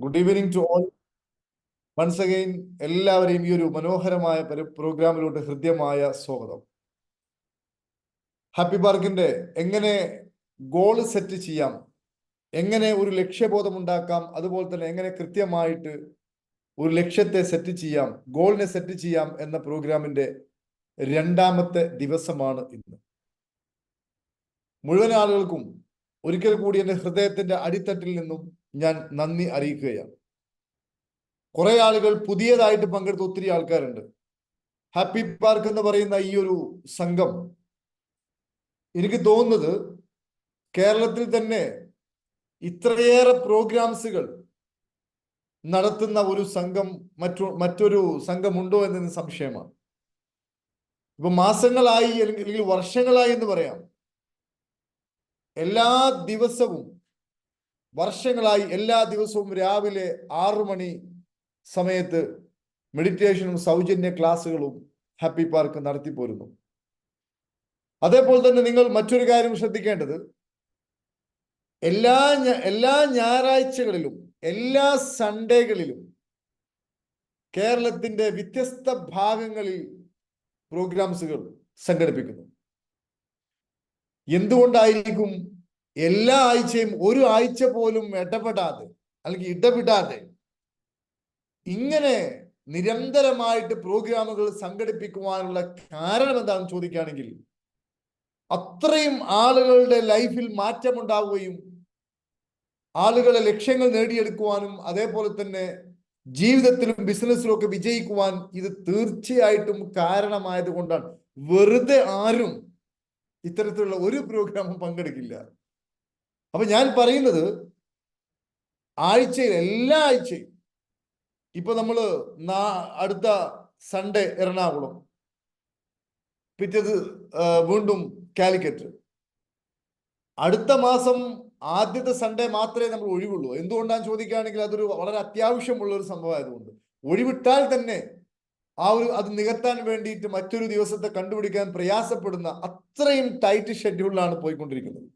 Good evening to all. Once again എല്ലാവരെയും ഈ ഒരു മനോഹരമായ പ്രോഗ്രാമിലോട്ട് ഹൃദ്യമായ സ്വാഗതം. ഹാപ്പി പാർക്കിന്റെ എങ്ങനെ ഗോൾ സെറ്റ് ചെയ്യാം, എങ്ങനെ ഒരു ലക്ഷ്യബോധം ഉണ്ടാക്കാം, അതുപോലെ തന്നെ എങ്ങനെ കൃത്യമായിട്ട് ഒരു ലക്ഷ്യത്തെ സെറ്റ് ചെയ്യാം, ഗോളിനെ സെറ്റ് ചെയ്യാം എന്ന പ്രോഗ്രാമിന്റെ രണ്ടാമത്തെ ദിവസമാണ് ഇന്ന്. മുഴുവൻ ആളുകൾക്കും ഒരിക്കൽ കൂടി എൻ്റെ ഹൃദയത്തിന്റെ അടിത്തട്ടിൽ നിന്നും ഞാൻ നന്ദി അറിയിക്കുകയാണ്. കുറെ ആളുകൾ പുതിയതായിട്ട് പങ്കെടുത്ത ഒത്തിരി ആൾക്കാരുണ്ട്. ഹാപ്പി പാർക്ക് എന്ന് പറയുന്ന ഈ ഒരു സംഘം എനിക്ക് തോന്നുന്നത് കേരളത്തിൽ തന്നെ ഇത്രയേറെ പ്രോഗ്രാംസുകൾ നടത്തുന്ന ഒരു സംഘം മറ്റൊരു സംഘമുണ്ടോ എന്നതിന് സംശയമാണ്. ഇപ്പൊ മാസങ്ങളായി അല്ലെങ്കിൽ വർഷങ്ങളായി എന്ന് പറയാം, എല്ലാ ദിവസവും വർഷങ്ങളായി എല്ലാ ദിവസവും രാവിലെ 6 മണി സമയത്ത് മെഡിറ്റേഷനും സൗജന്യ ക്ലാസ്സുകളും ഹാപ്പി പാർക്ക് നടത്തിപ്പോരുന്നു. അതേപോലെ തന്നെ നിങ്ങൾ മറ്റൊരു കാര്യം ശ്രദ്ധിക്കേണ്ടത്, എല്ലാ ഞായറാഴ്ചകളിലും എല്ലാ സൺഡേകളിലും കേരളത്തിന്റെ വ്യത്യസ്ത ഭാഗങ്ങളിൽ പ്രോഗ്രാംസുകൾ സംഘടിപ്പിക്കുന്നു. എന്തുകൊണ്ടായിരിക്കും എല്ലാ ആഴ്ചയും ഒരു ആഴ്ച പോലും ഇടപെടാതെ ഇങ്ങനെ നിരന്തരമായിട്ട് പ്രോഗ്രാമുകൾ സംഘടിപ്പിക്കുവാനുള്ള കാരണം എന്താണെന്ന് ചോദിക്കുകയാണെങ്കിൽ, അത്രയും ആളുകളുടെ ലൈഫിൽ മാറ്റമുണ്ടാവുകയും ആളുകളെ ലക്ഷ്യങ്ങൾ നേടിയെടുക്കുവാനും അതേപോലെ തന്നെ ജീവിതത്തിലും ബിസിനസ്സിലും ഒക്കെ വിജയിക്കുവാൻ ഇത് തീർച്ചയായിട്ടും കാരണമായത് കൊണ്ടാണ്. വെറുതെ ആരും ഇത്തരത്തിലുള്ള ഒരു പ്രോഗ്രാമും പങ്കെടുക്കില്ല. അപ്പൊ ഞാൻ പറയുന്നത്, എല്ലാ ആഴ്ചയും ഇപ്പൊ നമ്മള് അടുത്ത സൺഡേ എറണാകുളം, പിറ്റേത് വീണ്ടും കാലിക്കറ്റ്, അടുത്ത മാസം ആദ്യത്തെ സൺഡേ മാത്രമേ നമ്മൾ ഒഴിവുള്ളൂ. എന്തുകൊണ്ടാന്ന് ചോദിക്കുകയാണെങ്കിൽ അതൊരു വളരെ അത്യാവശ്യമുള്ള ഒരു സംഭവമായതുകൊണ്ട്. ഒഴിവിട്ടാൽ തന്നെ അത് നികത്താൻ വേണ്ടിയിട്ട് മറ്റൊരു ദിവസത്തെ കണ്ടുപിടിക്കാൻ പ്രയാസപ്പെടുന്ന അത്രയും ടൈറ്റ് ഷെഡ്യൂളിലാണ് പോയിക്കൊണ്ടിരിക്കുന്നത്.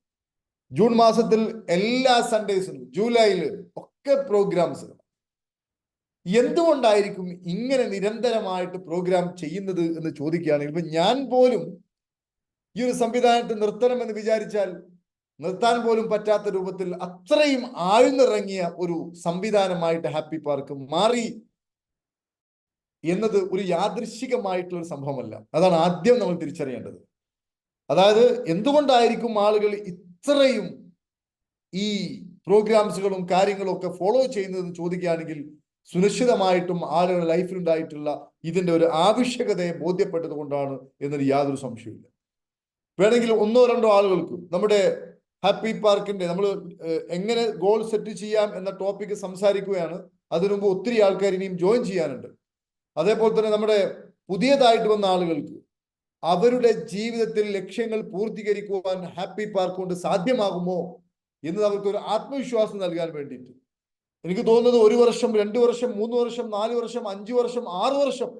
ജൂൺ മാസത്തിൽ എല്ലാ സൺഡേസിലും ജൂലൈയിൽ ഒക്കെ പ്രോഗ്രാംസ്. എന്തുകൊണ്ടായിരിക്കും ഇങ്ങനെ നിരന്തരമായിട്ട് പ്രോഗ്രാം ചെയ്യുന്നത് എന്ന് ചോദിക്കുകയാണെങ്കിൽ, ഇപ്പൊ ഞാൻ പോലും ഈ ഒരു സംവിധാനത്തെ നിർത്തണമെന്ന് വിചാരിച്ചാൽ നിർത്താൻ പോലും പറ്റാത്ത രൂപത്തിൽ അത്രയും ആഴ്ന്നിറങ്ങിയ ഒരു സംവിധാനമായിട്ട് ഹാപ്പി പാർക്ക് മാറി എന്നത് ഒരു യാദൃശ്ചികമായിട്ടുള്ള ഒരു സംഭവമല്ല. അതാണ് ആദ്യം നമ്മൾ തിരിച്ചറിയേണ്ടത്. അതായത് എന്തുകൊണ്ടായിരിക്കും ആളുകൾ ഇത്രയും ഈ പ്രോഗ്രാംസുകളും കാര്യങ്ങളും ഒക്കെ ഫോളോ ചെയ്യുന്നതെന്ന് ചോദിക്കുകയാണെങ്കിൽ, സുനിശ്ചിതമായിട്ടും ആളുകളുടെ ലൈഫിലുണ്ടായിട്ടുള്ള ഇതിന്റെ ഒരു ആവശ്യകതയെ ബോധ്യപ്പെട്ടത് കൊണ്ടാണ് എന്നൊരു യാതൊരു സംശയമില്ല. വേണമെങ്കിൽ ഒന്നോ രണ്ടോ ആളുകൾക്ക് നമ്മുടെ ഹാപ്പി പാർക്കിന്റെ നമ്മൾ എങ്ങനെ ഗോൾ സെറ്റ് ചെയ്യാം എന്ന ടോപ്പിക്ക് സംസാരിക്കുകയാണ്. അതിനു മുമ്പ് ഒത്തിരി ആൾക്കാർ ഇനിയും ജോയിൻ ചെയ്യാനുണ്ട്. അതേപോലെ തന്നെ നമ്മുടെ പുതിയതായിട്ട് വന്ന ആളുകൾക്ക് അവരുടെ ജീവിതത്തിൽ ലക്ഷ്യങ്ങൾ പൂർത്തീകരിക്കുവാൻ ഹാപ്പി പാർക്ക് കൊണ്ട് സാധ്യമാകുമോ എന്ന് അവർക്ക് ഒരു ആത്മവിശ്വാസം നൽകാൻ വേണ്ടിയിട്ട്, എനിക്ക് തോന്നുന്നത് 1 വർഷം 2 വർഷം 3 വർഷം 4 വർഷം 5 വർഷം 6 വർഷം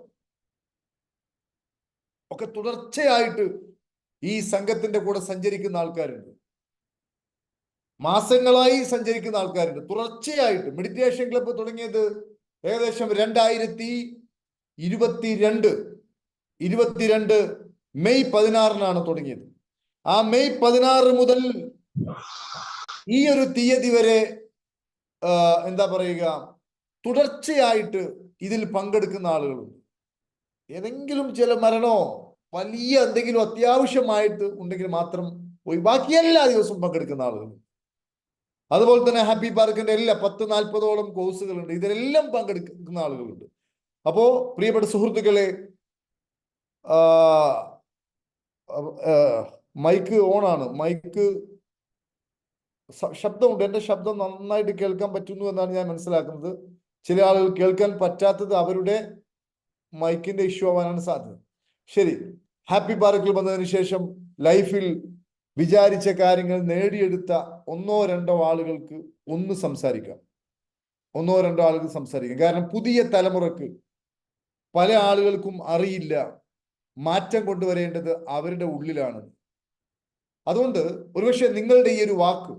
ഒക്കെ തുടർച്ചയായിട്ട് ഈ സംഘത്തിന്റെ കൂടെ സഞ്ചരിക്കുന്ന ആൾക്കാരുണ്ട്. മാസങ്ങളായി സഞ്ചരിക്കുന്ന ആൾക്കാരുണ്ട്. തുടർച്ചയായിട്ട് മെഡിറ്റേഷൻ ക്ലബ്ബ് തുടങ്ങിയത് ഏകദേശം 2022 മെയ് 16 തുടങ്ങിയത്. ആ മെയ് 16 മുതൽ ഈ ഒരു തീയതി വരെ എന്താ പറയുക, തുടർച്ചയായിട്ട് ഇതിൽ പങ്കെടുക്കുന്ന ആളുകളുണ്ട്. ഏതെങ്കിലും ചില മരണോ വലിയ എന്തെങ്കിലും അത്യാവശ്യമായിട്ട് ഉണ്ടെങ്കിൽ മാത്രം പോയി, ബാക്കി എല്ലാ ദിവസവും പങ്കെടുക്കുന്ന ആളുകളുണ്ട്. അതുപോലെ തന്നെ ഹാപ്പി പാർക്കിന്റെ 10-40ഓളം കോഴ്സുകളുണ്ട്. ഇതിലെല്ലാം പങ്കെടുക്കുന്ന ആളുകളുണ്ട്. അപ്പോ പ്രിയപ്പെട്ട സുഹൃത്തുക്കളെ, മൈക്ക് ഓണാണ്. മൈക്ക് ശബ്ദമുണ്ട്. എൻ്റെ ശബ്ദം നന്നായിട്ട് കേൾക്കാൻ പറ്റുന്നു എന്നാണ് ഞാൻ മനസ്സിലാക്കുന്നത്. ചില ആളുകൾ കേൾക്കാൻ പറ്റാത്തത് അവരുടെ മൈക്കിന്റെ ഇഷ്യൂ ആവാനാണ് സാധ്യത. ശരി, ഹാപ്പി പാർക്കിൽ വന്നതിന് ശേഷം ലൈഫിൽ വിചാരിച്ച കാര്യങ്ങൾ നേടിയെടുത്ത ഒന്നോ രണ്ടോ ആളുകൾക്ക് സംസാരിക്കാം. കാരണം പുതിയ തലമുറക്ക് പല ആളുകൾക്കും അറിയില്ല മാറ്റം കൊണ്ടുവരേണ്ടത് അവരുടെ ഉള്ളിലാണ്. അതുകൊണ്ട് ഒരുപക്ഷെ നിങ്ങളുടെ ഈ ഒരു വാക്ക്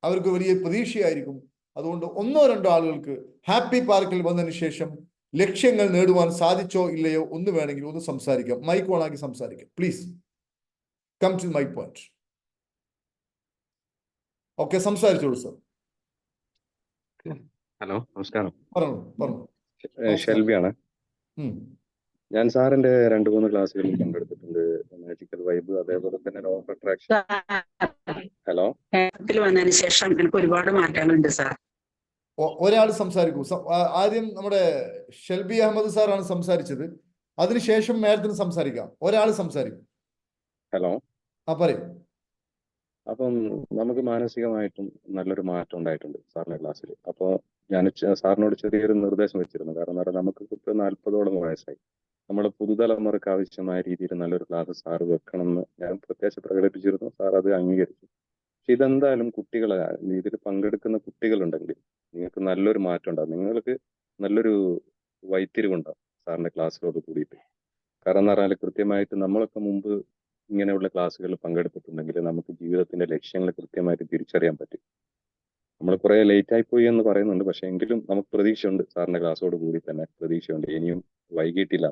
അവർക്ക് വലിയ പ്രതീക്ഷയായിരിക്കും. അതുകൊണ്ട് ഒന്നോ രണ്ടോ ആളുകൾക്ക് ഹാപ്പി പാർക്കിൽ വന്നതിന് ശേഷം ലക്ഷ്യങ്ങൾ നേടുവാൻ സാധിച്ചോ ഇല്ലയോ ഒന്ന് വേണമെങ്കിൽ ഒന്ന് സംസാരിക്കാം. മൈക്ക് ഓണാക്കി സംസാരിക്കാം. Please come to my point. Okay, സംസാരിച്ചോളൂ സർ. ഹലോ, നമസ്കാരം. പറഞ്ഞു. ഷെൽബിയാണ്. ഞാൻ സാറിന്റെ 2-3 ക്ലാസ്സുകളിൽ പങ്കെടുത്തിട്ടുണ്ട്. മാജിക്കൽ വൈബ്, അതേപോലെ തന്നെ ലോ ഓഫ് അട്രാക്ഷൻ. ഹലോ, വന്നതിന് ശേഷം എനിക്ക് ഒരുപാട് മാറ്റങ്ങളുണ്ട് സാർ. ഒരാൾ സംസാരിക്കൂ. ആദ്യം നമ്മുടെ ഷെൽബി അഹമ്മദ് സാറാണ് സംസാരിച്ചത്. അതിനുശേഷം മാഡത്തിന് സംസാരിക്കാം. ഒരാൾ സംസാരിക്കും. ഹലോ, പറയൂ. അപ്പം നമുക്ക് മാനസികമായിട്ടും നല്ലൊരു മാറ്റം ഉണ്ടായിട്ടുണ്ട് സാറിന്റെ ക്ലാസ്സിൽ. അപ്പോൾ ഞാൻ സാറിനോട് ചെറിയൊരു നിർദ്ദേശം വെച്ചിരുന്നു. കാരണം നമുക്ക് ഇപ്പോൾ 40ഓളം വയസ്സായി. നമ്മുടെ പുതുതലമുറക്ക് ആവശ്യമായ രീതിയിൽ നല്ലൊരു ക്ലാസ് സാറ് വെക്കണം എന്ന് ഞാൻ പ്രത്യേകിച്ച് പ്രകടിപ്പിച്ചിരുന്നു. സാർ അത് അംഗീകരിച്ചു. പക്ഷെ ഇതെന്തായാലും കുട്ടികളെ ഇതിൽ പങ്കെടുക്കുന്ന കുട്ടികളുണ്ടെങ്കിൽ നിങ്ങൾക്ക് നല്ലൊരു മാറ്റം ഉണ്ടാകും. നിങ്ങൾക്ക് നല്ലൊരു വൈത്തിരിവുണ്ടാവും സാറിന്റെ ക്ലാസ്സിലോട് കൂടിയിട്ട്. കാരണം എന്ന് പറഞ്ഞാൽ കൃത്യമായിട്ട് നമ്മളൊക്കെ മുമ്പ് ഇങ്ങനെയുള്ള ക്ലാസ്സുകളിൽ പങ്കെടുത്തിട്ടുണ്ടെങ്കിൽ നമുക്ക് ജീവിതത്തിന്റെ ലക്ഷ്യങ്ങൾ കൃത്യമായിട്ട് തിരിച്ചറിയാൻ പറ്റും. നമ്മൾ കുറെ ലേറ്റ് ആയി പോയി എന്ന് പറയുന്നുണ്ട്, പക്ഷെ എങ്കിലും നമുക്ക് പ്രതീക്ഷയുണ്ട്. സാറിന്റെ ക്ലാസ്സോട് കൂടി തന്നെ പ്രതീക്ഷയുണ്ട്, ഇനിയും വൈകിട്ടില്ല.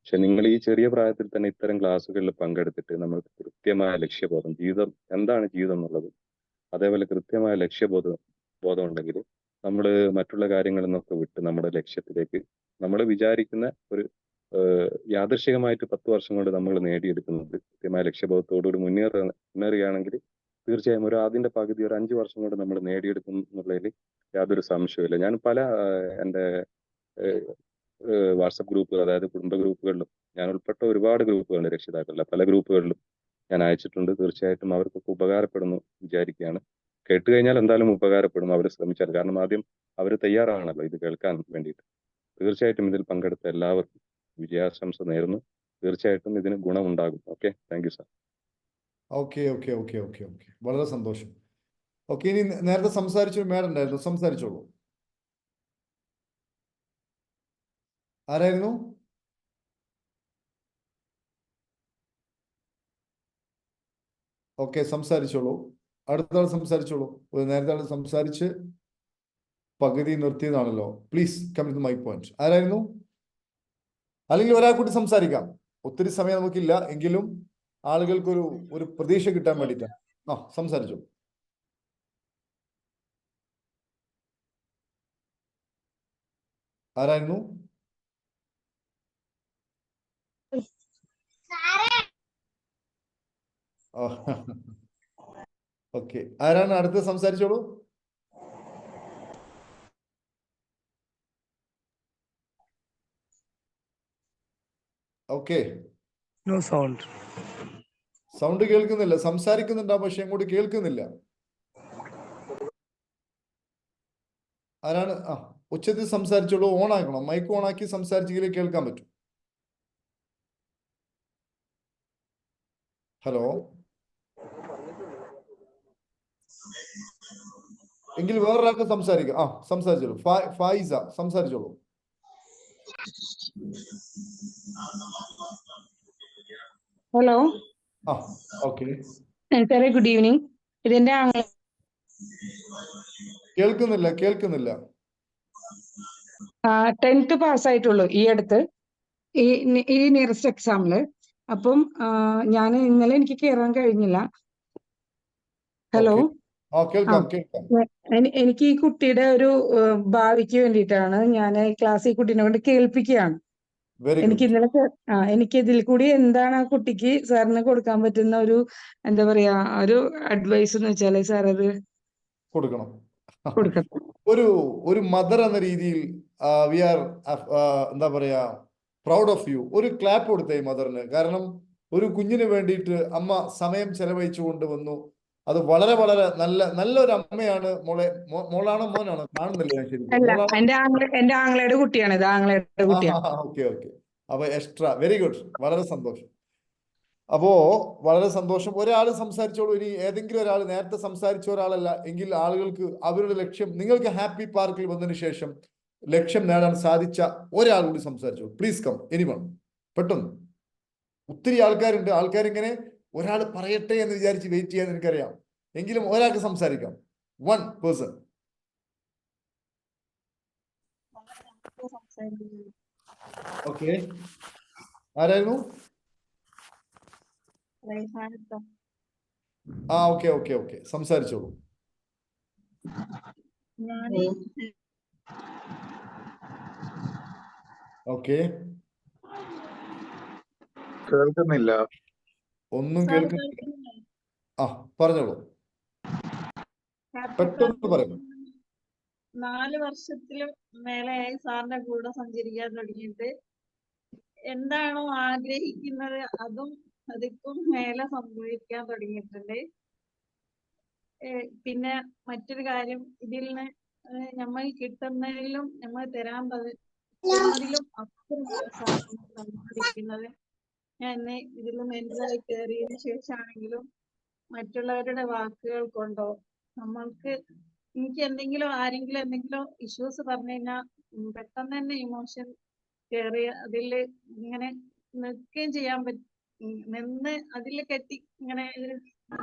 പക്ഷെ നിങ്ങൾ ഈ ചെറിയ പ്രായത്തിൽ തന്നെ ഇത്തരം ക്ലാസ്സുകളിൽ പങ്കെടുത്തിട്ട് നമ്മൾക്ക് കൃത്യമായ ലക്ഷ്യബോധം, ജീവിതം എന്താണ് ജീവിതം എന്നുള്ളത്, അതേപോലെ കൃത്യമായ ബോധം ഉണ്ടെങ്കിൽ നമ്മൾ മറ്റുള്ള കാര്യങ്ങളിൽ നിന്നൊക്കെ വിട്ട് നമ്മുടെ ലക്ഷ്യത്തിലേക്ക് നമ്മൾ വിചാരിക്കുന്ന ഒരു യാദൃശികമായിട്ട് 10 വർഷം കൊണ്ട് നമ്മൾ നേടിയെടുക്കുന്നത് കൃത്യമായ ലക്ഷ്യബോധത്തോടുകൂടി മുന്നേറുകയാണെങ്കിൽ തീർച്ചയായും അതിന്റെ പകുതി ഒരു 5 വർഷം കൊണ്ട് നമ്മൾ നേടിയെടുക്കും എന്നുള്ളതിൽ യാതൊരു സംശയമില്ല. ഞാൻ പല എൻ്റെ വാട്സപ്പ് ഗ്രൂപ്പുകൾ, അതായത് കുടുംബ ഗ്രൂപ്പുകളിലും ഞാൻ ഉൾപ്പെട്ട ഒരുപാട് ഗ്രൂപ്പുകളുണ്ട് രക്ഷിതാക്കളുടെ. പല ഗ്രൂപ്പുകളിലും ഞാൻ അയച്ചിട്ടുണ്ട്. തീർച്ചയായിട്ടും അവർക്കൊക്കെ ഉപകാരപ്പെടുന്നു വിചാരിക്കുകയാണ്. കേട്ട് കഴിഞ്ഞാൽ എന്തായാലും ഉപകാരപ്പെടും അവർ ശ്രമിച്ചാൽ. കാരണം ആദ്യം അവർ തയ്യാറാണല്ലോ ഇത് കേൾക്കാൻ വേണ്ടിയിട്ട്. തീർച്ചയായിട്ടും ഇതിൽ പങ്കെടുത്ത എല്ലാവർക്കും വിജയാശംസ നേരുന്നു. തീർച്ചയായിട്ടും ഇതിന് ഗുണമുണ്ടാകും. Okay, thank you sir. Okay, വളരെ സന്തോഷം. ഓക്കെ, ഇനി നേരത്തെ സംസാരിച്ചൊരു മാഡം ഉണ്ടായിരുന്നു, സംസാരിച്ചോളൂ. ആരായിരുന്നു? ഓക്കെ, സംസാരിച്ചോളൂ. അടുത്ത ആൾ സംസാരിച്ചോളൂ. നേരത്തെ ആൾ സംസാരിച്ച് പകുതി നിർത്തിയതാണല്ലോ. Please come to my point. ആരായിരുന്നു? അല്ലെങ്കിൽ ഒരാൾ കൂടി സംസാരിക്കാം. ഒത്തിരി സമയം നമുക്കില്ല, എങ്കിലും ആളുകൾക്ക് ഒരു പ്രതീക്ഷ കിട്ടാൻ വേണ്ടിയിട്ടാണ്. സംസാരിച്ചോളൂ. ആരായിരുന്നു? ഓക്കെ, ആരാണ് അടുത്ത്? സംസാരിച്ചോളൂ. ഓക്കെ, സൗണ്ട് കേൾക്കുന്നില്ല. സംസാരിക്കുന്നുണ്ടാവും, പക്ഷെ അങ്ങോട്ട് കേൾക്കുന്നില്ല. ആരാണ്? ഉച്ചത്തിൽ സംസാരിച്ചോളൂ. ഓൺ ആക്കണം, മൈക്ക് ഓൺ ആക്കി സംസാരിച്ചെങ്കിലേ കേൾക്കാൻ പറ്റും. ഹലോ, എങ്കിൽ വേറൊരാൾക്ക് സംസാരിക്കാം. സംസാരിച്ചോളൂ. ഫായിസ, സംസാരിച്ചോളൂ. ഹലോ, ഓക്കെ, സാറേ, ഗുഡ് ഈവനിങ്. ഇതെന്റെ കേൾക്കുന്നില്ല. 10th പാസ്സായിട്ടുള്ളൂ ഈ അടുത്ത്, ഈ നിയറസ്റ്റ് എക്സാമില്. അപ്പം ഞാൻ ഇന്നലെ എനിക്ക് കയറാൻ കഴിഞ്ഞില്ല. ഹലോ, എനിക്ക് ഈ കുട്ടിയുടെ ഒരു ഭാവിക്ക് വേണ്ടിയിട്ടാണ് ഞാൻ ക്ലാസ് ഈ കുട്ടീനെ കൊണ്ട് കേൾപ്പിക്കുകയാണ്. എനിക്ക് ഇതിൽ കൂടി എന്താണ് ആ കുട്ടിക്ക് സാറിന് കൊടുക്കാൻ പറ്റുന്ന ഒരു എന്താ പറയാ ഒരു അഡ്വൈസ് എന്ന് വെച്ചാല് സാർ അത് കൊടുക്കണം. കൊടുക്കണം. ഒരു മദർ എന്ന രീതിയിൽ വി ആർ എന്താ പറയാ പ്രൗഡ് ഓഫ് യു. ഒരു ക്ലാപ്പ് കൊടുത്തേ മദറിന്. കാരണം ഒരു കുഞ്ഞിന് വേണ്ടിയിട്ട് അമ്മ സമയം ചെലവഴിച്ചു കൊണ്ടുവന്നു. അത് വളരെ വളരെ നല്ലൊരു അമ്മയാണ്. മോളാണോ മോനാണോ കാണുന്നില്ല ഞാൻ ശരിക്കും. എന്റെ ആങ്ങളയുടെ കുട്ടിയാണ് ഇത്. ആങ്ങളയുടെ കുട്ടിയാണ്. ഓക്കെ. അപ്പൊ എക്സ്ട്രാ വെരി ഗുഡ്, വളരെ സന്തോഷം. അപ്പോ വളരെ സന്തോഷം. ഒരാൾ സംസാരിച്ചോളൂ. ഇനി ഏതെങ്കിലും ഒരാൾ, നേരത്തെ സംസാരിച്ച ഒരാളല്ല എങ്കിൽ ആളുകൾക്ക് അവരുടെ ലക്ഷ്യം, നിങ്ങൾക്ക് ഹാപ്പി പാർക്കിൽ വന്നതിന് ശേഷം ലക്ഷ്യം നേടാൻ സാധിച്ച ഒരാൾ കൂടി സംസാരിച്ചോളൂ. Please come, anyone. പെട്ടെന്ന്. ഒത്തിരി ആൾക്കാരുണ്ട്. ആൾക്കാരിങ്ങനെ ഒരാൾ പറയട്ടെ എന്ന് വിചാരിച്ച് വെയിറ്റ് ചെയ്യാൻ എനിക്കറിയാം. എങ്കിലും ഒരാൾക്ക് സംസാരിക്കാം. 1 person. ഓക്കെ, ആരായിരുന്നു? ആ, ഓക്കെ ഓക്കെ ഓക്കെ, സംസാരിച്ചോളൂ. ഓക്കെ, കേൾക്കുന്നില്ല. ഒന്നും കേൾക്കുന്നില്ല. ആ, പറഞ്ഞോളൂ, പെട്ടെന്ന് പറയൂ. 4 വർഷത്തിലും മേലെയായി സാറിന്റെ കൂടെ സഞ്ചരിക്കാൻ തുടങ്ങിയിട്ട് എന്താണോ ആഗ്രഹിക്കുന്നത് അതും അതിക്കും മേലെ സംഭവിക്കാൻ തുടങ്ങിയിട്ടുണ്ട്. പിന്നെ മറ്റൊരു കാര്യം, ഇതിൽ നിന്ന് നമ്മൾ കിട്ടുന്നതിലും നമ്മൾ തരുന്നതിലും അപ്പുറം സമ്പാദിക്കുന്നത്. ഞാൻ ഇതിൽ മെന്റലായി കയറിയതിനു ശേഷമാണെങ്കിലും മറ്റുള്ളവരുടെ വാക്കുകൾ കൊണ്ടോ എനിക്ക് ആരെങ്കിലും എന്തെങ്കിലും ഇഷ്യൂസ് പറഞ്ഞു കഴിഞ്ഞാൽ പെട്ടെന്ന് തന്നെ ഇമോഷൻ കയറി അതിൽ ഇങ്ങനെ നിൽക്കുകയും ചെയ്യാൻ നിന്ന് അതിൽ കെട്ടി ഇങ്ങനെ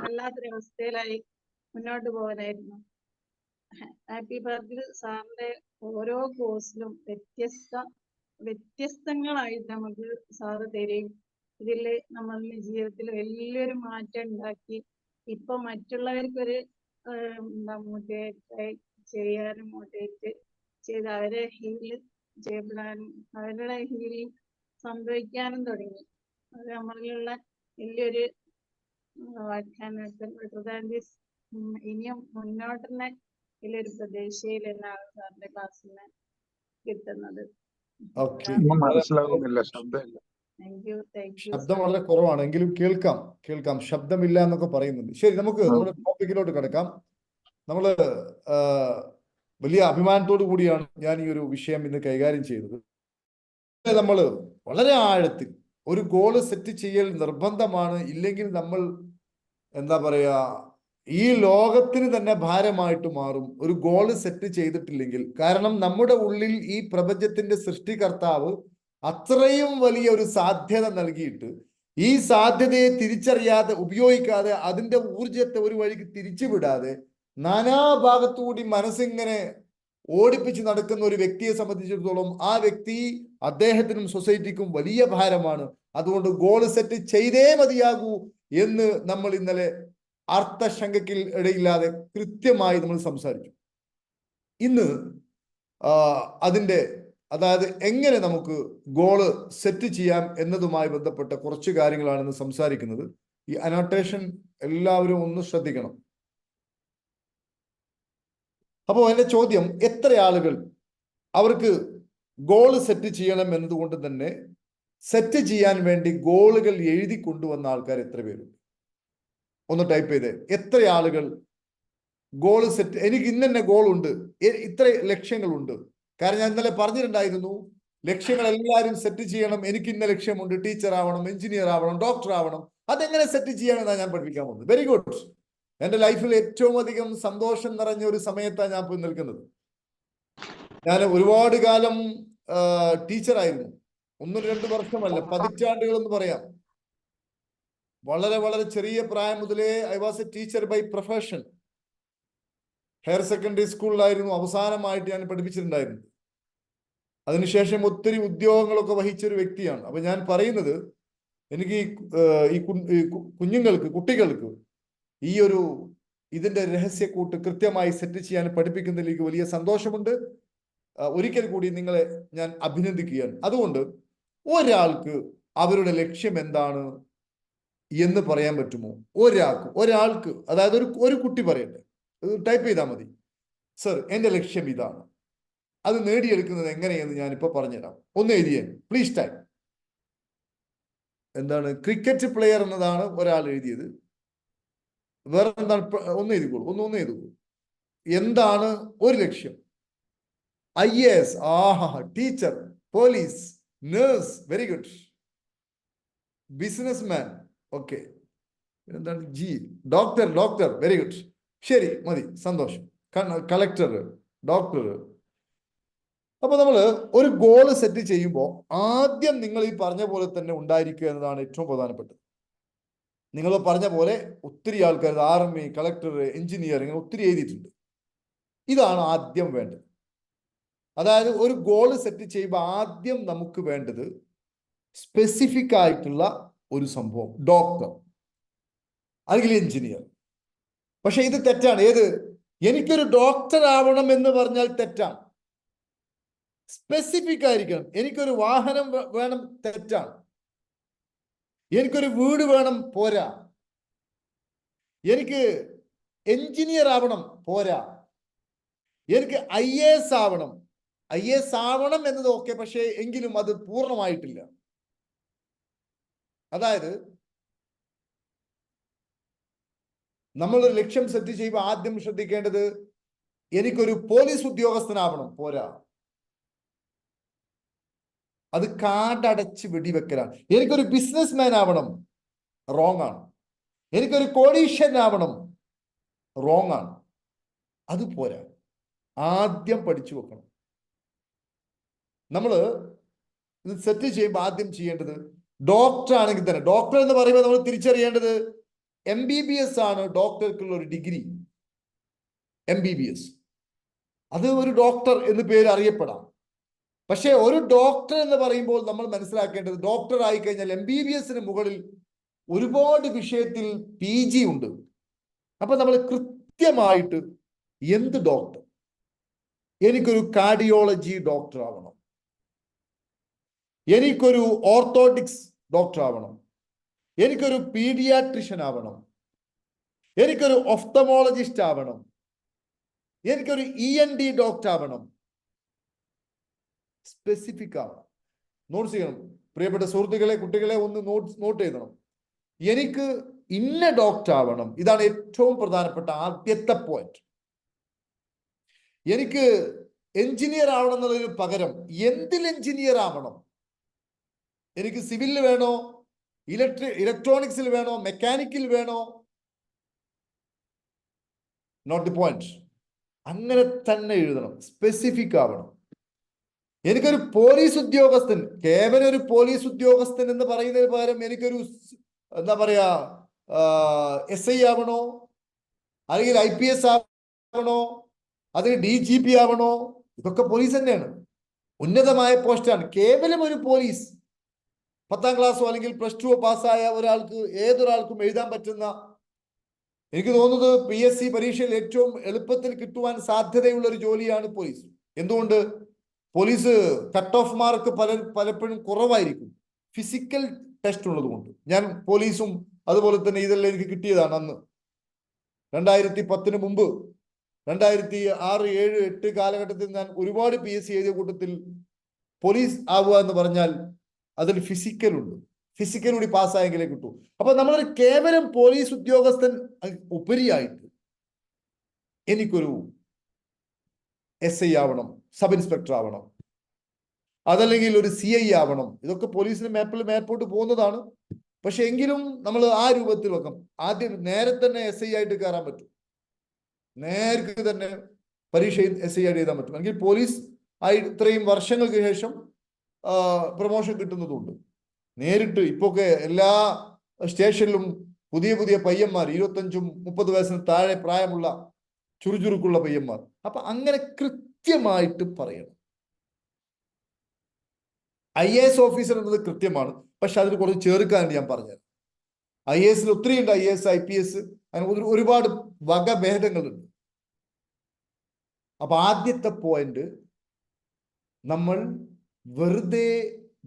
വല്ലാത്തൊരവസ്ഥയിലായി മുന്നോട്ട് പോകാനായിരുന്നു. ഹാപ്പി ബർത്തിൽ സാറിന്റെ ഓരോ കോഴ്സിലും വ്യത്യസ്തങ്ങളായിട്ട് നമുക്ക് സാറ് തരും. ഇതിൽ നമ്മളുടെ ജീവിതത്തിൽ വലിയൊരു മാറ്റം ഉണ്ടാക്കി. ഇപ്പൊ മറ്റുള്ളവർക്കൊരു മോട്ടിവേറ്റ് ചെയ്യാനും മോട്ടിവേറ്റ് ചെയ്ത് അവരെ ഹീൽ ചെയ്യപ്പെടാനും അവരുടെ ഹീലിംഗ് സംഭവിക്കാനും തുടങ്ങി. അത് നമ്മളിലുള്ള വലിയൊരു ഇനിയും മുന്നോട്ട് തന്നെ വലിയൊരു പ്രതീക്ഷയിൽ എന്നാണ് സാറിന്റെ ക്ലാസ്സിൽ നിന്ന് കിട്ടുന്നത്. മനസ്സിലാകുന്നില്ല, ശബ്ദമില്ല. Thank you. ശബ്ദം വളരെ കുറവാണ്, എങ്കിലും കേൾക്കാം. ശബ്ദമില്ല എന്നൊക്കെ പറയുന്നുണ്ട്. ശരി, നമുക്ക് നമ്മുടെ ടോപ്പിക്കിലോട്ട് കിടക്കാം. നമ്മള് വലിയ അഭിമാനത്തോടു കൂടിയാണ് ഞാൻ ഈ ഒരു വിഷയം ഇന്ന് കൈകാര്യം ചെയ്തത്. നമ്മള് വളരെ ആഴത്തിൽ ഒരു ഗോള് സെറ്റ് ചെയ്യൽ നിർബന്ധമാണ്. ഇല്ലെങ്കിൽ നമ്മൾ എന്താ പറയാ, ഈ ലോകത്തിന് തന്നെ ഭാരമായിട്ട് മാറും ഒരു ഗോള് സെറ്റ് ചെയ്തിട്ടില്ലെങ്കിൽ. കാരണം നമ്മുടെ ഉള്ളിൽ ഈ പ്രപഞ്ചത്തിന്റെ സൃഷ്ടികർത്താവ് അത്രയും വലിയ ഒരു സാധ്യത നൽകിയിട്ട് ഈ സാധ്യതയെ തിരിച്ചറിയാതെ ഉപയോഗിക്കാതെ അതിന്റെ ഊർജത്തെ ഒരു വഴിക്ക് തിരിച്ചുവിടാതെ നാനാഭാഗത്തുകൂടി മനസ്സിങ്ങനെ ഓടിപ്പിച്ച് നടക്കുന്ന ഒരു വ്യക്തിയെ സംബന്ധിച്ചിടത്തോളം ആ വ്യക്തി അദ്ദേഹത്തിനും സൊസൈറ്റിക്കും വലിയ ഭാരമാണ്. അതുകൊണ്ട് ഗോൾ സെറ്റ് ചെയ്തേ മതിയാകൂ എന്ന് നമ്മൾ ഇന്നലെ അർത്ഥശങ്കയ്ക്ക് ഇടയില്ലാതെ കൃത്യമായി നമ്മൾ സംസാരിച്ചു. ഇന്ന് അതായത് എങ്ങനെ നമുക്ക് ഗോള് സെറ്റ് ചെയ്യാം എന്നതുമായി ബന്ധപ്പെട്ട കുറച്ച് കാര്യങ്ങളാണ് ഇന്ന് സംസാരിക്കുന്നത്. ഈ അനോട്ടേഷൻ എല്ലാവരും ഒന്ന് ശ്രദ്ധിക്കണം. അപ്പോൾ എന്റെ ചോദ്യം, എത്ര ആളുകൾ അവർക്ക് ഗോള് സെറ്റ് ചെയ്യണം എന്നതുകൊണ്ട് തന്നെ സെറ്റ് ചെയ്യാൻ വേണ്ടി ഗോളുകൾ എഴുതി കൊണ്ടുവന്ന ആൾക്കാർ എത്ര പേരുണ്ട്? ഒന്ന് ടൈപ്പ് ചെയ്തേ. എത്ര ആളുകൾ ഗോള് സെറ്റ്, എനിക്ക് ഇന്നെ ഗോൾ ഉണ്ട്, ഇത്ര ലക്ഷ്യങ്ങളുണ്ട്. കാരണം ഞാൻ ഇന്നലെ പറഞ്ഞിട്ടുണ്ടായിരുന്നു, ലക്ഷ്യങ്ങൾ എല്ലാവരും സെറ്റ് ചെയ്യണം. എനിക്ക് ഇന്ന ലക്ഷ്യമുണ്ട്, ടീച്ചർ ആവണം, എഞ്ചിനീയർ ആവണം, ഡോക്ടർ ആവണം. അതെങ്ങനെ സെറ്റ് ചെയ്യണമെന്നാണ് ഞാൻ പഠിപ്പിക്കാൻ പോകുന്നത്. Very good. എൻ്റെ ലൈഫിൽ ഏറ്റവും അധികം സന്തോഷം നിറഞ്ഞ ഒരു സമയത്താണ് ഞാൻ പോയി നിൽക്കുന്നത്. ഞാൻ ഒരുപാട് കാലം ടീച്ചറായിരുന്നു. 1-2 വർഷമല്ല, പതിറ്റാണ്ടുകളെന്ന് പറയാം. വളരെ വളരെ ചെറിയ പ്രായം മുതലേ I was a teacher by profession. Higher secondary സ്കൂളിലായിരുന്നു അവസാനമായിട്ട് ഞാൻ പഠിപ്പിച്ചിട്ടുണ്ടായിരുന്നു. അതിനുശേഷം ഒത്തിരി ഉദ്യോഗങ്ങളൊക്കെ വഹിച്ചൊരു വ്യക്തിയാണ്. അപ്പൊ ഞാൻ പറയുന്നത്, എനിക്ക് ഈ കുട്ടികൾക്ക് ഇതിന്റെ രഹസ്യക്കൂട്ട് കൃത്യമായി സെറ്റ് ചെയ്യാൻ പഠിപ്പിക്കുന്നതിലേക്ക് വലിയ സന്തോഷമുണ്ട്. ഒരിക്കൽ കൂടി നിങ്ങളെ ഞാൻ അഭിനന്ദിക്കുകയാണ്. അതുകൊണ്ട് ഒരാൾക്ക് അവരുടെ ലക്ഷ്യം എന്താണ് എന്ന് പറയാൻ പറ്റുമോ? ഒരാൾക്ക് അതായത് ഒരു കുട്ടി പറയട്ടെ, ടൈപ്പ് ചെയ്താൽ മതി. സർ, എൻ്റെ ലക്ഷ്യം ഇതാണ്, അത് നേടിയെടുക്കുന്നത് എങ്ങനെയെന്ന് ഞാനിപ്പോൾ പറഞ്ഞുതരാം. ഒന്ന് എഴുതിയേ പ്ലീസ്. ടൈപ്പ്. എന്താണ്? ക്രിക്കറ്റ് പ്ലെയർ എന്നതാണ് ഒരാൾ എഴുതിയത്. വേറെ എന്താണ്? ഒന്ന് എഴുതിക്കോളൂ, ഒന്ന് എഴുതിക്കോളൂ. എന്താണ് ഒരു ലക്ഷ്യം? IAS, teacher, police, nurse, very good. Businessman, okay. എന്താണ്? Doctor, very good. ശരി, മതി, സന്തോഷം. Collector, doctor. അപ്പൊ നമ്മൾ ഒരു ഗോള് സെറ്റ് ചെയ്യുമ്പോൾ ആദ്യം നിങ്ങൾ ഈ പറഞ്ഞ പോലെ തന്നെ ഉണ്ടായിരിക്കുക എന്നതാണ് ഏറ്റവും പ്രധാനപ്പെട്ടത്. നിങ്ങൾ പറഞ്ഞ പോലെ ഒത്തിരി ആൾക്കാർ ആർമി, കളക്ടർ, എഞ്ചിനീയർ, ഇങ്ങനെ ഒത്തിരി എഴുതിയിട്ടുണ്ട്. ഇതാണ് ആദ്യം വേണ്ടത്. അതായത് ഒരു ഗോള് സെറ്റ് ചെയ്യുമ്പോൾ ആദ്യം നമുക്ക് വേണ്ടത് സ്പെസിഫിക് ആയിട്ടുള്ള ഒരു സംഭവം, ഡോക്ടർ അല്ലെങ്കിൽ എഞ്ചിനീയർ. പക്ഷെ ഇത് തെറ്റാണ്. ഏത്? എനിക്കൊരു ഡോക്ടർ ആവണം എന്ന് പറഞ്ഞാൽ തെറ്റാണ്. സ്പെസിഫിക് ആയിരിക്കണം. എനിക്കൊരു വാഹനം വേണം, തെറ്റാണ്. എനിക്കൊരു വീട് വേണം, പോരാ. എനിക്ക് എഞ്ചിനീയർ ആവണം, പോരാ. എനിക്ക് IAS ആവണം. IAS ആവണം എന്നത് ഓക്കെ, പക്ഷേ എങ്കിലും അത് പൂർണ്ണമായിട്ടില്ല. അതായത് നമ്മളൊരു ലക്ഷ്യം സെറ്റ് ചെയ്യുമ്പോൾ ആദ്യം ശ്രദ്ധിക്കേണ്ടത് എനിക്കൊരു പോലീസ് ഉദ്യോഗസ്ഥനാവണം, പോരാ. അത് കാടടച്ച് വെടിവെക്കലാണ്. എനിക്കൊരു ബിസിനസ് മാൻ ആവണം, റോങ് ആണ്. എനിക്കൊരു കോടീശ്വരൻ ആവണം, റോങ് ആണ്. അത് പോരാ. ആദ്യം പഠിച്ചു വെക്കണം. നമ്മൾ ഇത് സെറ്റ് ചെയ്യുമ്പോൾ ആദ്യം ചെയ്യേണ്ടത് ഡോക്ടർ ആണെങ്കിൽ തന്നെ, ഡോക്ടർ എന്ന് പറയുമ്പോൾ നമ്മൾ തിരിച്ചറിയേണ്ടത് MBBS ആണ് ഡോക്ടർക്കുള്ള ഒരു ഡിഗ്രി. MBBS അത് ഒരു ഡോക്ടർ എന്ന് പേര് അറിയപ്പെടാം. പക്ഷെ ഒരു ഡോക്ടർ എന്ന് പറയുമ്പോൾ നമ്മൾ മനസ്സിലാക്കേണ്ടത് ഡോക്ടർ ആയി കഴിഞ്ഞാൽ MBBSന് മുകളിൽ ഒരുപാട് വിഷയത്തിൽ PG ഉണ്ട്. അപ്പൊ നമ്മൾ കൃത്യമായിട്ട് എന്ത് ഡോക്ടർ? എനിക്കൊരു കാർഡിയോളജി ഡോക്ടർ ആവണം, എനിക്കൊരു ഓർത്തോട്ടിക്സ് ഡോക്ടർ ആവണം, എനിക്കൊരു പീഡിയാട്രിഷ്യൻ ആവണം, എനിക്കൊരു ഒഫ്തമോളജിസ്റ്റ് ആവണം, എനിക്കൊരു ENT ഡോക്ടർ ആവണം. സ്പെസിഫിക് ആവണം. നോട്ട് ചെയ്യണം പ്രിയപ്പെട്ട സുഹൃത്തുക്കളെ, കുട്ടികളെ, ഒന്ന് നോട്ട് ചെയ്യണം. എനിക്ക് ഇന്ന ഡോക്ടർ ആവണം. ഇതാണ് ഏറ്റവും പ്രധാനപ്പെട്ട ആദ്യത്തെ പോയിന്റ്. എനിക്ക് എഞ്ചിനീയർ ആവണം എന്നുള്ളതിന് പകരം എന്തിൽ എഞ്ചിനീയർ ആവണം? എനിക്ക് സിവിലിൽ വേണോ, ഇലക്ട്രോണിക്സിൽ വേണോ, മെക്കാനിക്കൽ വേണോ? Not the point. അങ്ങനെ തന്നെ എഴുതണം. സ്പെസിഫിക് ആവണം. എനിക്കൊരു പോലീസ് ഉദ്യോഗസ്ഥൻ, കേവലം ഒരു പോലീസ് ഉദ്യോഗസ്ഥൻ എന്ന് പറയുന്നതിന് പകരം എനിക്കൊരു എന്താ പറയാ SI ആവണോ, അല്ലെങ്കിൽ IPS ആവണോ, അതിന് DGP ആവണോ? ഇതൊക്കെ പോലീസ് തന്നെയാണ്, ഉന്നതമായ പോസ്റ്റാണ്. കേവലം ഒരു പോലീസ് 10ാം ക്ലാസ്സോ അല്ലെങ്കിൽ +2 പാസ്സായ ഒരാൾക്ക്, ഏതൊരാൾക്കും എഴുതാൻ പറ്റുന്ന, എനിക്ക് തോന്നുന്നത് PSC പരീക്ഷയിൽ ഏറ്റവും എളുപ്പത്തിൽ കിട്ടുവാൻ സാധ്യതയുള്ള ഒരു ജോലിയാണ് പോലീസ്. എന്തുകൊണ്ട്? പോലീസ് കട്ട് ഓഫ് മാർക്ക് പലപ്പോഴും കുറവായിരിക്കും, ഫിസിക്കൽ ടെസ്റ്റ് ഉള്ളത് കൊണ്ട്. ഞാൻ പോലീസും അതുപോലെ തന്നെ ഇതെല്ലാം എനിക്ക് കിട്ടിയതാണ്. അന്ന് 2010 മുമ്പ് 2006, 7, 8 കാലഘട്ടത്തിൽ ഞാൻ ഒരുപാട് PSC എഴുതിയ കൂട്ടത്തിൽ പോലീസ് ആവുക എന്ന് പറഞ്ഞാൽ അതിൽ ഫിസിക്കൽ ഉണ്ട്. ഫിസിക്കൽ കൂടി പാസ്സായെങ്കിലേ കിട്ടൂ. അപ്പൊ നമ്മളൊരു കേവലം പോലീസ് ഉദ്യോഗസ്ഥൻ ഉപരിയായിട്ട് എനിക്കൊരു SI ആവണം, സബ് ഇൻസ്പെക്ടർ ആവണം, അതല്ലെങ്കിൽ ഒരു CI ആവണം. ഇതൊക്കെ പോലീസിന് മേപ്പോട്ട് പോകുന്നതാണ്. പക്ഷെ എങ്കിലും നമ്മൾ ആ രൂപത്തിൽ വെക്കാം. ആദ്യം നേരെ തന്നെ SI ആയിട്ട് കയറാൻ പറ്റും, നേർക്ക് തന്നെ പരീക്ഷയിൽ SI ആയിട്ട് എഴുതാൻ പറ്റും. അല്ലെങ്കിൽ പോലീസ് ആയി ഇത്രയും വർഷങ്ങൾക്ക് ശേഷം പ്രൊമോഷൻ കിട്ടുന്നതുണ്ട്. നേരിട്ട് ഇപ്പൊക്കെ എല്ലാ സ്റ്റേഷനിലും പുതിയ പുതിയ പയ്യന്മാർ, 25-30 വയസ്സിന് താഴെ പ്രായമുള്ള ചുറുചുറുക്കുള്ള പയ്യന്മാർ. അപ്പൊ അങ്ങനെ കൃത്യമായിട്ട് പറയണം. IAS ഓഫീസർ എന്നത് കൃത്യമാണ്, പക്ഷെ അതിൽ കുറച്ച് ചേർക്കാനുണ്ട്. ഞാൻ പറഞ്ഞത് IASൽ ഒത്തിരി ഉണ്ട്. IAS, IPS, അങ്ങനെ ഒരുപാട് വകഭേദങ്ങളുണ്ട്. അപ്പൊ ആദ്യത്തെ പോയിന്റ്, നമ്മൾ വെറുതെ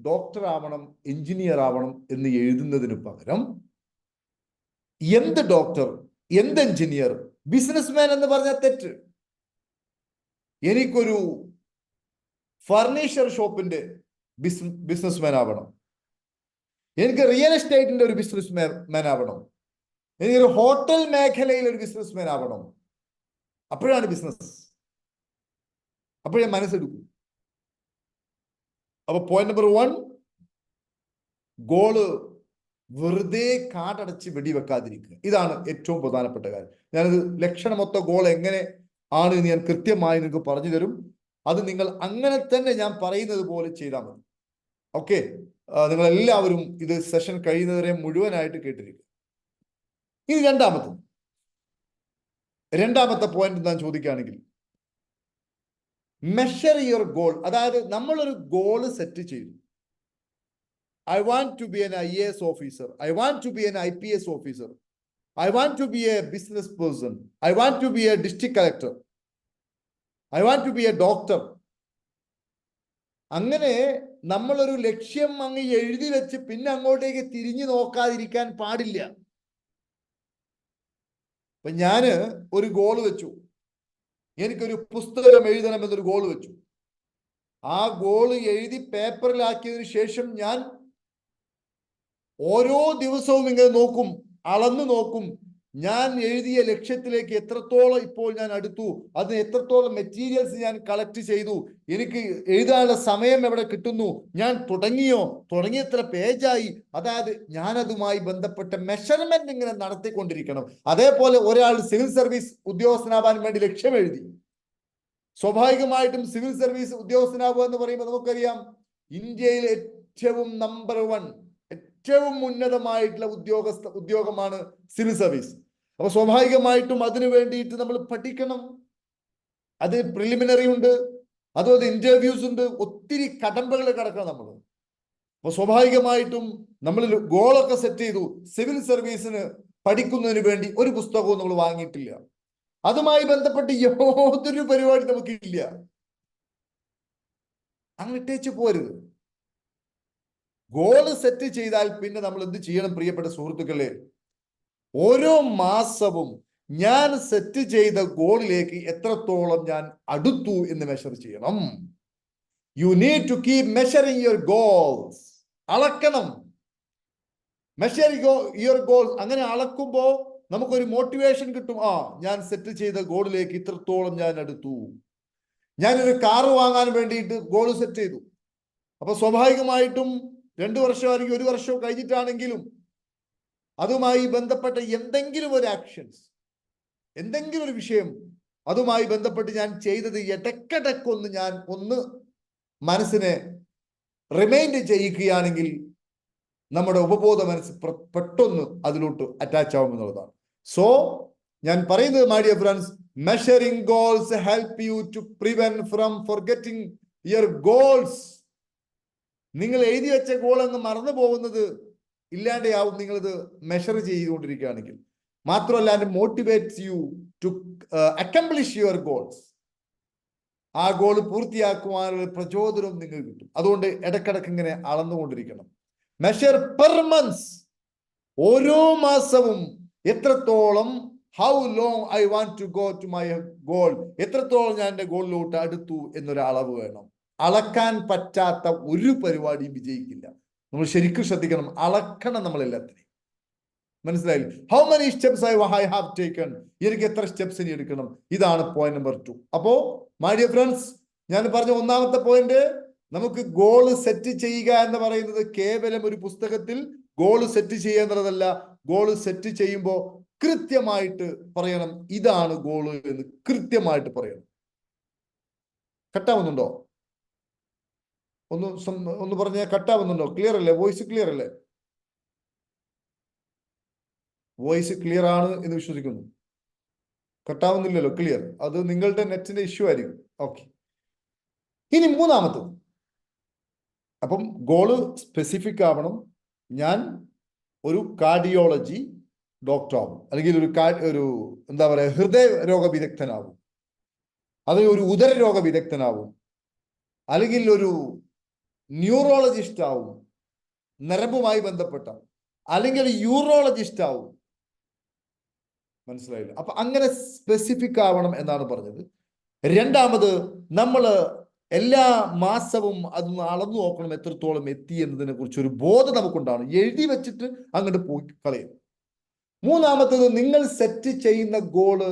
ഡോക്ടർ ആവണം, എഞ്ചിനീയർ ആവണം എന്ന് എഴുതുന്നതിന് പകരം എന്ത് ഡോക്ടർ, എന്ത് എഞ്ചിനീയർ, ബിസിനസ്മാൻ എന്ന് പറഞ്ഞാൽ തെറ്റ്. എനിക്കൊരു ഫർണിച്ചർ ഷോപ്പിന്റെ ബിസിനസ്മാൻ ആവണം, എനിക്ക് റിയൽ എസ്റ്റേറ്റിന്റെ ഒരു ബിസിനസ്മാൻ ആവണം, എനിക്കൊരു ഹോട്ടൽ മേഖലയിൽ ഒരു ബിസിനസ്മാൻ ആവണം. അപ്പോഴാണ് ബിസിനസ്, അപ്പോഴേ മനസ്സെടുക്കും. അപ്പൊ പോയിന്റ് നമ്പർ 1, ഗോള് വെറുതെ കാടടച്ച് വെടിവെക്കാതിരിക്കുക. ഇതാണ് ഏറ്റവും പ്രധാനപ്പെട്ട കാര്യം. ഞാനത് ലക്ഷണമൊത്ത ഗോൾ എങ്ങനെ ആണ് എന്ന് ഞാൻ കൃത്യമായി നിങ്ങൾക്ക് പറഞ്ഞു തരും. അത് നിങ്ങൾ അങ്ങനെ തന്നെ ഞാൻ പറയുന്നത് പോലെ ചെയ്താൽ മതി. ഓക്കെ, നിങ്ങൾ എല്ലാവരും ഇത് സെഷൻ കഴിയുന്നവരെ മുഴുവനായിട്ട് കേട്ടിരിക്കുക. ഇനി രണ്ടാമത്തെ പോയിന്റ് ഞാൻ ചോദിക്കുകയാണെങ്കിൽ, മെഷർ യുവർ ഗോൾ. അതായത് നമ്മളൊരു ഗോള് സെറ്റ് ചെയ്തു. I want to be an IAS officer. I want to be an IPS officer. I want to be a business person. I want to be a district collector. I want to be a doctor. അങ്ങനെ നമ്മളൊരു ലക്ഷ്യം അങ്ങ് എഴുതി വെച്ച് പിന്നെ അങ്ങോട്ടേക്ക് തിരിഞ്ഞു നോക്കാതിരിക്കാൻ പാടില്ല. അപ്പൊ ഞാന് ഒരു ഗോൾ വെച്ചു, എനിക്കൊരു പുസ്തകം എഴുതണം എന്നൊരു ഗോൾ വെച്ചു. ആ ഗോൾ എഴുതി പേപ്പറിലാക്കിയതിനു ശേഷം ഞാൻ ഓരോ ദിവസവും ഇങ്ങനെ നോക്കും, അളന്നു നോക്കും, ഞാൻ എഴുതിയ ലക്ഷ്യത്തിലേക്ക് എത്രത്തോളം ഇപ്പോൾ ഞാൻ അടുത്തു, അതിന് എത്രത്തോളം മെറ്റീരിയൽസ് ഞാൻ കളക്ട് ചെയ്തു, എനിക്ക് എഴുതാനുള്ള സമയം എവിടെ കിട്ടുന്നു, ഞാൻ തുടങ്ങിയത്ര പേജായി. അതായത് ഞാൻ അതുമായി ബന്ധപ്പെട്ട മെഷർമെന്റ് ഇങ്ങനെ നടത്തിക്കൊണ്ടിരിക്കണം. അതേപോലെ ഒരാൾ സിവിൽ സർവീസ് ഉദ്യോഗസ്ഥനാവാൻ വേണ്ടി ലക്ഷ്യം എഴുതി. സ്വാഭാവികമായിട്ടും സിവിൽ സർവീസ് ഉദ്യോഗസ്ഥനാവുക എന്ന് പറയുമ്പോൾ നമുക്കറിയാം, ഇന്ത്യയിൽ ഏറ്റവും നമ്പർ 1, ഏറ്റവും ഉന്നതമായിട്ടുള്ള ഉദ്യോഗമാണ് സിവിൽ സർവീസ്. അപ്പൊ സ്വാഭാവികമായിട്ടും അതിനു വേണ്ടിയിട്ട് നമ്മൾ പഠിക്കണം. അത് പ്രിലിമിനറി ഉണ്ട്, അതുപോലെ ഇന്റർവ്യൂസ് ഉണ്ട്, ഒത്തിരി കടമ്പകൾ കടക്കണം നമ്മൾ. അപ്പൊ സ്വാഭാവികമായിട്ടും നമ്മൾ ഗോളൊക്കെ സെറ്റ് ചെയ്തു. സിവിൽ സർവീസിന് പഠിക്കുന്നതിന് വേണ്ടി ഒരു പുസ്തകവും നമ്മൾ വാങ്ങിയിട്ടില്ല. അതുമായി ബന്ധപ്പെട്ട് യാതൊരു പരിപാടി നമുക്കില്ല. അങ്ങനെ ഇട്ടേച്ച് പോരുത്. ഗോള് സെറ്റ് ചെയ്താൽ പിന്നെ നമ്മൾ എന്ത് ചെയ്യണം പ്രിയപ്പെട്ട സുഹൃത്തുക്കളെ? ഓരോ മാസവും ഞാൻ സെറ്റ് ചെയ്ത ഗോളിലേക്ക് എത്രത്തോളം ഞാൻ അടുത്തു എന്ന് മെഷർ ചെയ്യണം. You need to keep measuring your goals. അളക്കണം, മെഷർ യുവർ ഗോൾസ്. അങ്ങനെ അളക്കുമ്പോൾ നമുക്കൊരു മോട്ടിവേഷൻ കിട്ടും. ഞാൻ സെറ്റ് ചെയ്ത ഗോളിലേക്ക് ഇത്രത്തോളം ഞാൻ അടുത്തു. ഞാനൊരു കാറ് വാങ്ങാൻ വേണ്ടിയിട്ട് ഗോൾ സെറ്റ് ചെയ്തു. അപ്പൊ സ്വാഭാവികമായിട്ടും 2 വർഷം അല്ലെങ്കിൽ 1 വർഷം കഴിഞ്ഞിട്ടാണെങ്കിലും അതുമായി ബന്ധപ്പെട്ട എന്തെങ്കിലും ഒരു ആക്ഷൻസ്, എന്തെങ്കിലും ഒരു വിഷയം അതുമായി ബന്ധപ്പെട്ട് ഞാൻ ചെയ്തത് ഇടയ്ക്കിടയ്ക്കൊന്ന് ഞാൻ മനസ്സിനെ റിമൈൻഡ് ചെയ്യിക്കുകയാണെങ്കിൽ നമ്മുടെ ഉപബോധ മനസ്സ് പെട്ടെന്ന് അതിലോട്ട് അറ്റാച്ച് ആവുമെന്നുള്ളതാണ്. സോ ഞാൻ പറയുന്നത്, my dear friends, measuring goals help you to prevent from forgetting your goals. നിങ്ങൾ എഴുതി വെച്ച ഗോൾ അങ്ങ് മറന്നു പോകുന്നത് ഇല്ലാതെയാവും നിങ്ങളിത് മെഷർ ചെയ്തുകൊണ്ടിരിക്കുകയാണെങ്കിൽ. മാത്രമല്ല, അത് motivates you to accomplish your goals. ആ ഗോൾ പൂർത്തിയാക്കുവാനുള്ള പ്രചോദനവും നിങ്ങൾക്ക് കിട്ടും. അതുകൊണ്ട് ഇടക്കിടക്ക് ഇങ്ങനെ അളന്നുകൊണ്ടിരിക്കണം. Measure per months. ഓരോ മാസവും എത്രത്തോളം, how long I want to go to my goal, എത്രത്തോളം ഞാൻ എൻ്റെ ഗോളിലോട്ട് അടുത്തു എന്നൊരു അളവ് വേണം. അളക്കാൻ പറ്റാത്ത ഒരു പരിപാടിയും വിജയിക്കില്ല. നമ്മൾ ശരിക്കും ശ്രദ്ധിക്കണം, അളക്കണം നമ്മൾ എല്ലാത്തിനെയും. മനസ്സിലായില്ലേ? How many steps I have taken, എനിക്ക് എത്ര സ്റ്റെപ്സ് ഇനി എടുക്കണം. ഇതാണ് പോയിന്റ് നമ്പർ 2. അപ്പോ മൈ ഡിയർ ഫ്രണ്ട്സ്, ഞാൻ പറഞ്ഞ ഒന്നാമത്തെ പോയിന്റ്, നമുക്ക് ഗോൾ സെറ്റ് ചെയ്യുക എന്ന് പറയുന്നത് കേവലം ഒരു പുസ്തകത്തിൽ ഗോൾ സെറ്റ് ചെയ്യുക എന്നുള്ളതല്ല. ഗോൾ സെറ്റ് ചെയ്യുമ്പോൾ കൃത്യമായിട്ട് പറയണം, ഇതാണ് ഗോള് എന്ന് കൃത്യമായിട്ട് പറയണം. കട്ടാവുന്നുണ്ടോ? ഒന്ന് പറഞ്ഞ കട്ടാവുന്നുണ്ടോ? ക്ലിയർ അല്ലേ? വോയിസ് ക്ലിയർ അല്ലേ? വോയിസ് ക്ലിയർ ആണ് എന്ന് വിശ്വസിക്കുന്നു. കട്ടാവുന്നില്ലല്ലോ? ക്ലിയർ. അത് നിങ്ങളുടെ നെറ്റിന്റെ ഇഷ്യൂ ആയിരിക്കും. ഓക്കെ. ഇനി മൂന്നാമത്തത്, അപ്പം ഗോള് സ്പെസിഫിക് ആവണം. ഞാൻ ഒരു കാർഡിയോളജി ഡോക്ടർ ആവും, അല്ലെങ്കിൽ ഒരു എന്താ പറയുക, ഹൃദയ രോഗ വിദഗ്ധനാവും, അല്ലെങ്കിൽ ഒരു ഉദര രോഗ വിദഗ്ധനാവും, അല്ലെങ്കിൽ ഒരു ന്യൂറോളജിസ്റ്റ് ആവും, നരമ്പുമായി ബന്ധപ്പെട്ട, അല്ലെങ്കിൽ യൂറോളജിസ്റ്റ് ആവും. മനസ്സിലായില്ല? അപ്പൊ അങ്ങനെ സ്പെസിഫിക് ആവണം എന്നാണ് പറഞ്ഞത്. രണ്ടാമത്, നമ്മൾ എല്ലാ മാസവും അതൊന്ന് അളന്നു നോക്കണം, എത്രത്തോളം എത്തി എന്നതിനെ കുറിച്ച് ഒരു ബോധം നമുക്കുണ്ടാവണം. എഴുതി വെച്ചിട്ട് അങ്ങോട്ട് പോയി കളയും. മൂന്നാമത്തത്, നിങ്ങൾ സെറ്റ് ചെയ്യുന്ന ഗോള്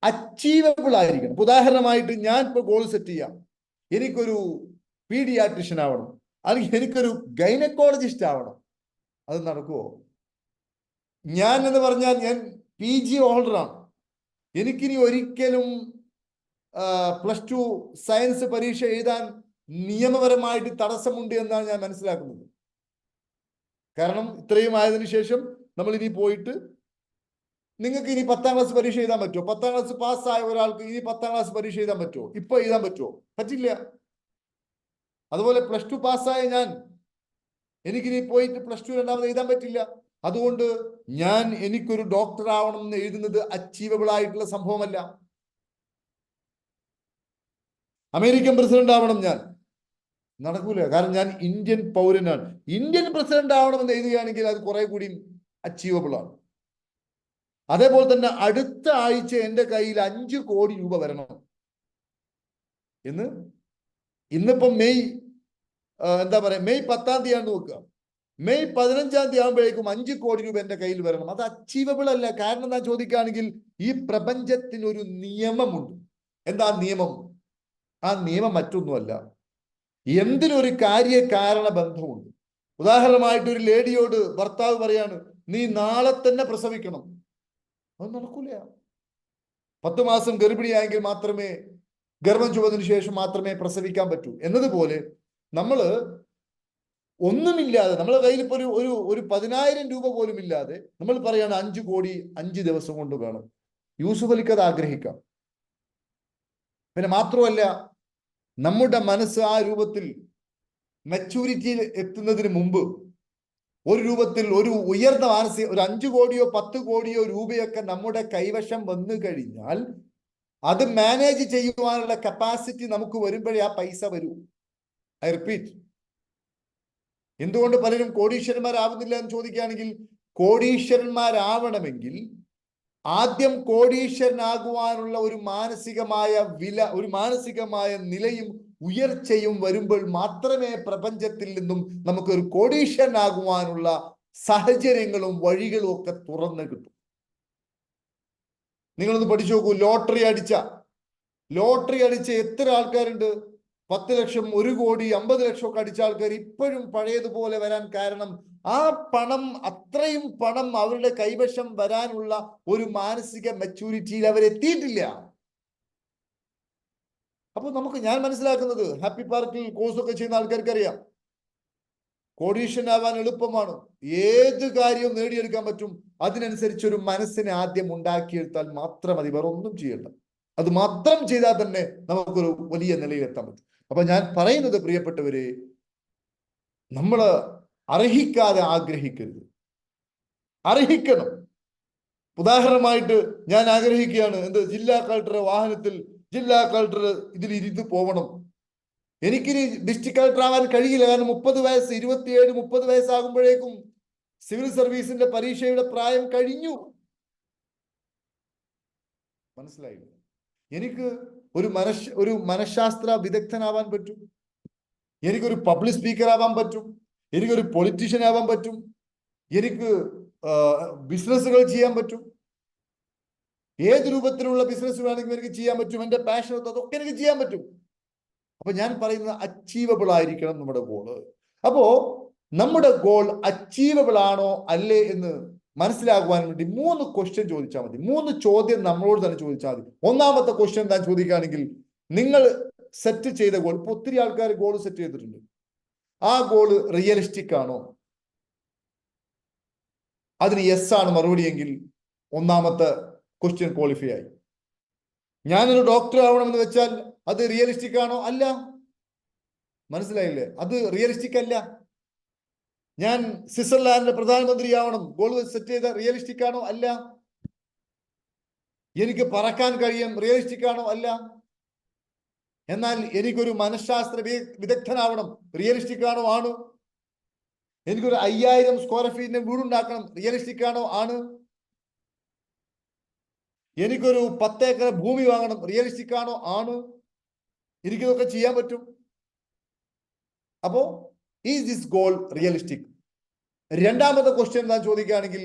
അച്ചീവബിൾ ആയിരിക്കണം. ഉദാഹരണമായിട്ട് ഞാൻ ഇപ്പോൾ ഗോൾ സെറ്റ് ചെയ്യാം, എനിക്കൊരു പീഡിയാട്രിഷ്യൻ ആവണം, അല്ലെങ്കിൽ എനിക്കൊരു ഗൈനക്കോളജിസ്റ്റ് ആവണം. അത് നടക്കുമോ? ഞാൻ എന്ന് പറഞ്ഞാൽ ഞാൻ PG ഹോൾഡറാണ്. എനിക്കിനി ഒരിക്കലും +2 സയൻസ് പരീക്ഷ എഴുതാൻ നിയമപരമായിട്ട് തടസ്സമുണ്ട് എന്നാണ് ഞാൻ മനസ്സിലാക്കുന്നത്. കാരണം ഇത്രയും ആയതിനു ശേഷം നമ്മൾ ഇനി പോയിട്ട് നിങ്ങൾക്ക് ഇനി 10ാം ക്ലാസ് പരീക്ഷ എഴുതാൻ പറ്റുമോ? 10ാം ക്ലാസ് പാസ്സായ ഒരാൾക്ക് ഇനി 10ാം ക്ലാസ് പരീക്ഷ എഴുതാൻ പറ്റുമോ? ഇപ്പൊ എഴുതാൻ പറ്റുമോ? പറ്റില്ല. അതുപോലെ +2 പാസ്സായ എനിക്കിനി പോയിട്ട് +2 രണ്ടാമത് എഴുതാൻ പറ്റില്ല. അതുകൊണ്ട് എനിക്കൊരു ഡോക്ടർ ആവണം എന്ന് എഴുതുന്നത് അച്ചീവബിൾ ആയിട്ടുള്ള സംഭവമല്ല. അമേരിക്കൻ പ്രസിഡന്റ് ആവണം നടക്കൂല. കാരണം ഞാൻ ഇന്ത്യൻ പൗരനാണ്. ഇന്ത്യൻ പ്രസിഡന്റ് ആവണമെന്ന് എഴുതുകയാണെങ്കിൽ അത് കുറെ കൂടി അച്ചീവബിൾ ആണ്. അതേപോലെ തന്നെ അടുത്ത ആഴ്ച എൻ്റെ കയ്യിൽ 5 കോടി രൂപ വരണം ഇന്നിപ്പം മെയ് 10ാം തീയതിയാണ് നോക്കുക. മെയ് 15ാം തീയതി ആകുമ്പോഴേക്കും 5 കോടി രൂപ എൻ്റെ കയ്യിൽ വരണം. അത് അച്ചീവബിൾ അല്ല. കാരണം എന്താ ചോദിക്കുകയാണെങ്കിൽ ഈ പ്രപഞ്ചത്തിനൊരു നിയമമുണ്ട്. എന്താ നിയമം? ആ നിയമം മറ്റൊന്നുമല്ല, എന്തിനൊരു കാര്യകാരണ ബന്ധമുണ്ട്. ഉദാഹരണമായിട്ട് ഒരു ലേഡിയോട് ഭർത്താവ് പറയാണ്, നീ നാളെ തന്നെ പ്രസവിക്കണം. അത് നടക്കൂല. 10 മാസം ഗർഭിണിയായെങ്കിൽ മാത്രമേ, ഗർഭം ചുവന്നതിന് ശേഷം മാത്രമേ പ്രസവിക്കാൻ പറ്റൂ എന്നതുപോലെ നമ്മള് ഒന്നുമില്ലാതെ, നമ്മളെ കയ്യിൽ ഇപ്പോൾ ഒരു 10,000 രൂപ പോലും ഇല്ലാതെ നമ്മൾ പറയാണ് 5 കോടി 5 ദിവസം കൊണ്ട് വേണം. യൂസുഫ് അലിക്ക് അത് ആഗ്രഹിക്കാം. പിന്നെ മാത്രമല്ല, നമ്മുടെ മനസ്സ് ആ രൂപത്തിൽ മെച്ചൂരിറ്റിയിൽ എത്തുന്നതിന് മുമ്പ് ഒരു രൂപത്തിൽ ഒരു ഉയർന്ന മാനസിക ഒരു 5 കോടിയോ 10 കോടിയോ രൂപയൊക്കെ നമ്മുടെ കൈവശം വന്നു കഴിഞ്ഞാൽ അത് മാനേജ് ചെയ്യുവാനുള്ള കപ്പാസിറ്റി നമുക്ക് വരുമ്പോഴേ ആ പൈസ വരൂ. I repeat. എന്തുകൊണ്ട് പലരും കോടീശ്വരന്മാരാവുന്നില്ല എന്ന് ചോദിക്കുകയാണെങ്കിൽ, കോടീശ്വരന്മാരാവണമെങ്കിൽ ആദ്യം കോടീശ്വരനാകുവാനുള്ള ഒരു മാനസികമായ നിലയും ഉയർച്ചയും വരുമ്പോൾ മാത്രമേ പ്രപഞ്ചത്തിൽ നിന്നും നമുക്കൊരു കോടീശ്വരനാകുവാനുള്ള സാഹചര്യങ്ങളും വഴികളും ഒക്കെ തുറന്നു കിട്ടും. നിങ്ങളൊന്ന് പഠിച്ചു നോക്കൂ. ലോട്ടറി അടിച്ച എത്ര ആൾക്കാരുണ്ട്? 10 ലക്ഷം, 1 കോടി, 50 ലക്ഷം ഒക്കെ അടിച്ച ആൾക്കാർ ഇപ്പോഴും പഴയതുപോലെ വരാൻ കാരണം ആ അത്രയും പണം അവരുടെ കൈവശം വരാനുള്ള ഒരു മാനസിക മെച്ചൂരിറ്റിയിൽ അവരെത്തിയിട്ടില്ല. അപ്പൊ ഞാൻ മനസ്സിലാക്കുന്നത്, ഹാപ്പി പാർക്കിൽ കോഴ്സൊക്കെ ചെയ്യുന്ന ആൾക്കാർക്ക് അറിയാം, കോടീശ്വരനാവാൻ എളുപ്പമാണ്. ഏത് കാര്യവും നേടിയെടുക്കാൻ പറ്റും. അതിനനുസരിച്ച് ഒരു മനസ്സിനെ ആദ്യം ഉണ്ടാക്കിയെടുത്താൽ മാത്രം മതി, വേറെ ഒന്നും ചെയ്യണ്ട. അത് മാത്രം ചെയ്താൽ തന്നെ നമുക്കൊരു വലിയ നിലയിലെത്താൻ പറ്റും. അപ്പൊ ഞാൻ പറയുന്നത്, പ്രിയപ്പെട്ടവരെ, നമ്മൾ അർഹിക്കാതെ ആഗ്രഹിക്കരുത്, അർഹിക്കണം. ഉദാഹരണമായിട്ട് ഞാൻ ആഗ്രഹിക്കുകയാണ്, ജില്ലാ കളക്ടർ വാഹനത്തിൽ, ജില്ലാ കളക്ടർ ഇതിൽ ഇരുന്ന് പോകണം. എനിക്കിനി ഡിസ്ട്രിക്ട് കളക്ടർ ആവാൻ കഴിയില്ല. കാരണം 30 വയസ്സ്, 27, 30 വയസ്സാകുമ്പോഴേക്കും സിവിൽ സർവീസിന്റെ പരീക്ഷയുടെ പ്രായം കഴിഞ്ഞു. മനസ്സിലായില്ല? എനിക്ക് ഒരു മനഃശാസ്ത്ര വിദഗ്ധനാവാൻ പറ്റും, എനിക്കൊരു പബ്ലിക് സ്പീക്കർ ആവാൻ പറ്റും, എനിക്കൊരു പൊളിറ്റീഷ്യൻ ആവാൻ പറ്റും, എനിക്ക് ബിസിനസ്സുകൾ ചെയ്യാൻ പറ്റും. ഏത് രൂപത്തിലുള്ള ബിസിനസ് വേണമെങ്കിലും എനിക്ക് ചെയ്യാൻ പറ്റും. എൻ്റെ പാഷൻ അതൊക്കെ എനിക്ക് ചെയ്യാൻ പറ്റും. അപ്പൊ ഞാൻ പറയുന്നത് അച്ചീവബിൾ ആയിരിക്കണം നമ്മുടെ ഗോള്. അപ്പോ നമ്മുടെ ഗോൾ അച്ചീവബിൾ ആണോ അല്ലേ എന്ന് മനസ്സിലാക്കുവാൻ വേണ്ടി 3 ക്വസ്റ്റ്യൻ ചോദിച്ചാൽ മതി. 3 ചോദ്യം നമ്മളോട് തന്നെ ചോദിച്ചാൽ മതി. ഒന്നാമത്തെ ക്വസ്റ്റ്യൻ എന്താ ചോദിക്കുകയാണെങ്കിൽ, നിങ്ങൾ സെറ്റ് ചെയ്ത ഗോൾ, ഇപ്പൊ ഒത്തിരി ആൾക്കാർ ഗോൾ സെറ്റ് ചെയ്തിട്ടുണ്ട്, ആ ഗോള് റിയലിസ്റ്റിക് ആണോ? അതിന് യെസ് ആണ് മറുപടി എങ്കിൽ ഒന്നാമത്തെ ക്വസ്റ്റ്യൻ ക്വാളിഫൈ ആയി. ഞാനൊരു ഡോക്ടർ ആവണമെന്ന് വെച്ചാൽ അത് റിയലിസ്റ്റിക് ആണോ? അല്ല. മനസ്സിലായില്ലേ? അത് റിയലിസ്റ്റിക് അല്ല. ഞാൻ സ്വിറ്റ്സർലാൻഡിന്റെ പ്രധാനമന്ത്രി ആവണം, ഗോൾ സെറ്റ് ചെയ്ത റിയലിസ്റ്റിക് ആണോ? അല്ല. എനിക്ക് പറക്കാൻ കഴിയും, റിയലിസ്റ്റിക് ആണോ? അല്ല. എന്നാൽ എനിക്കൊരു മനഃശാസ്ത്ര വിദഗ്ധനാവണം, റിയലിസ്റ്റിക് ആണോ? ആണ്. എനിക്കൊരു 5000 സ്ക്വയർ ഫീറ്റിന്റെ വീടുണ്ടാക്കണം, റിയലിസ്റ്റിക് ആണോ? ആണ്. എനിക്കൊരു 10 ഏക്കർ ഭൂമി വാങ്ങണം, റിയലിസ്റ്റിക് ആണോ? ആണ്. എനിക്കിതൊക്കെ ചെയ്യാൻ പറ്റും. അപ്പോ ഈസ് ദിസ് ഗോൾ റിയലിസ്റ്റിക്? രണ്ടാമത്തെ ക്വസ്റ്റ്യൻ എന്താ ചോദിക്കുകയാണെങ്കിൽ,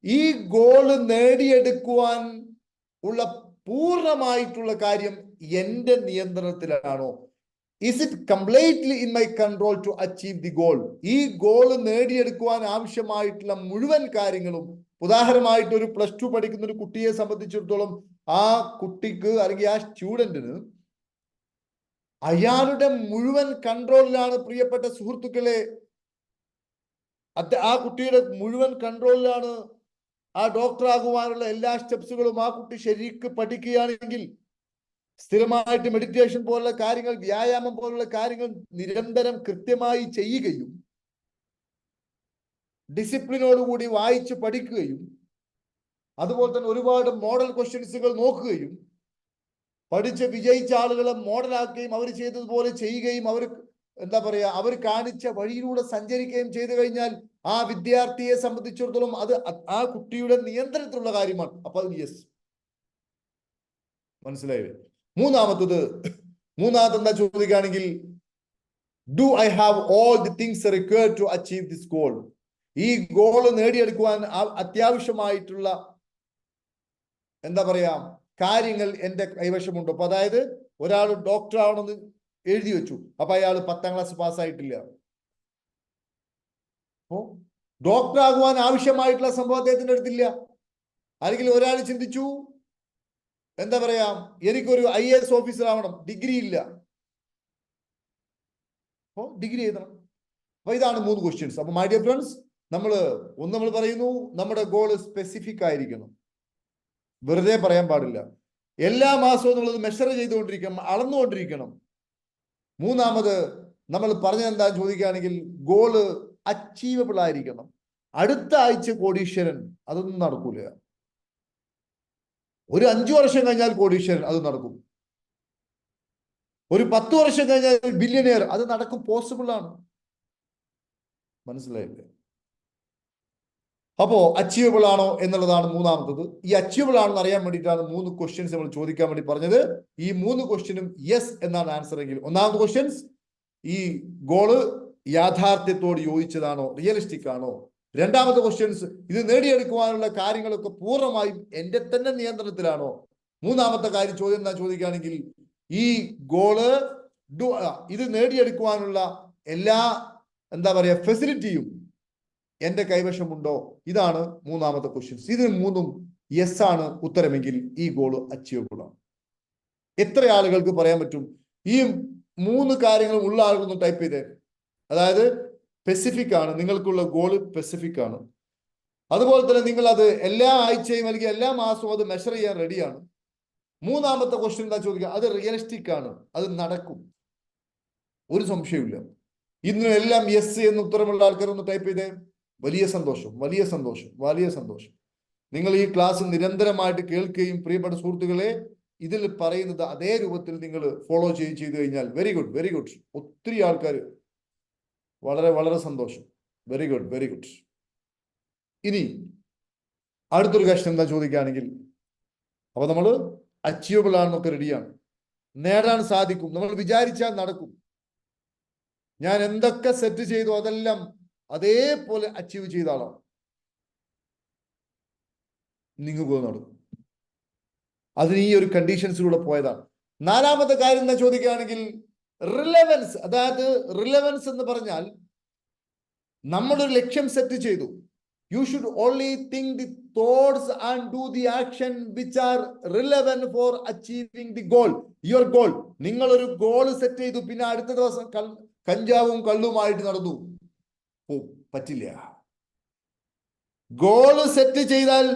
ഈ ഗോള് നേടിയെടുക്കുവാൻ ഉള്ള പൂർണ്ണമായിട്ടുള്ള കാര്യം എന്റെ നിയന്ത്രണത്തിലാണോ? Is it completely in my control to achieve the goal? ഈ ഗോൾ നേടിയെടുക്കുവാൻ ആവശ്യമായിട്ടുള്ള മുഴുവൻ കാര്യങ്ങളും, ഉദാഹരണമായിട്ട് ഒരു +2 പഠിക്കുന്ന ഒരു കുട്ടിയെ സംബന്ധിച്ചിടത്തോളം, ആ കുട്ടിക്ക് അല്ലെങ്കിൽ ആ സ്റ്റുഡന്റിന് അയാളുടെ മുഴുവൻ കൺട്രോളിലാണ്, പ്രിയപ്പെട്ട സുഹൃത്തുക്കളെ, ആ കുട്ടിയുടെ മുഴുവൻ കൺട്രോളിലാണ് ആ ഡോക്ടർ ആകുവാനുള്ള എല്ലാ സ്റ്റെപ്സുകളും ആ കുട്ടി ശരിക്ക് പഠിക്കുകയാണെങ്കിൽ, സ്ഥിരമായിട്ട് മെഡിറ്റേഷൻ പോലുള്ള കാര്യങ്ങൾ, വ്യായാമം പോലുള്ള കാര്യങ്ങൾ നിരന്തരം കൃത്യമായി ചെയ്യുകയും ഡിസിപ്ലിനോടുകൂടി വായിച്ച് പഠിക്കുകയും അതുപോലെ തന്നെ ഒരുപാട് മോഡൽ ക്വസ്റ്റ്യൻസുകൾ നോക്കുകയും പഠിച്ച് വിജയിച്ച ആളുകളെ മോഡലാക്കുകയും അവർ ചെയ്തതുപോലെ ചെയ്യുകയും അവർ കാണിച്ച വഴിയിലൂടെ സഞ്ചരിക്കുകയും ചെയ്തു കഴിഞ്ഞാൽ ആ വിദ്യാർത്ഥിയെ സംബന്ധിച്ചിടത്തോളം അത് ആ കുട്ടിയുടെ നിയന്ത്രണത്തിലുള്ള കാര്യമാണ്. അപ്പൊ അത് യെസ്, മനസ്സിലായില്ലേ? മൂന്നാമത്തെ എന്താ ചോദിക്കുകയാണെങ്കിൽ, do I have all the things required to achieve this goal? ഈ ഗോള് നേടിയെടുക്കുവാൻ അത്യാവശ്യമായിട്ടുള്ള കാര്യങ്ങൾ എന്റെ കൈവശമുണ്ടോ? അപ്പൊ അതായത് ഒരാൾ ഡോക്ടർ ആവണമെന്ന് എഴുതി വെച്ചു, അപ്പൊ അയാൾ 10ാം ക്ലാസ് പാസ്സായിട്ടില്ല. അപ്പോ ഡോക്ടർ ആകുവാൻ ആവശ്യമായിട്ടുള്ള സംഭവം അദ്ദേഹത്തിന്റെ അടുത്തില്ല. അല്ലെങ്കിൽ ഒരാൾ ചിന്തിച്ചു എനിക്കൊരു IAS ഓഫീസർ ആവണം, ഡിഗ്രി ഇല്ല, അപ്പോ ഡിഗ്രി എഴുതണം. അപ്പൊ ഇതാണ് 3 ക്വസ്റ്റ്യൻസ്. അപ്പൊ മൈ ഡിയർ ഫ്രണ്ട്സ്, നമ്മൾ പറയുന്നു, നമ്മുടെ ഗോൾ സ്പെസിഫിക് ആയിരിക്കണം, വെറുതെ പറയാൻ പാടില്ല. എല്ലാ മാസവും നമ്മളത് മെഷർ ചെയ്തുകൊണ്ടിരിക്കണം, അളന്നുകൊണ്ടിരിക്കണം. മൂന്നാമത് നമ്മൾ പറഞ്ഞെന്താ ചോദിക്കുകയാണെങ്കിൽ, ഗോള് അച്ചീവബിൾ ആയിരിക്കണം. അടുത്ത ആഴ്ച കോടീശ്വരൻ, അതൊന്നും നടക്കൂല. ഒരു 5 വർഷം കഴിഞ്ഞാൽ കോടീശ്വരൻ, അത് നടക്കും. ഒരു 10 വർഷം കഴിഞ്ഞാൽ ബില്യണിയർ, അത് നടക്കും, പോസിബിൾ ആണ്. മനസ്സിലായില്ലേ? അപ്പോ അച്ചീവബിൾ ആണോ എന്നുള്ളതാണ് മൂന്നാമത്തത്. ഈ അച്ചീവബിൾ ആണെന്ന് അറിയാൻ വേണ്ടിയിട്ടാണ് 3 ക്വസ്റ്റ്യൻസ് നമ്മൾ ചോദിക്കാൻ വേണ്ടി പറഞ്ഞത്. ഈ 3 ക്വസ്റ്റ്യനും യെസ് എന്നാണ് ആൻസർ എങ്കിൽ, ഒന്നാമത്തെ ക്വസ്റ്റ്യൻസ്, ഈ ഗോള് യാഥാർത്ഥ്യത്തോട് യോജിച്ചതാണോ, റിയലിസ്റ്റിക് ആണോ? രണ്ടാമത്തെ ക്വസ്റ്റ്യൻസ്, ഇത് നേടിയെടുക്കുവാനുള്ള കാര്യങ്ങളൊക്കെ പൂർണ്ണമായും എന്റെ തന്നെ നിയന്ത്രണത്തിലാണോ? മൂന്നാമത്തെ ചോദ്യം എന്താ ചോദിക്കുകയാണെങ്കിൽ, ഈ ഗോള് ഇത് നേടിയെടുക്കുവാനുള്ള എല്ലാ ഫെസിലിറ്റിയും എന്റെ കൈവശമുണ്ടോ? ഇതാണ് മൂന്നാമത്തെ ക്വസ്റ്റ്യൻസ്. ഇതിന് 3ഉം യെസ് ആണ് ഉത്തരമെങ്കിൽ ഈ ഗോള് അച്ചീവബിൾ ആണ്. എത്ര ആളുകൾക്ക് പറയാൻ പറ്റും? ഈ 3 കാര്യങ്ങളും ഉള്ള ആളുകളൊന്ന് ടൈപ്പ് ചെയ്തേ. അതായത് സ്പെസിഫിക് ആണ്, നിങ്ങൾക്കുള്ള ഗോള് സ്പെസിഫിക് ആണ്. അതുപോലെ തന്നെ നിങ്ങൾ അത് എല്ലാ ആഴ്ചയും അല്ലെങ്കിൽ എല്ലാ മാസവും അത് മെഷർ ചെയ്യാൻ റെഡിയാണ്. മൂന്നാമത്തെ ക്വസ്റ്റ്യൻ എന്താ ചോദിക്കുക, അത് റിയലിസ്റ്റിക് ആണ്, അത് നടക്കും, ഒരു സംശയമില്ല. ഇന്ന് എല്ലാം യെസ് എന്ന് ഉത്തരമുള്ള ആൾക്കാർ ഒന്ന് ടൈപ്പ് ചെയ്തേ. വലിയ സന്തോഷം, വലിയ സന്തോഷം, വലിയ സന്തോഷം. നിങ്ങൾ ഈ ക്ലാസ് നിരന്തരമായിട്ട് കേൾക്കുകയും പ്രിയപ്പെട്ട സുഹൃത്തുക്കളെ ഇതിൽ പറയുന്നത് അതേ രൂപത്തിൽ നിങ്ങൾ ഫോളോ ചെയ്തു കഴിഞ്ഞാൽ വെരി ഗുഡ്, വെരി ഗുഡ്. ഒത്തിരി ആൾക്കാർ, വളരെ വളരെ സന്തോഷം. Very good, very good. ഇനി അടുത്തൊരു കഷ്ടം എന്താ ചോദിക്കുകയാണെങ്കിൽ, അപ്പൊ നമ്മൾ അച്ചീവബിൾ ആണെന്നൊക്കെ റെഡിയാണ്, നേടാൻ സാധിക്കും, നമ്മൾ വിചാരിച്ചാൽ നടക്കും. ഞാൻ എന്തൊക്കെ സെറ്റ് ചെയ്തു അതെല്ലാം അതേപോലെ അച്ചീവ് ചെയ്ത ആളാണ്, നിങ്ങൾക്ക് നടക്കും. അതിന് ഈ ഒരു കണ്ടീഷൻസിലൂടെ പോയതാണ്. നാലാമത്തെ കാര്യം എന്താ ചോദിക്കുകയാണെങ്കിൽ, റിലവൻസ്. അതായത് റിലവൻസ് എന്ന് പറഞ്ഞാൽ നമ്മളൊരു ലക്ഷ്യം സെറ്റ് ചെയ്തു. You should only think the thoughts and do the action which are relevant for achieving the goal, your goal. നിങ്ങളൊരു ഗോൾ സെറ്റ് ചെയ്തു, പിന്നെ അടുത്ത ദിവസം കഞ്ചാവും കള്ളുമായിട്ട് നടന്നു, പറ്റില്ല. ഗോള് സെറ്റ് ചെയ്താൽ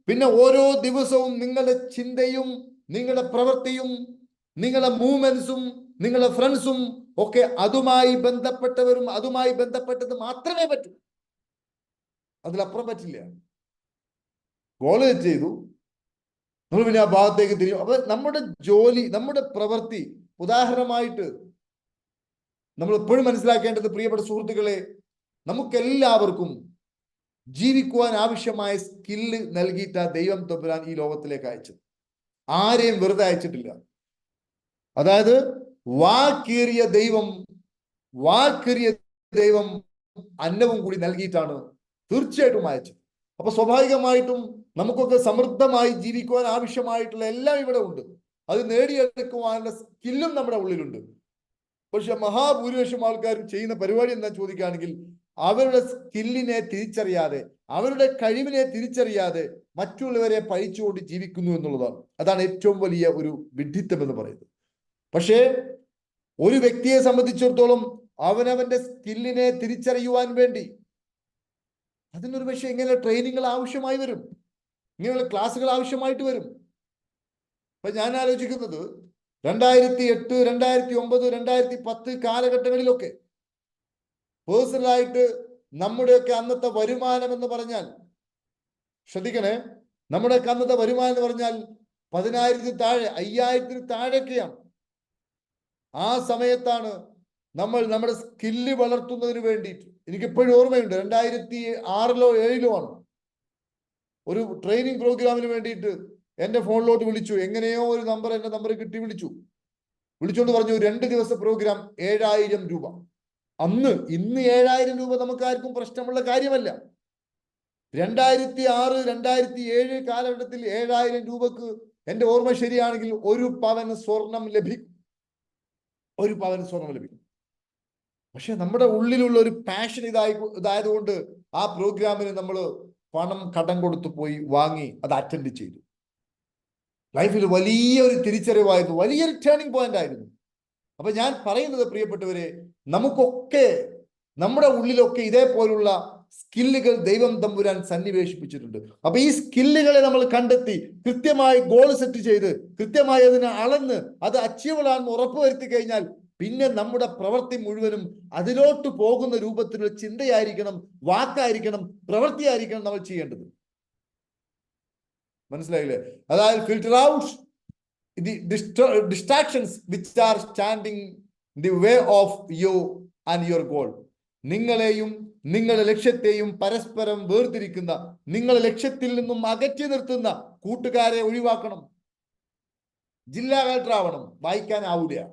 പിന്നെ ഓരോ ദിവസവും നിങ്ങളുടെ ചിന്തയും നിങ്ങളുടെ പ്രവൃത്തിയും നിങ്ങളുടെ മൂവ്മെന്റ്സും നിങ്ങളുടെ ഫ്രണ്ട്സും ഒക്കെ അതുമായി ബന്ധപ്പെട്ടവരും അതുമായി ബന്ധപ്പെട്ടത് മാത്രമേ പറ്റൂ, അതിലപ്പുറം പറ്റില്ല. ഗോള് സെറ്റ് ചെയ്തു, നമ്മൾ പിന്നെ ആ ഭാഗത്തേക്ക് തിരിയും. അപ്പൊ നമ്മുടെ ജോലി, നമ്മുടെ പ്രവൃത്തി, ഉദാഹരണമായിട്ട് നമ്മൾ എപ്പോഴും മനസ്സിലാക്കേണ്ടത്, പ്രിയപ്പെട്ട സുഹൃത്തുക്കളെ, നമുക്കെല്ലാവർക്കും ജീവിക്കുവാൻ ആവശ്യമായ സ്കില്ല് നൽകിയിട്ടാ ദൈവം തമ്പുരാൻ ഈ ലോകത്തിലേക്ക് അയച്ചത്. ആരെയും വെറുതെ അയച്ചിട്ടില്ല. അതായത് വാക്കേറിയ ദൈവം അന്നവും കൂടി നൽകിയിട്ടാണ് തീർച്ചയായിട്ടും അയച്ചത്. അപ്പൊ സ്വാഭാവികമായിട്ടും നമുക്കൊക്കെ സമൃദ്ധമായി ജീവിക്കുവാൻ ആവശ്യമായിട്ടുള്ള എല്ലാം ഇവിടെ ഉണ്ട്. അത് നേടിയെടുക്കുവാനുള്ള സ്കില്ലും നമ്മുടെ ഉള്ളിലുണ്ട്. പക്ഷെ മഹാഭൂരിപക്ഷം ആൾക്കാരും ചെയ്യുന്ന പരിപാടി എന്താ ചോദിക്കുകയാണെങ്കിൽ, അവരുടെ സ്കില്ലിനെ തിരിച്ചറിയാതെ, അവരുടെ കഴിവിനെ തിരിച്ചറിയാതെ മറ്റുള്ളവരെ പഴിച്ചുകൊണ്ട് ജീവിക്കുന്നു എന്നുള്ളതാണ്. അതാണ് ഏറ്റവും വലിയ ഒരു വിഡ്ഢിത്തം എന്ന് പറയുന്നത്. പക്ഷേ ഒരു വ്യക്തിയെ സംബന്ധിച്ചിടത്തോളം അവനവന്റെ സ്കില്ലിനെ തിരിച്ചറിയുവാൻ വേണ്ടി അതിനൊരു പക്ഷെ എങ്ങനെ ട്രെയിനിങ്ങൾ ആവശ്യമായി വരും. ഇങ്ങനെയുള്ള ക്ലാസ്സുകൾ ആവശ്യമായിട്ട് വരും. അപ്പൊ ഞാൻ ആലോചിക്കുന്നത് 2008, 2009, 2010 കാലഘട്ടങ്ങളിലൊക്കെ പേഴ്സണലായിട്ട് നമ്മുടെയൊക്കെ അന്നത്തെ വരുമാനം എന്ന് പറഞ്ഞാൽ, ശ്രദ്ധിക്കണേ, നമ്മുടെയൊക്കെ അന്നത്തെ വരുമാനം എന്ന് പറഞ്ഞാൽ 10,000 താഴെ, 5,000 താഴെയൊക്കെയാണ്. ആ സമയത്താണ് നമ്മൾ നമ്മുടെ സ്കില്ല് വളർത്തുന്നതിന് വേണ്ടിയിട്ട്, എനിക്കിപ്പോഴും ഓർമ്മയുണ്ട്, 2006-ലോ 2007-ലോ ആണ്, ഒരു ട്രെയിനിങ് പ്രോഗ്രാമിന് വേണ്ടിയിട്ട് എൻ്റെ ഫോണിലോട്ട് വിളിച്ചു. എങ്ങനെയോ ഒരു നമ്പർ എൻ്റെ നമ്പർ കിട്ടി, വിളിച്ചുകൊണ്ട് പറഞ്ഞു 2 ദിവസത്തെ പ്രോഗ്രാം 7,000 രൂപ. ഇന്ന് 7,000 രൂപ നമുക്ക് ആർക്കും പ്രശ്നമുള്ള കാര്യമല്ല. 2006, 2007 കാലഘട്ടത്തിൽ 7,000 രൂപക്ക് എൻ്റെ ഓർമ്മ ശരിയാണെങ്കിൽ 1 പവൻ സ്വർണം ലഭിക്കും. 1 പവൻ സ്വർണം ലഭിക്കും. പക്ഷെ നമ്മുടെ ഉള്ളിലുള്ള ഒരു പാഷൻ ഇതായതുകൊണ്ട് ആ പ്രോഗ്രാമിന് നമ്മൾ പണം കടം കൊടുത്തു പോയി വാങ്ങി അത് അറ്റൻഡ് ചെയ്തു. ലൈഫിൽ വലിയൊരു തിരിച്ചറിവായിരുന്നു, വലിയൊരു ടേണിംഗ് പോയിന്റ് ആയിരുന്നു. അപ്പൊ ഞാൻ പറയുന്നത്, പ്രിയപ്പെട്ടവരെ, നമുക്കൊക്കെ നമ്മുടെ ഉള്ളിലൊക്കെ ഇതേപോലുള്ള സ്കില്ലുകൾ ദൈവം തമ്പുരാൻ സന്നിവേശിപ്പിച്ചിട്ടുണ്ട്. അപ്പൊ ഈ സ്കില്ലുകളെ നമ്മൾ കണ്ടെത്തി കൃത്യമായി ഗോൾ സെറ്റ് ചെയ്ത് കൃത്യമായി അതിനെ അളന്ന് അത് അച്ചീവബിൾ ആണെന്ന് ഉറപ്പുവരുത്തി കഴിഞ്ഞാൽ പിന്നെ നമ്മുടെ പ്രവൃത്തി മുഴുവനും അതിലോട്ട് പോകുന്ന രൂപത്തിലുള്ള ചിന്തയായിരിക്കണം, വാക്കായിരിക്കണം, പ്രവൃത്തിയായിരിക്കണം നമ്മൾ ചെയ്യേണ്ടത്. മനസ്സിലായില്ലേ? അതായത് filter out the distractions which are standing the way of you and your goal. നിങ്ങളെയും നിങ്ങളുടെ ലക്ഷ്യത്തെയും പരസ്പരം വേർതിരിക്കുന്ന, നിങ്ങളുടെ ലക്ഷ്യത്തിൽ നിന്നും അകറ്റി നിർത്തുന്ന കൂട്ടുകാരെ ഒഴിവാക്കണം. ജില്ലാ കളക്ടർ ആവണം, വായിക്കാനാവൂല.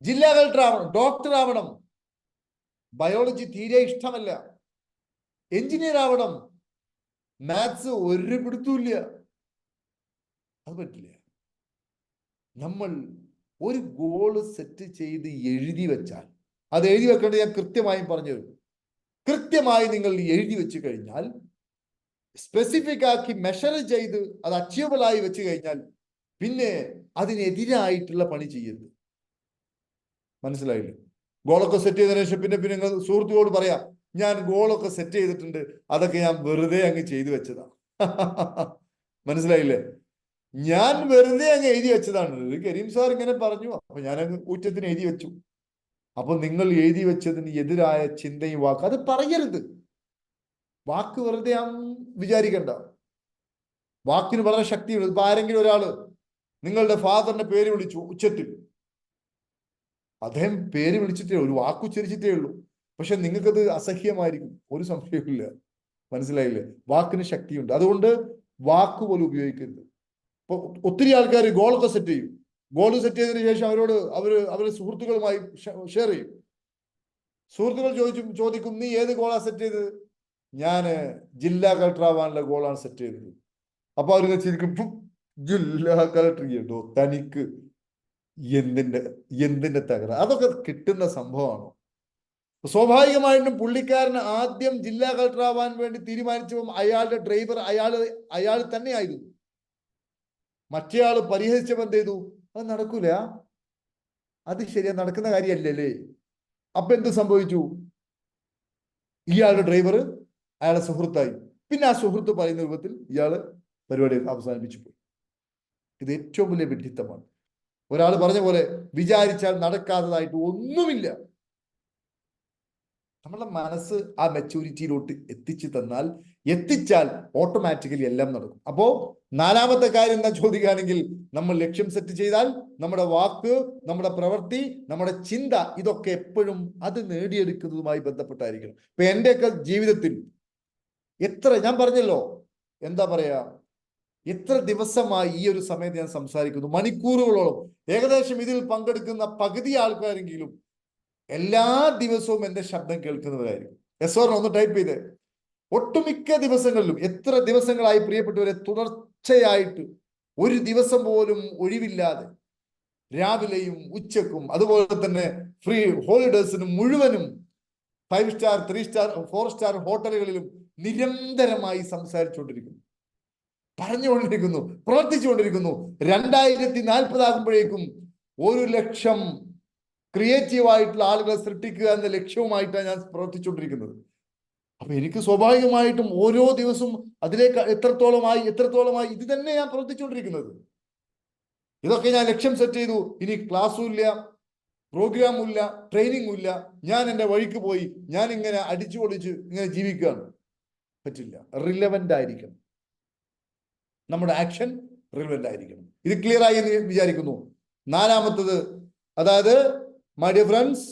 ജില്ലാ കളക്ടർ ആവണം, ഡോക്ടർ ആവണം, ബയോളജി തീരെ ഇഷ്ടമല്ല. എഞ്ചിനീയർ ആവണം, മാത്സ് ഒരു പിടുത്തൂല്ല. അത് പറ്റില്ല. നമ്മൾ ഒരു ഗോള് സെറ്റ് ചെയ്ത് എഴുതി വെച്ചാൽ, അത് എഴുതി വെക്കേണ്ടത് ഞാൻ കൃത്യമായും പറഞ്ഞു തരും. കൃത്യമായി നിങ്ങൾ എഴുതി വെച്ച് കഴിഞ്ഞാൽ, സ്പെസിഫിക് ആക്കി മെഷർ ചെയ്ത് അത് അച്ചീവബിൾ ആയി വെച്ച് കഴിഞ്ഞാൽ പിന്നെ അതിനെതിരായിട്ടുള്ള പണി ചെയ്യരുത്. മനസ്സിലായില്ലേ? ഗോളൊക്കെ സെറ്റ് ചെയ്തതിനു ശേഷം പിന്നെ നിങ്ങൾ സുഹൃത്തുക്കളോട് പറയാം, ഞാൻ ഗോളൊക്കെ സെറ്റ് ചെയ്തിട്ടുണ്ട്, അതൊക്കെ ഞാൻ വെറുതെ അങ്ങ് ചെയ്തു വെച്ചതാ. മനസ്സിലായില്ലേ? ഞാൻ വെറുതെ അങ്ങ് എഴുതി വെച്ചതാണ്. കരീം സാർ ഇങ്ങനെ പറഞ്ഞു, അപ്പൊ ഞാൻ അങ്ങ് ഊറ്റത്തിന് എഴുതി വെച്ചു. അപ്പൊ നിങ്ങൾ എഴുതി വെച്ചതിന് എതിരായ ചിന്തയും വാക്ക് അത് പറയരുത്. വാക്ക് വെറുതെ വിചാരിക്കണ്ട. വാക്കിന് വളരെ ശക്തിയുണ്ട്. ഇപ്പൊ ആരെങ്കിലും ഒരാള് നിങ്ങളുടെ ഫാദറിന്റെ പേര് വിളിച്ചു ഉച്ചത്തിൽ, അദ്ദേഹം പേര് വിളിച്ചിട്ടേ ഒരു വാക്ക് ഉച്ചരിച്ചിട്ടേ ഉള്ളൂ, പക്ഷെ നിങ്ങൾക്കത് അസഹ്യമായിരിക്കും, ഒരു സംശയമില്ല. മനസ്സിലായില്ലേ? വാക്കിന് ശക്തിയുണ്ട്. അതുകൊണ്ട് വാക്ക് പോലും ഉപയോഗിക്കരുത്. ഇപ്പൊ ഒത്തിരി ആൾക്കാർ ഗോളൊക്കെ സെറ്റ് ചെയ്യും. ഗോൾ സെറ്റ് ചെയ്തതിനു ശേഷം അവര് സുഹൃത്തുക്കളുമായി ഷെയർ ചെയ്യും. സുഹൃത്തുക്കൾ ചോദിക്കും, നീ ഏത് ഗോളാ സെറ്റ് ചെയ്തത്? ഞാൻ ജില്ലാ കളക്ടർ ആവാനുള്ള ഗോളാണ് സെറ്റ് ചെയ്തത്. അപ്പൊ അവർ ചിരിക്കും, ജില്ലാ കളക്ടർ കേട്ടോ, തനിക്ക് എന്തിന്റെ തകരാറ്? അതൊക്കെ കിട്ടുന്ന സംഭവമാണോ? സ്വാഭാവികമായിട്ടും പുള്ളിക്കാരന് ആദ്യം ജില്ലാ കളക്ടർ ആവാൻ വേണ്ടി തീരുമാനിച്ചപ്പോൾ അയാളുടെ ഡ്രൈവർ അയാൾ തന്നെയായിരുന്നു. മറ്റേ ആള് പരിഹസിച്ചപ്പോൾ എന്ത് ചെയ്തു? അത് നടക്കൂല, അത് ശരിയാ, നടക്കുന്ന കാര്യമല്ലല്ലേ. അപ്പൊ എന്ത് സംഭവിച്ചു? ഇയാളുടെ ഡ്രൈവർ അയാളെ സുഹൃത്തായി. പിന്നെ ആ സുഹൃത്ത് പറയുന്ന രൂപത്തിൽ ഇയാള് പരിപാടി അവസാനിപ്പിച്ചു പോയി. ഇത് ഏറ്റവും വലിയ വിഡ്ഢിത്തമാണ്. ഒരാൾ പറഞ്ഞ പോലെ വിചാരിച്ചാൽ നടക്കാത്തതായിട്ട് ഒന്നുമില്ല. നമ്മളുടെ മനസ്സ് ആ മെച്യൂരിറ്റിയിലോട്ട് എത്തിച്ചാൽ ഓട്ടോമാറ്റിക്കലി എല്ലാം നടക്കും. അപ്പോ 4-ാമത്തെ കാര്യം എന്താ ചോദിക്കുകയാണെങ്കിൽ, നമ്മൾ ലക്ഷ്യം സെറ്റ് ചെയ്താൽ നമ്മുടെ വാക്ക്, നമ്മുടെ പ്രവൃത്തി, നമ്മുടെ ചിന്ത, ഇതൊക്കെ എപ്പോഴും അത് നേടിയെടുക്കുന്നതുമായി ബന്ധപ്പെട്ടായിരിക്കണം. ഇപ്പൊ എന്റെയൊക്കെ ജീവിതത്തിൽ ഞാൻ പറഞ്ഞല്ലോ, എന്താ പറയാ, എത്ര ദിവസമായി ഈ ഒരു സമയത്ത് ഞാൻ സംസാരിക്കുന്നു, മണിക്കൂറുകളോളം. ഏകദേശം ഇതിൽ പങ്കെടുക്കുന്ന പകുതി ആൾക്കാരെങ്കിലും എല്ലാ ദിവസവും എന്റെ ശബ്ദം കേൾക്കുന്നവരായിരിക്കും. ഒന്ന് ടൈപ്പ് ചെയ്ത്. ഒട്ടുമിക്ക ദിവസങ്ങളിലും, എത്ര ദിവസങ്ങളായി പ്രിയപ്പെട്ടവരെ, തുടർച്ചയായിട്ട് ഒരു ദിവസം പോലും ഒഴിവില്ലാതെ രാവിലെയും ഉച്ചക്കും അതുപോലെ തന്നെ ഫ്രീ ഹോളിഡേഴ്സിനും മുഴുവനും 5 സ്റ്റാർ 3 സ്റ്റാർ 4 സ്റ്റാർ ഹോട്ടലുകളിലും നിരന്തരമായി സംസാരിച്ചുകൊണ്ടിരിക്കുന്നു, പറഞ്ഞുകൊണ്ടിരിക്കുന്നു, പ്രവർത്തിച്ചുകൊണ്ടിരിക്കുന്നു. 2040 ആകുമ്പോഴേക്കും 1 ലക്ഷം ക്രിയേറ്റീവായിട്ടുള്ള ആളുകളെ സൃഷ്ടിക്കുക എന്ന ലക്ഷ്യവുമായിട്ടാണ് ഞാൻ പ്രവർത്തിച്ചുകൊണ്ടിരിക്കുന്നത്. അപ്പൊ എനിക്ക് സ്വാഭാവികമായിട്ടും ഓരോ ദിവസവും അതിലേക്ക് എത്രത്തോളമായി ഇത് തന്നെ ഞാൻ പ്രവർത്തിച്ചുകൊണ്ടിരിക്കുന്നത്. ഇതൊക്കെ ഞാൻ ലക്ഷ്യം സെറ്റ് ചെയ്തു. ഇനി ക്ലാസ്സും ഇല്ല, പ്രോഗ്രാമും ഇല്ല, ട്രെയിനിങ്ങും ഇല്ല, ഞാൻ എൻ്റെ വഴിക്ക് പോയി ഞാൻ ഇങ്ങനെ അടിച്ചു പൊളിച്ച് ഇങ്ങനെ ജീവിക്കുകയാണ്. പറ്റില്ല. റിലവൻ്റ് ആയിരിക്കണം, നമ്മുടെ ആക്ഷൻ റിലവൻ്റ് ആയിരിക്കണം. ഇത് ക്ലിയർ ആയി എന്ന് വിചാരിക്കുന്നു. നാലാമത്തത്, അതായത് മൈ ഡിയർ ഫ്രണ്ട്സ്,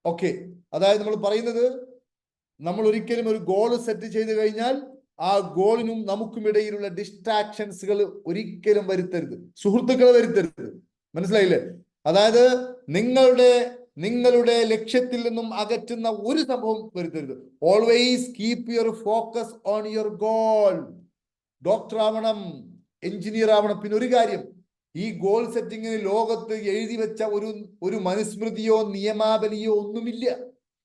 ഓക്കെ, അതായത് നമ്മൾ പറയുന്നത്, നമ്മൾ ഒരിക്കലും ഒരു ഗോൾ സെറ്റ് ചെയ്ത് കഴിഞ്ഞാൽ ആ ഗോളിനും നമുക്കും ഇടയിലുള്ള ഡിസ്ട്രാക്ഷൻസുകൾ ഒരിക്കലും വരുത്തരുത്, സുഹൃത്തുക്കളെ വരുത്തരുത്. മനസ്സിലായില്ലേ? അതായത് നിങ്ങളുടെ ലക്ഷ്യത്തിൽ നിന്നും അകറ്റുന്ന ഒരു സംഭവം വരുത്തരുത്. Always keep your focus on your goal. Doctor ആവണം, എഞ്ചിനീയർ ആവണം. പിന്നെ ഒരു കാര്യം, ഈ ഗോൾ സെറ്റിങ്ങിന് ലോകത്ത് എഴുതി വെച്ച ഒരു മനുസ്മൃതിയോ നിയമാവലിയോ ഒന്നുമില്ല.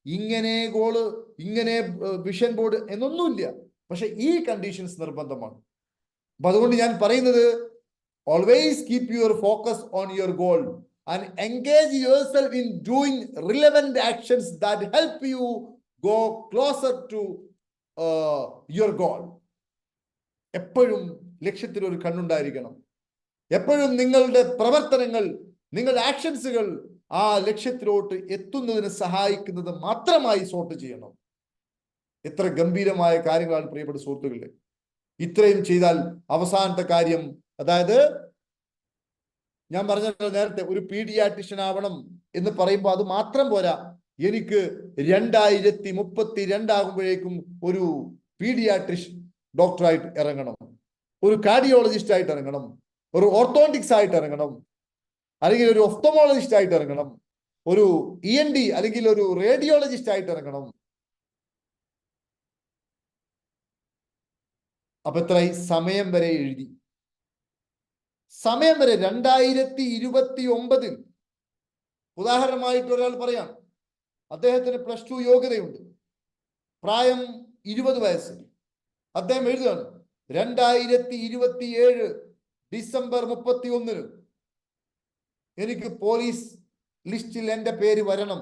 ഇങ്ങനെ ഗോള്, ഇങ്ങനെ വിഷൻ ബോർഡ് എന്നൊന്നുമില്ല. പക്ഷെ ഈ കണ്ടീഷൻസ് നിർബന്ധമാണ്. അപ്പൊ അതുകൊണ്ട് ഞാൻ പറയുന്നത്, always keep your focus on your goal and engage yourself in doing relevant actions that help you go closer to your goal. എപ്പോഴും ലക്ഷ്യത്തിൽ ഒരു കണ്ണുണ്ടായിരിക്കണം. എപ്പോഴും നിങ്ങളുടെ പ്രവർത്തനങ്ങൾ, നിങ്ങളുടെ ആക്ഷൻസുകൾ ആ ലക്ഷ്യത്തിലോട്ട് എത്തുന്നതിന് സഹായിക്കുന്നത് മാത്രമായി സോർട്ട് ചെയ്യണം. എത്ര ഗംഭീരമായ കാര്യങ്ങളാണ് പ്രിയപ്പെട്ട സുഹൃത്തുക്കളെ. ഇത്രയും ചെയ്താൽ അവസാനത്തെ കാര്യം, അതായത് ഞാൻ പറഞ്ഞല്ലോ നേരത്തെ, ഒരു പീഡിയാട്രിഷ്യൻ ആവണം എന്ന് പറയുമ്പോൾ അത് മാത്രം പോരാ. എനിക്ക് 2032 ആകുമ്പോഴേക്കും ഒരു പീഡിയാട്രിഷ്യൻ ഡോക്ടറായിട്ട് ഇറങ്ങണം, ഒരു കാർഡിയോളജിസ്റ്റ് ആയിട്ട് ഇറങ്ങണം, ഒരു ഓർത്തോണ്ടിക്സ് ആയിട്ട് ഇറങ്ങണം, അല്ലെങ്കിൽ ഒരു ഒഫ്തമോളജിസ്റ്റ് ആയിട്ട് ഇറങ്ങണം, ഒരു ENT അല്ലെങ്കിൽ ഒരു റേഡിയോളജിസ്റ്റ് ആയിട്ട് ഇറങ്ങണം. അപ്പൊ എത്രയായി? സമയം വരെ എഴുതി. സമയം വരെ 2029. ഉദാഹരണമായിട്ട് ഒരാൾ പറയാം, അദ്ദേഹത്തിന് +2 യോഗ്യതയുണ്ട്, പ്രായം 20 വയസ്സ്. അദ്ദേഹം എഴുതുകയാണ്, 2027 ഡിസംബർ 31 എനിക്ക് പോലീസ് ലിസ്റ്റിൽ എൻ്റെ പേര് വരണം.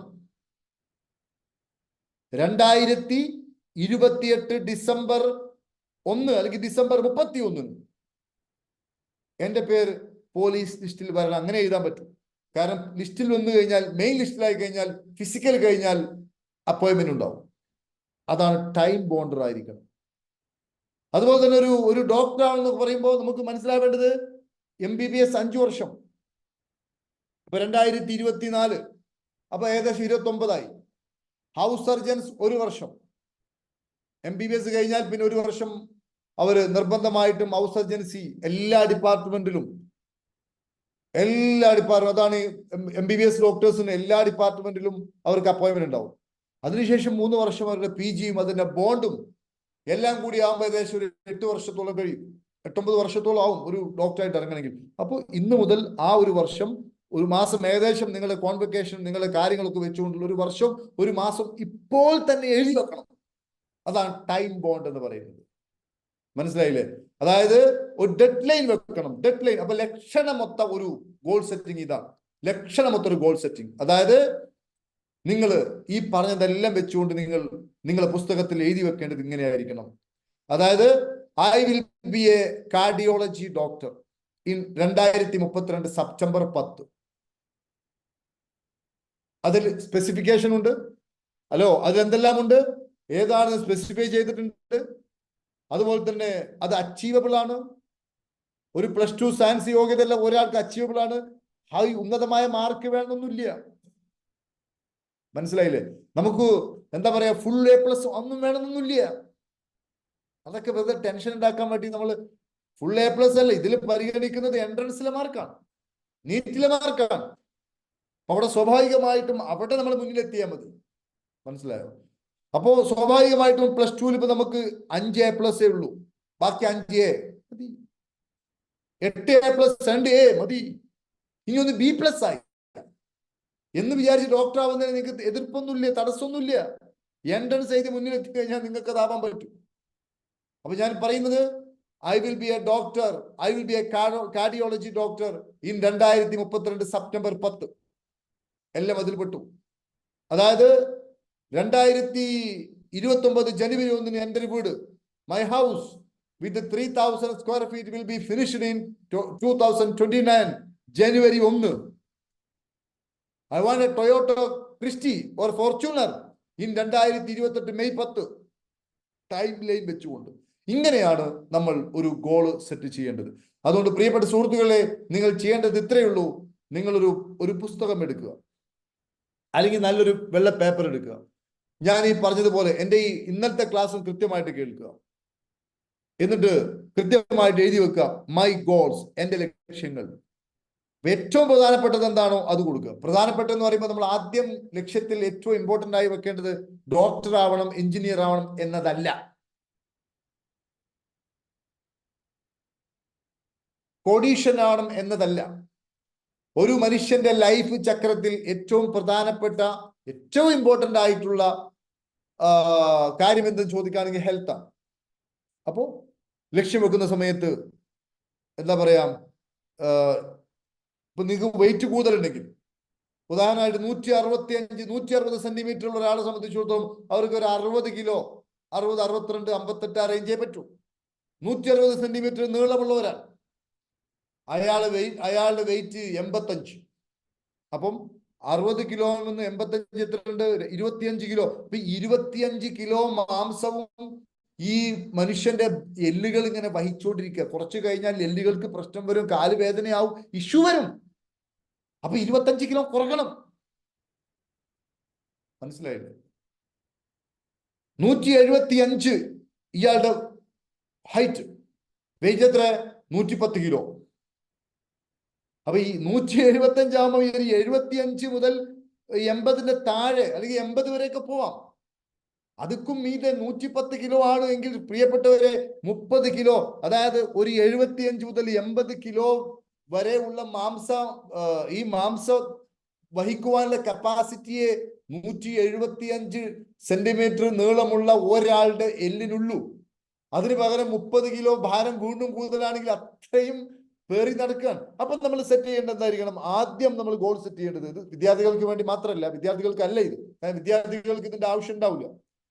2028 ഡിസംബർ 1 അല്ലെങ്കിൽ ഡിസംബർ 31 എൻ്റെ പേര് പോലീസ് ലിസ്റ്റിൽ വരണം. അങ്ങനെ എഴുതാൻ പറ്റും. കാരണം ലിസ്റ്റിൽ വന്നു കഴിഞ്ഞാൽ, മെയിൻ ലിസ്റ്റിലായി കഴിഞ്ഞാൽ, ഫിസിക്കൽ കഴിഞ്ഞാൽ അപ്പോയിന്റ്മെന്റ് ഉണ്ടാവും. അതാണ് ടൈം ബോണ്ടർ ആയിരിക്കണം. അതുപോലെ തന്നെ ഒരു ഡോക്ടർ ആണെന്ന് പറയുമ്പോൾ നമുക്ക് മനസ്സിലാവേണ്ടത്, MBBS 5 വർഷം, ഇപ്പൊ 2024, അപ്പൊ ഏകദേശം 29 ഹൗസ് സർജൻസ് 1 വർഷം. MBBS കഴിഞ്ഞാൽ പിന്നെ 1 വർഷം അവർ നിർബന്ധമായിട്ടും ഹൗസ് സർജൻസി എല്ലാ ഡിപ്പാർട്ട്മെന്റിലും, അതാണ് MBBS ഡോക്ടേഴ്സിന് എല്ലാ ഡിപ്പാർട്ട്മെന്റിലും അവർക്ക് അപ്പോയിന്റ്മെന്റ് ഉണ്ടാവും. അതിനുശേഷം 3 വർഷം അവരുടെ PGയും അതിന്റെ ബോണ്ടും എല്ലാം കൂടി ആകുമ്പോൾ ഏകദേശം ഒരു 8 വർഷത്തോളം കഴിയും, 8-9 വർഷത്തോളം ആവും ഒരു ഡോക്ടറായിട്ട് ഇറങ്ങണമെങ്കിൽ. അപ്പോൾ ഇന്ന് മുതൽ ആ 1 വർഷം, 1 മാസം ഏകദേശം നിങ്ങളുടെ കോൺവെക്കേഷൻ, നിങ്ങളുടെ കാര്യങ്ങളൊക്കെ വെച്ചുകൊണ്ടുള്ള 1 വർഷം, 1 മാസം ഇപ്പോൾ തന്നെ എഴുതി വെക്കണം. അതാണ് ടൈം ബോണ്ട് എന്ന് പറയുന്നത്. മനസ്സിലായില്ലേ? അതായത് ഒരു ഡെഡ് ലൈൻ വെക്കണം. Dead line. അപ്പൊ ലക്ഷണമൊത്ത ഒരു ഗോൾ സെറ്റിംഗ് ഇതാണ്. ലക്ഷണമൊത്ത ഒരു ഗോൾ സെറ്റിംഗ്. അതായത് നിങ്ങൾ ഈ പറഞ്ഞതെല്ലാം വെച്ചുകൊണ്ട് നിങ്ങളുടെ പുസ്തകത്തിൽ എഴുതി വെക്കേണ്ടത് ഇങ്ങനെയായിരിക്കണം. അതായത് I will be A cardiology doctor in 2032 September 10. അതിൽ സ്പെസിഫിക്കേഷൻ ഉണ്ട്. അതിലെന്തെല്ലാം ഉണ്ട്, ഏതാണ് സ്പെസിഫൈ ചെയ്തിട്ടുണ്ട്. അതുപോലെ തന്നെ അത് അച്ചീവബിൾ ആണ്. ഒരു +2 സയൻസ് യോഗ്യതയല്ല ഒരാൾക്ക് അച്ചീവബിൾ ആണ്. ഉന്നതമായ മാർക്ക് വേണമെന്നൊന്നുമില്ല. മനസ്സിലായില്ലേ? നമുക്ക് എന്താ പറയാ, ഫുൾ A+ ഒന്നും വേണമെന്നൊന്നുമില്ല. അതൊക്കെ വെറുതെ ടെൻഷൻ ഉണ്ടാക്കാൻ വേണ്ടി നമ്മൾ ഫുൾ A+ അല്ല, ഇതിൽ പരിഗണിക്കുന്നത് എൻട്രൻസിലെ മാർക്കാണ്, നീറ്റിലെ മാർക്കാണ്. അവിടെ സ്വാഭാവികമായിട്ടും അവിടെ നമ്മൾ മുന്നിലെത്തിയാൽ മതി. മനസ്സിലായോ? അപ്പോ സ്വാഭാവികമായിട്ടും +2 ഇപ്പൊ നമുക്ക് 5 A+ ഉള്ളൂ, ബാക്കി 5 A മതി, 8 A+ 2 A മതി. ഇനി ഒന്ന് B+ ആയി എന്ന് വിചാരിച്ച് ഡോക്ടർ ആവുന്നതിന് നിങ്ങൾക്ക് എതിർപ്പൊന്നുമില്ല, തടസ്സമൊന്നുമില്ല. എൻട്രൻസ് എഴുതി മുന്നിലെത്തി കഴിഞ്ഞാൽ നിങ്ങൾക്ക് അതാവാൻ പറ്റും. അപ്പൊ ഞാൻ പറയുന്നത്, I will be A doctor, I will be A cardiology doctor in 2032 September 10. എല്ലാം അതിൽ പെട്ടു. അതായത് 2029 ജനുവരി 1 എൻ്റെ ഒരു വീട്, my house with 3000 square feet will be finished in 2029 January 1. I want a Toyota Crysta or Fortuner in 2028 May 10. Time line വെച്ചുകൊണ്ട് ഇങ്ങനെയാണ് നമ്മൾ ഒരു ഗോൾ സെറ്റ് ചെയ്യേണ്ടത്. അതുകൊണ്ട് പ്രിയപ്പെട്ട സുഹൃത്തുക്കളെ, നിങ്ങൾ ചെയ്യേണ്ടത് ഇത്രയേ ഉള്ളൂ. നിങ്ങളൊരു പുസ്തകം എടുക്കുക, അല്ലെങ്കിൽ നല്ലൊരു വെള്ള പേപ്പർ എടുക്കുക. ഞാൻ ഈ പറഞ്ഞതുപോലെ എൻ്റെ ഈ ഇന്നലത്തെ ക്ലാസ്സും കൃത്യമായിട്ട് കേൾക്കുക. എന്നിട്ട് കൃത്യമായിട്ട് എഴുതി വെക്കുക, മൈ ഗോൾസ്, എൻ്റെ ലക്ഷ്യങ്ങൾ. ഏറ്റവും പ്രധാനപ്പെട്ടത് എന്താണോ അത് കൊടുക്കുക. പ്രധാനപ്പെട്ടെന്ന് പറയുമ്പോൾ നമ്മൾ ആദ്യം ലക്ഷ്യത്തിൽ ഏറ്റവും ഇമ്പോർട്ടൻ്റ് ആയി വെക്കേണ്ടത് ഡോക്ടർ ആവണം, എഞ്ചിനീയർ ആവണം എന്നതല്ല. കോടീശ്വരൻ ആവണം എന്നതല്ല. ഒരു മനുഷ്യന്റെ ലൈഫ് ചക്രത്തിൽ ഏറ്റവും പ്രധാനപ്പെട്ട, ഏറ്റവും ഇമ്പോർട്ടൻ്റ് ആയിട്ടുള്ള കാര്യം എന്തെന്ന് ചോദിക്കുകയാണെങ്കിൽ ഹെൽത്താണ്. അപ്പോൾ ലക്ഷ്യം വെക്കുന്ന സമയത്ത് എന്താ പറയാ, ഇപ്പൊ നിങ്ങൾക്ക് വെയിറ്റ് കൂടുതലുണ്ടെങ്കിൽ, ഉദാഹരണമായിട്ട് 160 സെന്റിമീറ്റർ ഉള്ള ഒരാളെ സംബന്ധിച്ചിടത്തോളം അവർക്ക് ഒരു 60 കിലോ, 60, 62, 58 ആ റേഞ്ചേ പറ്റൂ. 160 സെന്റിമീറ്റർ നീളമുള്ളവരാണ്. അയാളുടെ വെയിറ്റ് 85. അപ്പം 60 കിലോ നിന്ന് 85 എത്രയുണ്ട്? 25 കിലോ. അപ്പൊ 25 കിലോ മാംസവും ഈ മനുഷ്യന്റെ എല്ലുകൾ ഇങ്ങനെ വഹിച്ചുകൊണ്ടിരിക്കുക. കുറച്ച് കഴിഞ്ഞാൽ എല്ലുകൾക്ക് പ്രശ്നം വരും, കാല് വേദനയാവും, ഇഷ്യൂ വരും. അപ്പൊ 25 കിലോ കുറക്കണം. മനസ്സിലായില്ലേ? 175 ഇയാളുടെ ഹൈറ്റ്, വെയിറ്റ് എത്ര? 110 കിലോ. അപ്പൊ ഈ 175 ആകുമ്പോൾ ഈ 75 മുതൽ 80 താഴെ അല്ലെങ്കിൽ 80 വരെയൊക്കെ പോവാം. അതുക്കും മീതെ 110 കിലോ ആണ് എങ്കിൽ പ്രിയപ്പെട്ടവരെ 30 കിലോ, അതായത് ഒരു 75 മുതൽ 80 കിലോ വരെ ഉള്ള ഈ മാംസം വഹിക്കുവാനുള്ള കപ്പാസിറ്റിയെ 175 സെന്റിമീറ്റർ നീളമുള്ള ഒരാളുടെ എല്ലിനുള്ളൂ. അതിന് പകരം 30 കിലോ ഭാരം വീണ്ടും കൂടുതലാണെങ്കിൽ അത്രയും പേറി നടക്കുകയാണ്. അപ്പൊ നമ്മൾ സെറ്റ് ചെയ്യേണ്ടത് എന്തായിരിക്കണം? ആദ്യം നമ്മൾ ഗോൾ സെറ്റ് ചെയ്യേണ്ടത്, ഇത് വിദ്യാർത്ഥികൾക്ക് വേണ്ടി മാത്രമല്ല, വിദ്യാർത്ഥികൾക്കല്ല ഇത്. വിദ്യാർത്ഥികൾക്ക് ഇതിന്റെ ആവശ്യം ഉണ്ടാവില്ല.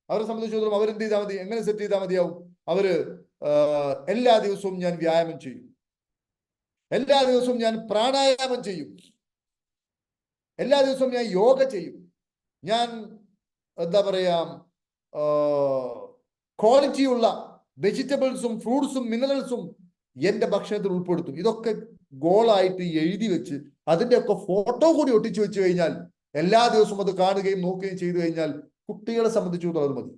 അവരെ സംബന്ധിച്ചിടത്തോളം അവരെന്ത് ചെയ്താൽ മതി? എങ്ങനെ സെറ്റ് ചെയ്താൽ മതിയാവും? അവര് എല്ലാ ദിവസവും ഞാൻ വ്യായാമം ചെയ്യും, എല്ലാ ദിവസവും ഞാൻ പ്രാണായാമം ചെയ്യും, എല്ലാ ദിവസവും ഞാൻ യോഗ ചെയ്യും, ഞാൻ എന്താ പറയാ ക്വാളിറ്റിയുള്ള വെജിറ്റബിൾസും ഫ്രൂട്ട്സും മിനറൽസും എന്റെ ഭക്ഷണത്തിൽ ഉൾപ്പെടുത്തും. ഇതൊക്കെ ഗോളായിട്ട് എഴുതി വെച്ച് അതിന്റെ ഒക്കെ ഫോട്ടോ കൂടി ഒട്ടിച്ചു വെച്ച് കഴിഞ്ഞാൽ, എല്ലാ ദിവസവും അത് കാണുകയും നോക്കുകയും ചെയ്തു കഴിഞ്ഞാൽ കുട്ടികളെ സംബന്ധിച്ചിടത്തോളം അത് മതി.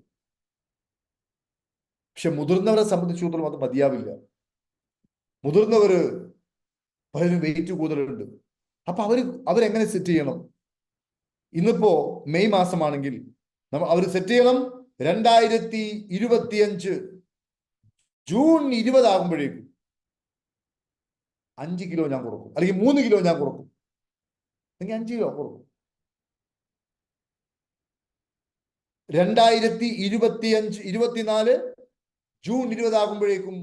പക്ഷെ മുതിർന്നവരെ സംബന്ധിച്ചിടത്തോളം അത് മതിയാവില്ല. മുതിർന്നവര് പലരും വെയിറ്റ് കൂടുതലുണ്ട്. അപ്പൊ അവരെങ്ങനെ സെറ്റ് ചെയ്യണം? ഇന്നിപ്പോ മെയ് മാസമാണെങ്കിൽ അവർ സെറ്റ് ചെയ്യണം 2025 ജൂൺ 20 ആകുമ്പോഴേക്കും 5 കിലോ ഞാൻ കുറക്കും, അല്ലെങ്കിൽ 3 കിലോ ഞാൻ കുറക്കും, അല്ലെങ്കിൽ 5 കിലോ കുറക്കും. 2024 ജൂൺ 20 ആകുമ്പോഴേക്കും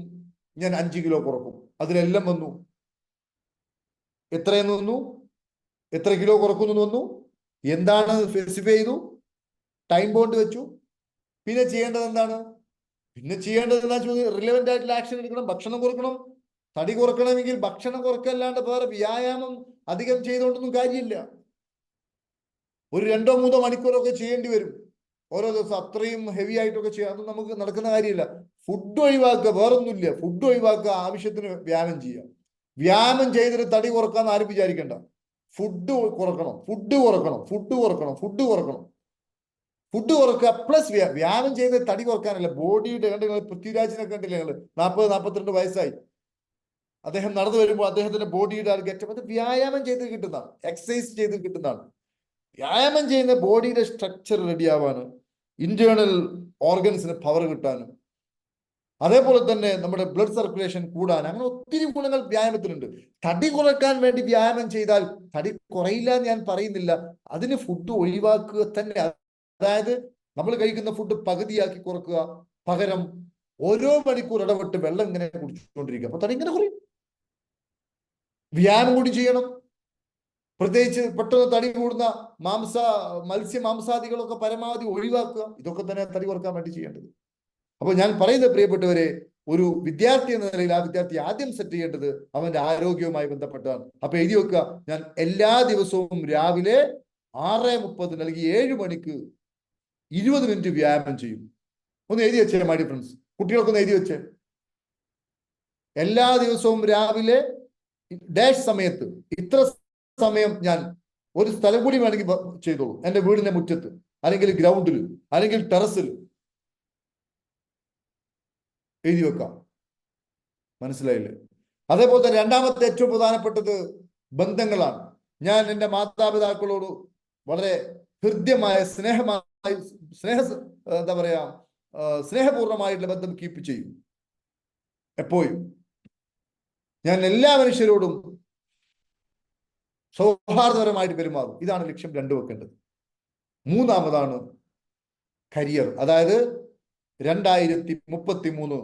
ഞാൻ 5 കിലോ കുറക്കും. അതിലെല്ലാം വന്നു. എത്രയെന്ന് വന്നു? എത്ര കിലോ കുറക്കുന്നു വന്നു? എന്താണ് സ്പെസിഫൈ ചെയ്തു? ടൈം ബോണ്ട് വെച്ചു. പിന്നെ ചെയ്യേണ്ടത് എന്താണ്? റിലവന്റ് ആയിട്ടുള്ള ആക്ഷൻ എടുക്കണം. ഭക്ഷണം കുറക്കണം. തടി കുറക്കണമെങ്കിൽ ഭക്ഷണം കുറക്കല്ലാണ്ട് വേറെ വ്യായാമം അധികം ചെയ്തുകൊണ്ടൊന്നും കാര്യമില്ല. ഒരു 2-3 മണിക്കൂറൊക്കെ ചെയ്യേണ്ടി വരും ഓരോ ദിവസം. അത്രയും ഹെവി ആയിട്ടൊക്കെ ചെയ്യാം, അത് നമുക്ക് നടക്കുന്ന കാര്യമില്ല. ഫുഡ് ഒഴിവാക്കുക, വേറൊന്നുമില്ല. ഫുഡ് ഒഴിവാക്കുക, ആവശ്യത്തിന് വ്യായാമം ചെയ്യുക. വ്യായാമം ചെയ്തിട്ട് തടി കുറക്കാന്ന് ആരും വിചാരിക്കണ്ട. ഫുഡ് കുറക്കണം, ഫുഡ് കുറക്കണം, ഫുഡ് കുറക്കണം, ഫുഡ് കുറക്കണം, ഫുഡ് കുറക്കുക പ്ലസ് വ്യായാമം ചെയ്ത് തടി കുറക്കാനല്ല. ബോഡിയുടെ കണ്ടില്ല, പൃഥ്വിരാജിനെ കണ്ടില്ല ഞങ്ങള്? 40-42 വയസ്സായി. അദ്ദേഹം നടന്നു വരുമ്പോൾ അദ്ദേഹത്തിന്റെ ബോഡിയുടെ ഗെറ്റപ്പ് അത് വ്യായാമം ചെയ്ത് കിട്ടുന്നതാണ്, എക്സസൈസ് ചെയ്ത് കിട്ടുന്നതാണ്. വ്യായാമം ചെയ്യുന്ന ബോഡിയുടെ സ്ട്രക്ചർ റെഡിയാവാനും ഇന്റേണൽ ഓർഗൻസിന് പവർ കിട്ടാനും അതേപോലെ തന്നെ നമ്മുടെ ബ്ലഡ് സർക്കുലേഷൻ കൂടാൻ, അങ്ങനെ ഒത്തിരി ഗുണങ്ങൾ വ്യായാമത്തിനുണ്ട്. തടി കുറക്കാൻ വേണ്ടി വ്യായാമം ചെയ്താൽ തടി കുറയില്ല എന്ന് ഞാൻ പറയുന്നില്ല. അതിന് ഫുഡ് ഒഴിവാക്കുക തന്നെ. അതായത് നമ്മൾ കഴിക്കുന്ന ഫുഡ് പകുതിയാക്കി കുറക്കുക, പകരം ഓരോ മണിക്കൂർ ഇടവിട്ട് വെള്ളം ഇങ്ങനെ കുടിച്ചുകൊണ്ടിരിക്കുക. അപ്പൊ തടി ഇങ്ങനെ കുറയും. വ്യായാമം കൂടി ചെയ്യണം. പ്രത്യേകിച്ച് പെട്ടെന്ന് തടി കൂടുന്ന മത്സ്യ മാംസാദികളൊക്കെ പരമാവധി ഒഴിവാക്കുക. ഇതൊക്കെ തന്നെ തടി കുറക്കാൻ വേണ്ടി ചെയ്യേണ്ടത്. അപ്പോൾ ഞാൻ പറയുന്നത് പ്രിയപ്പെട്ടവരെ, ഒരു വിദ്യാർത്ഥി എന്ന നിലയിൽ ആ വിദ്യാർത്ഥി ആദ്യം സെറ്റ് ചെയ്യേണ്ടത് അവന്റെ ആരോഗ്യവുമായി ബന്ധപ്പെട്ടാണ്. അപ്പൊ എഴുതി വെക്കുക, ഞാൻ എല്ലാ ദിവസവും രാവിലെ 6:30 അല്ലെങ്കിൽ 7 മണിക്ക് 20 മിനിറ്റ് വ്യായാമം ചെയ്യും. ഒന്ന് എഴുതി വെച്ചേ മൈ ഡിയർ ഫ്രണ്ട്സ്, കുട്ടികൾക്കൊന്ന് എഴുതി വെച്ചേ. എല്ലാ ദിവസവും രാവിലെ ഡാഷ് സമയത്ത് ഇത്ര സമയം ഞാൻ ഒരു സ്ഥലം കൂടി വേണമെങ്കിൽ ചെയ്തോളൂ, എൻ്റെ വീടിന്റെ മുറ്റത്ത് അല്ലെങ്കിൽ ഗ്രൗണ്ടിൽ അല്ലെങ്കിൽ ടെറസിൽ എഴുതി വെക്കാം. മനസ്സിലായില്ലേ? അതേപോലെ തന്നെ രണ്ടാമത്തെ ഏറ്റവും പ്രധാനപ്പെട്ടത് ബന്ധങ്ങളാണ്. ഞാൻ എൻ്റെ മാതാപിതാക്കളോട് വളരെ ഹൃദ്യമായ സ്നേഹപൂർണമായിട്ടുള്ള ബന്ധം കീപ്പ് ചെയ്യും. എപ്പോഴും ഞാൻ എല്ലാ മനുഷ്യരോടും സൗഹാർദ്ദപരമായിട്ട് പെരുമാറും. ഇതാണ് ലക്ഷ്യം 2 വെക്കേണ്ടത്. മൂന്നാമതാണ് കരിയർ. അതായത് 2033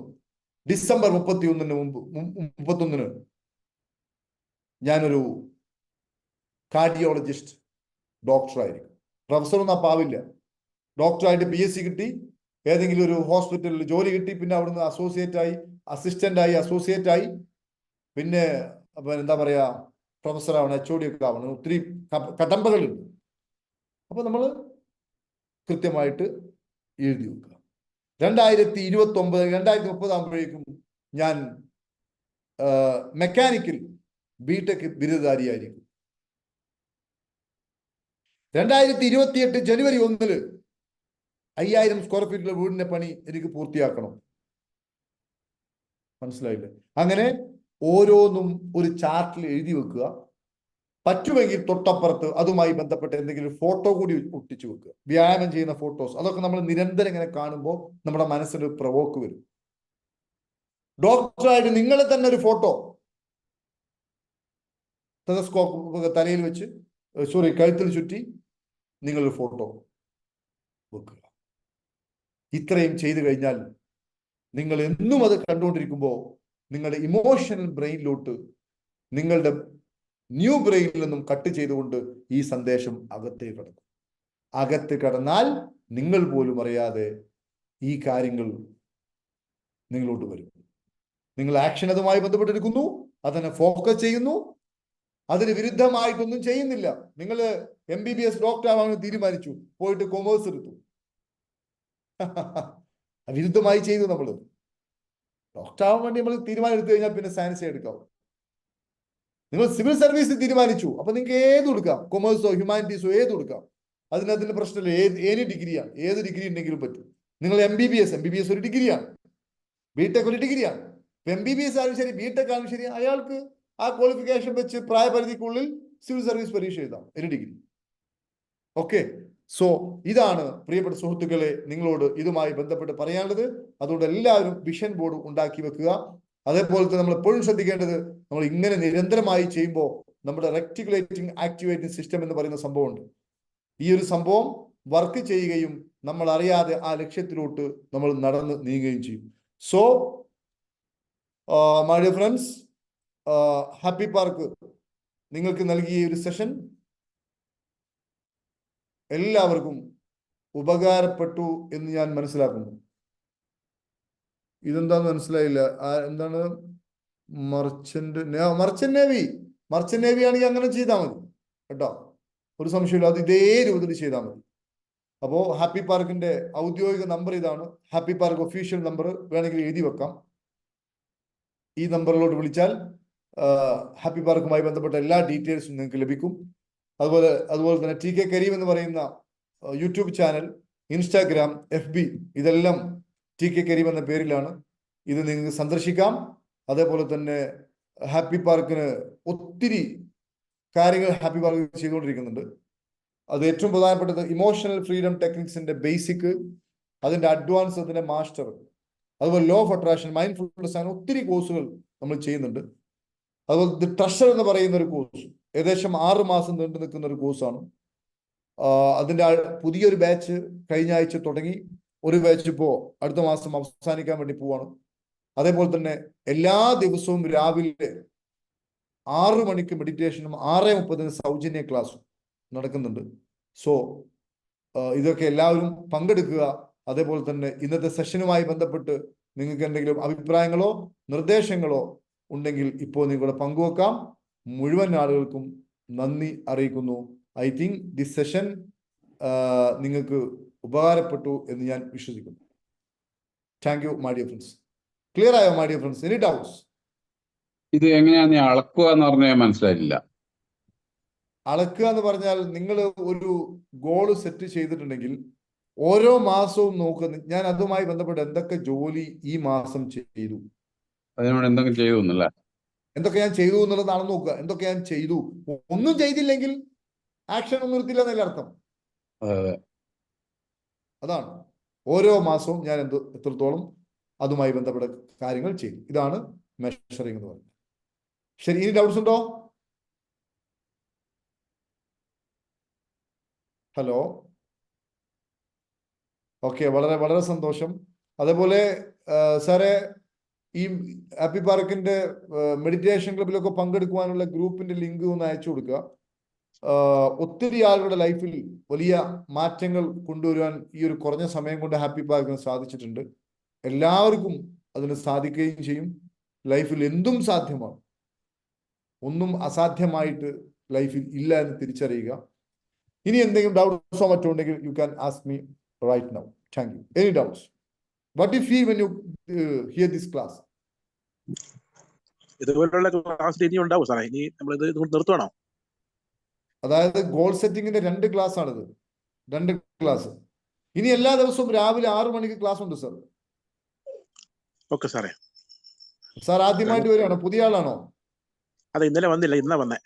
ഡിസംബർ 31 ഞാനൊരു കാർഡിയോളജിസ്റ്റ് ഡോക്ടറായിരിക്കും. പ്രൊഫസറൊന്നും അപ്പാവില്ല. ഡോക്ടറായിട്ട് PSc കിട്ടി, ഏതെങ്കിലും ഒരു ഹോസ്പിറ്റലിൽ ജോലി കിട്ടി, പിന്നെ അവിടുന്ന് അസോസിയേറ്റായി, അസിസ്റ്റന്റായി, അസോസിയേറ്റായി, പിന്നെ എന്താ പറയാ, പ്രൊഫസർ ആവണം, HOD ഒക്കെ ആവണം. ഒത്തിരി കടമ്പകളുണ്ട്. അപ്പൊ നമ്മൾ കൃത്യമായിട്ട് എഴുതി വെക്കുക. 2030 ആകുമ്പോഴേക്കും ഞാൻ മെക്കാനിക്കൽ BTech ബിരുദധാരിയായിരിക്കും. 2028 ജനുവരി 1 5000 സ്ക്വയർ ഫീറ്റിലെ വീടിന്റെ പണി എനിക്ക് പൂർത്തിയാക്കണം. മനസ്സിലായില്ലേ? അങ്ങനെ ഓരോന്നും ഒരു ചാർട്ടിൽ എഴുതി വെക്കുക. പറ്റുമെങ്കിൽ തൊട്ടപ്പുറത്ത് അതുമായി ബന്ധപ്പെട്ട എന്തെങ്കിലും ഫോട്ടോ കൂടി ഒട്ടിച്ചു വെക്കുക. വ്യായാമം ചെയ്യുന്ന ഫോട്ടോസ്, അതൊക്കെ നമ്മൾ നിരന്തരം ഇങ്ങനെ കാണുമ്പോൾ നമ്മുടെ മനസ്സിൽ പ്രവോക്ക് വരും. ഡോക്ടറായിട്ട് നിങ്ങളെ തന്നെ ഒരു ഫോട്ടോ ടെലസ്കോപ്പ് തലയിൽ വെച്ച് കഴുത്തിൽ ചുറ്റി നിങ്ങളൊരു ഫോട്ടോ വെക്കുക. ഇത്രയും ചെയ്തു കഴിഞ്ഞാൽ നിങ്ങൾ എന്നും അത് കണ്ടുകൊണ്ടിരിക്കുമ്പോൾ നിങ്ങളുടെ ഇമോഷണൽ ബ്രെയിനിലോട്ട് നിങ്ങളുടെ ന്യൂ ബ്രെയിനിൽ നിന്നും കട്ട് ചെയ്തുകൊണ്ട് ഈ സന്ദേശം അകത്തേക്ക് കടക്കും. അകത്ത് കടന്നാൽ നിങ്ങൾ പോലും അറിയാതെ ഈ കാര്യങ്ങൾ നിങ്ങളോട്ട് വരും. നിങ്ങൾ ആക്ഷൻ അതുമായി ബന്ധപ്പെട്ടിരിക്കുന്നു, അതിനെ ഫോക്കസ് ചെയ്യുന്നു, അതിന് വിരുദ്ധമായിട്ടൊന്നും ചെയ്യുന്നില്ല. നിങ്ങൾ MBBS ഡോക്ടർ ആവാൻ തീരുമാനിച്ചു, പോയിട്ട് കൊമേഴ്സ് എടുത്തു, വിരുദ്ധമായി ചെയ്തു. നമ്മൾ ഡോക്ടർ ആവാൻ വേണ്ടി നമ്മൾ തീരുമാനം എടുത്തു കഴിഞ്ഞാൽ പിന്നെ സയൻസ് എടുക്കാം. നിങ്ങൾ സിവിൽ സർവീസ് തീരുമാനിച്ചു, അപ്പൊ നിങ്ങൾക്ക് ഏത് എടുക്കാം, കൊമേഴ്സോ ഹ്യൂമാനിറ്റീസോ ഏത് എടുക്കാം. അതിന് പ്രശ്നമില്ല. ഏത് ഡിഗ്രിയാണ്, ഏത് ഡിഗ്രി ഉണ്ടെങ്കിലും പറ്റും. നിങ്ങൾ MBBS ഒരു ഡിഗ്രിയാണ്, BTech ഒരു ഡിഗ്രിയാണ്. MBBS ആയാലും ശരി, BTech ആയാലും ശരി, അയാൾക്ക് ആ ക്വാളിഫിക്കേഷൻ വെച്ച് പ്രായപരിധിക്കുള്ളിൽ സിവിൽ സർവീസ് പരീക്ഷ എഴുതാം, ഒരു ഡിഗ്രി. ഓക്കെ, സോ ഇതാണ് പ്രിയപ്പെട്ട സുഹൃത്തുക്കളെ നിങ്ങളോട് ഇതുമായി ബന്ധപ്പെട്ട് പറയാനുള്ളത്. അതുകൊണ്ട് എല്ലാവരും വിഷൻ ബോർഡ് ഉണ്ടാക്കി വെക്കുക. അതേപോലെ തന്നെ നമ്മൾ എപ്പോഴും ശ്രദ്ധിക്കേണ്ടത്, നമ്മൾ ഇങ്ങനെ നിരന്തരമായി ചെയ്യുമ്പോൾ നമ്മുടെ റെക്ടിക്കുലേറ്റിംഗ് ആക്ടിവേറ്റിംഗ് സിസ്റ്റം എന്ന് പറയുന്ന സംഭവമുണ്ട്. ഈ ഒരു സംഭവം വർക്ക് ചെയ്യുകയും നമ്മൾ അറിയാതെ ആ ലക്ഷ്യത്തിലോട്ട് നമ്മൾ നടന്ന് നീങ്ങുകയും ചെയ്യും. So my dear friends, happy park നിങ്ങൾക്ക് നൽകിയ ഒരു സെഷൻ എല്ലാവർക്കും ഉപകാരപ്പെട്ടു എന്ന് ഞാൻ മനസ്സിലാക്കുന്നു. ഇതെന്താന്ന് മനസ്സിലായില്ല. എന്താണ് മർച്ചന്റ് നേവി ആണെങ്കിൽ അങ്ങനെ ചെയ്താൽ മതി കേട്ടോ, ഒരു സംശയമില്ല. അത് ഇതേ രൂപത്തിൽ ചെയ്താൽ മതി. അപ്പോൾ ഹാപ്പി പാർക്കിന്റെ ഔദ്യോഗിക നമ്പർ ഇതാണ്. ഹാപ്പി പാർക്ക് ഒഫീഷ്യൽ നമ്പർ വേണമെങ്കിൽ എഴുതി വെക്കാം. ഈ നമ്പറിലോട്ട് വിളിച്ചാൽ ഹാപ്പി പാർക്കുമായി ബന്ധപ്പെട്ട എല്ലാ ഡീറ്റെയിൽസും നിങ്ങൾക്ക് ലഭിക്കും. അതുപോലെ തന്നെ TK കരീം എന്ന് പറയുന്ന യൂട്യൂബ് ചാനൽ, ഇൻസ്റ്റാഗ്രാം, FB ഇതെല്ലാം TK കരീം എന്ന പേരിലാണ്. ഇത് നിങ്ങൾക്ക് സന്ദർശിക്കാം. അതേപോലെ തന്നെ ഹാപ്പി പാർക്കിന് ഒത്തിരി കാര്യങ്ങൾ ഹാപ്പി പാർക്ക് ചെയ്തുകൊണ്ടിരിക്കുന്നുണ്ട്. അത് ഏറ്റവും പ്രധാനപ്പെട്ടത് ഇമോഷണൽ ഫ്രീഡം ടെക്നിക്സിന്റെ ബേസിക്, അതിന്റെ അഡ്വാൻസ്, അതിന്റെ മാസ്റ്റർ, അതുപോലെ ലോ ഓഫ് അട്രാക്ഷൻ, മൈൻഡ്ഫുൾനെസ്, അങ്ങനെ ഒത്തിരി കോഴ്സുകൾ നമ്മൾ ചെയ്യുന്നുണ്ട്. അതുപോലെ ദി ട്രഷർ എന്ന് പറയുന്ന ഒരു കോഴ്സ് ഏകദേശം 6 മാസം നീണ്ടു നിൽക്കുന്ന ഒരു കോഴ്സാണ്. അതിന്റെ പുതിയൊരു ബാച്ച് കഴിഞ്ഞ ആഴ്ച തുടങ്ങി. ഒരു ബാച്ച് ഇപ്പോൾ അടുത്ത മാസം അവസാനിക്കാൻ വേണ്ടി പോവാണ്. അതേപോലെ തന്നെ എല്ലാ ദിവസവും രാവിലെ 6 മണിക്ക് മെഡിറ്റേഷനും 6:30 സൗജന്യ ക്ലാസ്സും നടക്കുന്നുണ്ട്. സോ ഇതൊക്കെ എല്ലാവരും പങ്കെടുക്കുക. അതേപോലെ തന്നെ ഇന്നത്തെ സെഷനുമായി ബന്ധപ്പെട്ട് നിങ്ങൾക്ക് എന്തെങ്കിലും അഭിപ്രായങ്ങളോ നിർദ്ദേശങ്ങളോ ഉണ്ടെങ്കിൽ ഇപ്പോൾ നിങ്ങളുടെ പങ്കുവെക്കാം. മുഴുവൻ ആളുകൾക്കും നന്ദി അറിയിക്കുന്നു. ഐ തിങ്ക് ദിസ് സെഷൻ നിങ്ങൾക്ക് ഉപകാരപ്പെട്ടു എന്ന് ഞാൻ വിശ്വസിക്കുന്നു. Thank you my dear friends. Clear ആയോ my dear friends? Any doubts? ഇത് എങ്ങനെയാ നീ അളക്കുക എന്ന് പറഞ്ഞാൽ മനസ്സിലായില്ല. അളക്കുക എന്ന് പറഞ്ഞാൽ നിങ്ങൾ ഒരു ഗോൾ സെറ്റ് ചെയ്തിട്ടുണ്ടെങ്കിൽ ഓരോ മാസവും നോക്കുക, ഞാൻ അതുമായി ബന്ധപ്പെട്ട് എന്തൊക്കെ ജോലി ഈ മാസം ചെയ്തു, അതിനോട് എന്തെങ്കിലും ചെയ്തു എന്നല്ലേ? എന്തൊക്കെ ഞാൻ ചെയ്തു എന്നുള്ളതാണ് നോക്കുക. എന്തൊക്കെ ഞാൻ ചെയ്തു, ഒന്നും ചെയ്തില്ലെങ്കിൽ ആക്ഷൻ ഒന്നും നിർത്തില്ല എന്നല്ല അർത്ഥം. അതെ. അതാണ് ഓരോ മാസവും ഞാൻ എത്രത്തോളം അതുമായി ബന്ധപ്പെട്ട കാര്യങ്ങൾ ചെയ്തു. ഇതാണ് മെഷറിംഗ് എന്ന് പറയുന്നത്. ശരി, ഇനി ഡൗട്ട്സ് ഉണ്ടോ? ഹലോ. ഓക്കെ, വളരെ വളരെ സന്തോഷം. അതേപോലെ സാറേ, ഈ ഹാപ്പി പാർക്കിന്റെ മെഡിറ്റേഷൻ ക്ലബിലൊക്കെ പങ്കെടുക്കുവാനുള്ള ഗ്രൂപ്പിന്റെ ലിങ്ക് ഒന്ന് അയച്ചു കൊടുക്കുക. ഒത്തിരി ആളുകളുടെ ലൈഫിൽ വലിയ മാറ്റങ്ങൾ കൊണ്ടുവരുവാൻ ഈ ഒരു കുറഞ്ഞ സമയം കൊണ്ട് ഹാപ്പി പാർക്കിന് സാധിച്ചിട്ടുണ്ട്. എല്ലാവർക്കും അതിന് സാധിക്കുകയും ചെയ്യും. ലൈഫിൽ എന്തും സാധ്യമാണ്. ഒന്നും അസാധ്യമായിട്ട് ലൈഫിൽ ഇല്ല എന്ന് തിരിച്ചറിയുക. ഇനി എന്തെങ്കിലും ഡൗട്ട്സോ മറ്റോ ഉണ്ടെങ്കിൽ you can ask me right now. Thank you. Any doubts? What you feel when you hear this class? ഇതുപോലുള്ള ക്ലാസ് ഇനി ഉണ്ടാവും സാറേ? ഇനി നമ്മളിത് നിർത്തണോ? അതായത് ഗോൾ സെറ്റിങ്ങിന്റെ 2 ക്ലാസ് ആണിത്. 2 ക്ലാസ്. ഇനി എല്ലാ ദിവസവും രാവിലെ 6 മണിക്ക് ക്ലാസ് ഉണ്ട് സർ. ഓക്കെ സാറേ. സാർ ആദ്യമായിട്ട് വരികയാണോ? പുതിയ ആളാണോ? അതെ, ഇന്നലെ വന്നില്ല, ഇന്നാ വന്നേ.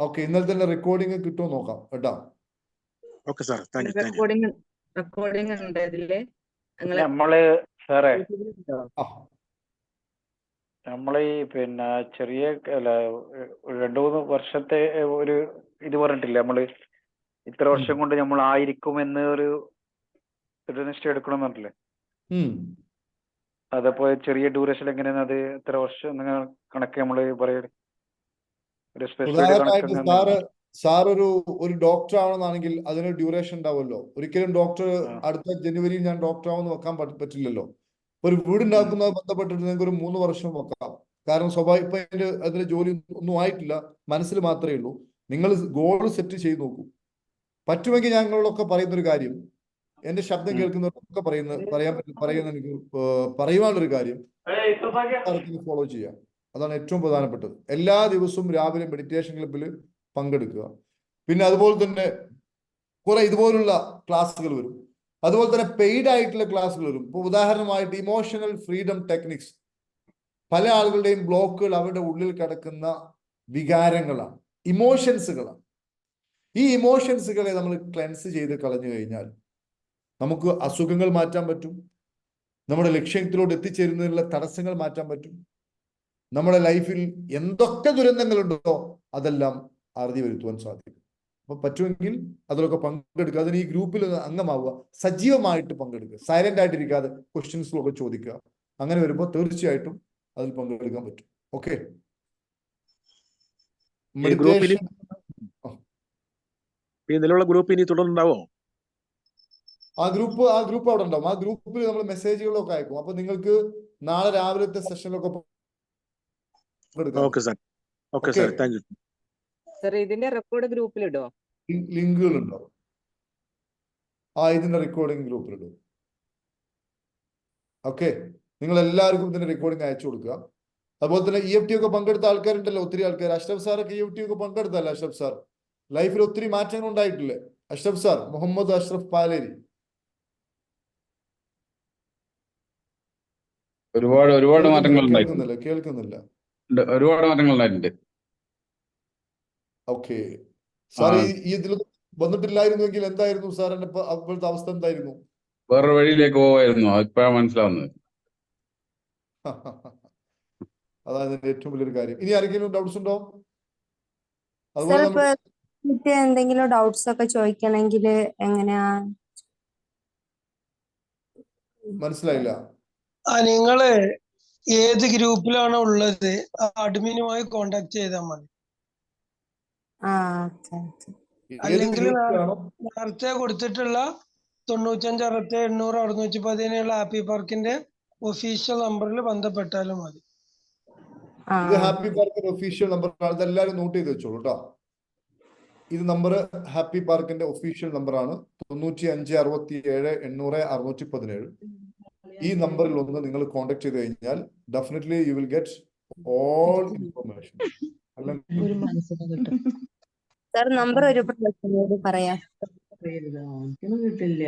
ഓക്കെ, ഇന്നലെ തന്നെ റെക്കോർഡിംഗ് കിട്ടുമോ നോക്കാം കേട്ടോ. Okay sir, thank you. Recording ഉണ്ട് ഇതില്. നമ്മള് സാറേ, ആ, നമ്മളീ പിന്നെ ചെറിയ 2-3 വർഷത്തെ ഒരു ഇത് പറഞ്ഞിട്ടില്ല, നമ്മള് ഇത്ര വർഷം കൊണ്ട് നമ്മൾ ആയിരിക്കും എന്ന് ഒരു നിശ്ചയം എടുക്കണം എന്ന് പറഞ്ഞില്ലേ? അതപ്പോ ചെറിയ ഡ്യൂറേഷൻ എങ്ങനെയാണ്? അത് എത്ര വർഷം കണക്ക് നമ്മള് പറയുന്നത്? ഒരു സ്പെസിഫൈഡ് കണക്ക്. സാർ ഒരു ഡോക്ടർ ആവണമെന്നാണെങ്കിൽ അതിന് ഡ്യൂറേഷൻ ഉണ്ടാവുമല്ലോ. ഒരിക്കലും ഡോക്ടർ അടുത്ത ജനുവരിയിൽ ഞാൻ ഡോക്ടർ ആവുമെന്ന് വെക്കാൻ പറ്റില്ലല്ലോ. ഒരു വീടുണ്ടാക്കുന്നത് ബന്ധപ്പെട്ടിട്ട് നിങ്ങൾക്ക് ഒരു 3 വർഷം വെക്കാം. കാരണം സ്വാഭാവിക അതിന്റെ ജോലി ഒന്നും ആയിട്ടില്ല, മനസ്സിൽ മാത്രമേ ഉള്ളൂ. നിങ്ങൾ ഗോൾ സെറ്റ് ചെയ്ത് നോക്കൂ. പറ്റുമെങ്കിൽ ഞങ്ങളൊക്കെ പറയുന്നൊരു കാര്യം, എന്റെ ശബ്ദം കേൾക്കുന്നവർക്കൊക്കെ പറയുന്ന എനിക്ക് പറയുവാനുള്ളൊരു കാര്യം, ഫോളോ ചെയ്യാം. അതാണ് ഏറ്റവും പ്രധാനപ്പെട്ടത്. എല്ലാ ദിവസവും രാവിലെ മെഡിറ്റേഷൻ ക്ലബിൽ പങ്കെടുക്കുക. പിന്നെ അതുപോലെ തന്നെ കുറെ ഇതുപോലുള്ള ക്ലാസ്സുകൾ വരും. അതുപോലെ തന്നെ പെയ്ഡ് ആയിട്ടുള്ള ക്ലാസ്സുകൾ വരും. ഇപ്പോൾ ഉദാഹരണമായിട്ട് ഇമോഷണൽ ഫ്രീഡം ടെക്നിക്സ്. പല ആളുകളുടെയും ബ്ലോക്കുകൾ അവരുടെ ഉള്ളിൽ കിടക്കുന്ന വികാരങ്ങളാണ്, ഇമോഷൻസുകളാണ്. ഈ ഇമോഷൻസുകളെ നമ്മൾ ക്ലെൻസ് ചെയ്ത് കളഞ്ഞു കഴിഞ്ഞാൽ നമുക്ക് അസുഖങ്ങൾ മാറ്റാൻ പറ്റും. നമ്മുടെ ലക്ഷ്യത്തിലോട്ട് എത്തിച്ചേരുന്നതിനുള്ള തടസ്സങ്ങൾ മാറ്റാൻ പറ്റും. നമ്മുടെ ലൈഫിൽ എന്തൊക്കെ ദുരന്തങ്ങളുണ്ടോ അതെല്ലാം അറുതി വരുത്തുവാൻ സാധിക്കും. അപ്പൊ പറ്റുമെങ്കിൽ അതിലൊക്കെ പങ്കെടുക്കുക. അതിന് ഈ ഗ്രൂപ്പിൽ അംഗമാവുക, സജീവമായിട്ട് പങ്കെടുക്കുക, സൈലന്റ് ആയിട്ടിരിക്കാതെ ക്വസ്റ്റ്യൻസിലൊക്കെ ചോദിക്കുക. അങ്ങനെ വരുമ്പോൾ തീർച്ചയായിട്ടും അതിൽ പങ്കെടുക്കാൻ പറ്റും. ഓക്കെ, നിലവിലുള്ള ഗ്രൂപ്പ് ഇനി തുടർന്നുണ്ടാവോ? ആ ഗ്രൂപ്പ് അവിടെ ഉണ്ടാവും. ആ ഗ്രൂപ്പിൽ നമ്മൾ മെസ്സേജുകളൊക്കെ അയക്കും. അപ്പൊ നിങ്ങൾക്ക് നാളെ രാവിലത്തെ സെഷനിലൊക്കെ ഇതിന്റെ റെക്കോർഡ് ഗ്രൂപ്പിലിടോ? ലിങ്കുകൾ ഉണ്ടാവും. ഇതിന്റെ റെക്കോർഡിംഗ് ഗ്രൂപ്പിലിടും. ഓക്കെ, നിങ്ങൾ എല്ലാവർക്കും ഇതിന്റെ റെക്കോർഡിംഗ് അയച്ചു കൊടുക്കുക. അതുപോലെ തന്നെ EFT ഒക്കെ പങ്കെടുത്ത ആൾക്കാരുണ്ടല്ലോ, ഒത്തിരി ആൾക്കാർ. അഷ്റഫ് സാറൊക്കെ EFT ഒക്കെ പങ്കെടുത്തല്ലേ? അഷ്റഫ് സാർ ലൈഫിൽ ഒത്തിരി മാറ്റങ്ങൾ ഉണ്ടായിട്ടില്ലേ? അഷ്റഫ് സാർ, മുഹമ്മദ് അഷ്റഫ് പാലേരി. ഒരുപാട് മാറ്റങ്ങൾ കേൾക്കുന്നില്ല. ഒരുപാട് മാറ്റങ്ങൾ ഉണ്ടായിട്ടുണ്ട്. ഓക്കെ സാർ, ഈ ഇതിൽ വന്നിട്ടില്ലായിരുന്നുവെങ്കിൽ എന്തായിരുന്നു സാറിന്റെ അപ്പോഴത്തെ അവസ്ഥ? എന്തായിരുന്നു? വേറൊരു വഴിയിലേക്ക് പോവായിരുന്നു. ഇപ്പോഴാണ് മനസ്സിലാവുന്നത്. അതാണ് ഇതിന്റെ ഏറ്റവും വലിയൊരു കാര്യം. ഇനി ആരെങ്കിലും ഡൗട്ട്സ് ഉണ്ടോ? എന്തെങ്കിലും ഡൗട്ട്സ് ഒക്കെ ചോദിക്കണമെങ്കിൽ എങ്ങനെയാ? മനസ്സിലായില്ല. നിങ്ങള് ഏത് ഗ്രൂപ്പിലാണോ ഉള്ളത് ആ അഡ്മിനുമായി കോണ്ടാക്ട് ചെയ്താൽ മതി. Okay okay. ഏത് അല്ലെങ്കിൽ ഗ്രൂപ്പിലാണോ? നേരത്തെ കൊടുത്തിട്ടുള്ള 95 60 617 ഹാപ്പി പാർക്കിന്റെ ഒഫീഷ്യൽ നമ്പറിൽ ബന്ധപ്പെട്ടാലും മതി. ഇത് ഹാപ്പി പാർക്കിന്റെ ഒഫീഷ്യൽ നമ്പറാണ്. ഇതെല്ലാവരും നോട്ട് ചെയ്ത് വെച്ചോളൂ കേട്ടോ. ഇത് നമ്പർ ഹാപ്പി പാർക്കിന്റെ ഒഫീഷ്യൽ നമ്പറാണ് 95 67 800 617. ഈ നമ്പറിൽ ഒന്ന് നിങ്ങൾ കോൺടാക്ട് ചെയ്ത് കഴിഞ്ഞാൽ definitely you will get all information. Sir number ഒരു പ്രാവശ്യം പറയാം.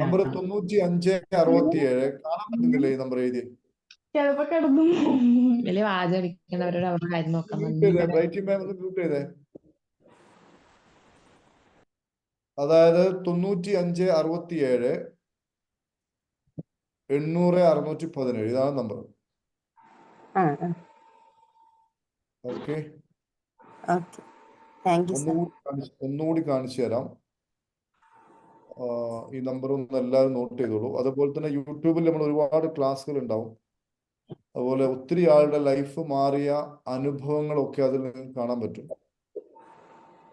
നമ്പർ 95 67. കാണാൻ പറ്റുന്നില്ല ഈ നമ്പർ എഴുതി. ചിലപ്പോ കിടന്നു വലിയ വാചടിക്കുന്നവരോട് അവരുടെ കാര്യം നോക്കാൻ മ്യൂട്ട് ചെയ്തേ. അതായത് 95 67 800 617. ഇതാണ് നമ്പർ. ഓക്കെ, ഒന്നുകൂടി കാണിച്ചു തരാം. ഈ നമ്പർ ഒന്ന് എല്ലാവരും നോട്ട് ചെയ്തോളൂ. അതുപോലെ തന്നെ യൂട്യൂബിൽ നമ്മൾ ഒരുപാട് ക്ലാസ്സുകൾ ഉണ്ടാവും. അതുപോലെ ഒത്തിരി ആളുടെ ലൈഫ് മാറിയ അനുഭവങ്ങളൊക്കെ അതിൽ നിങ്ങൾക്ക് കാണാൻ പറ്റും.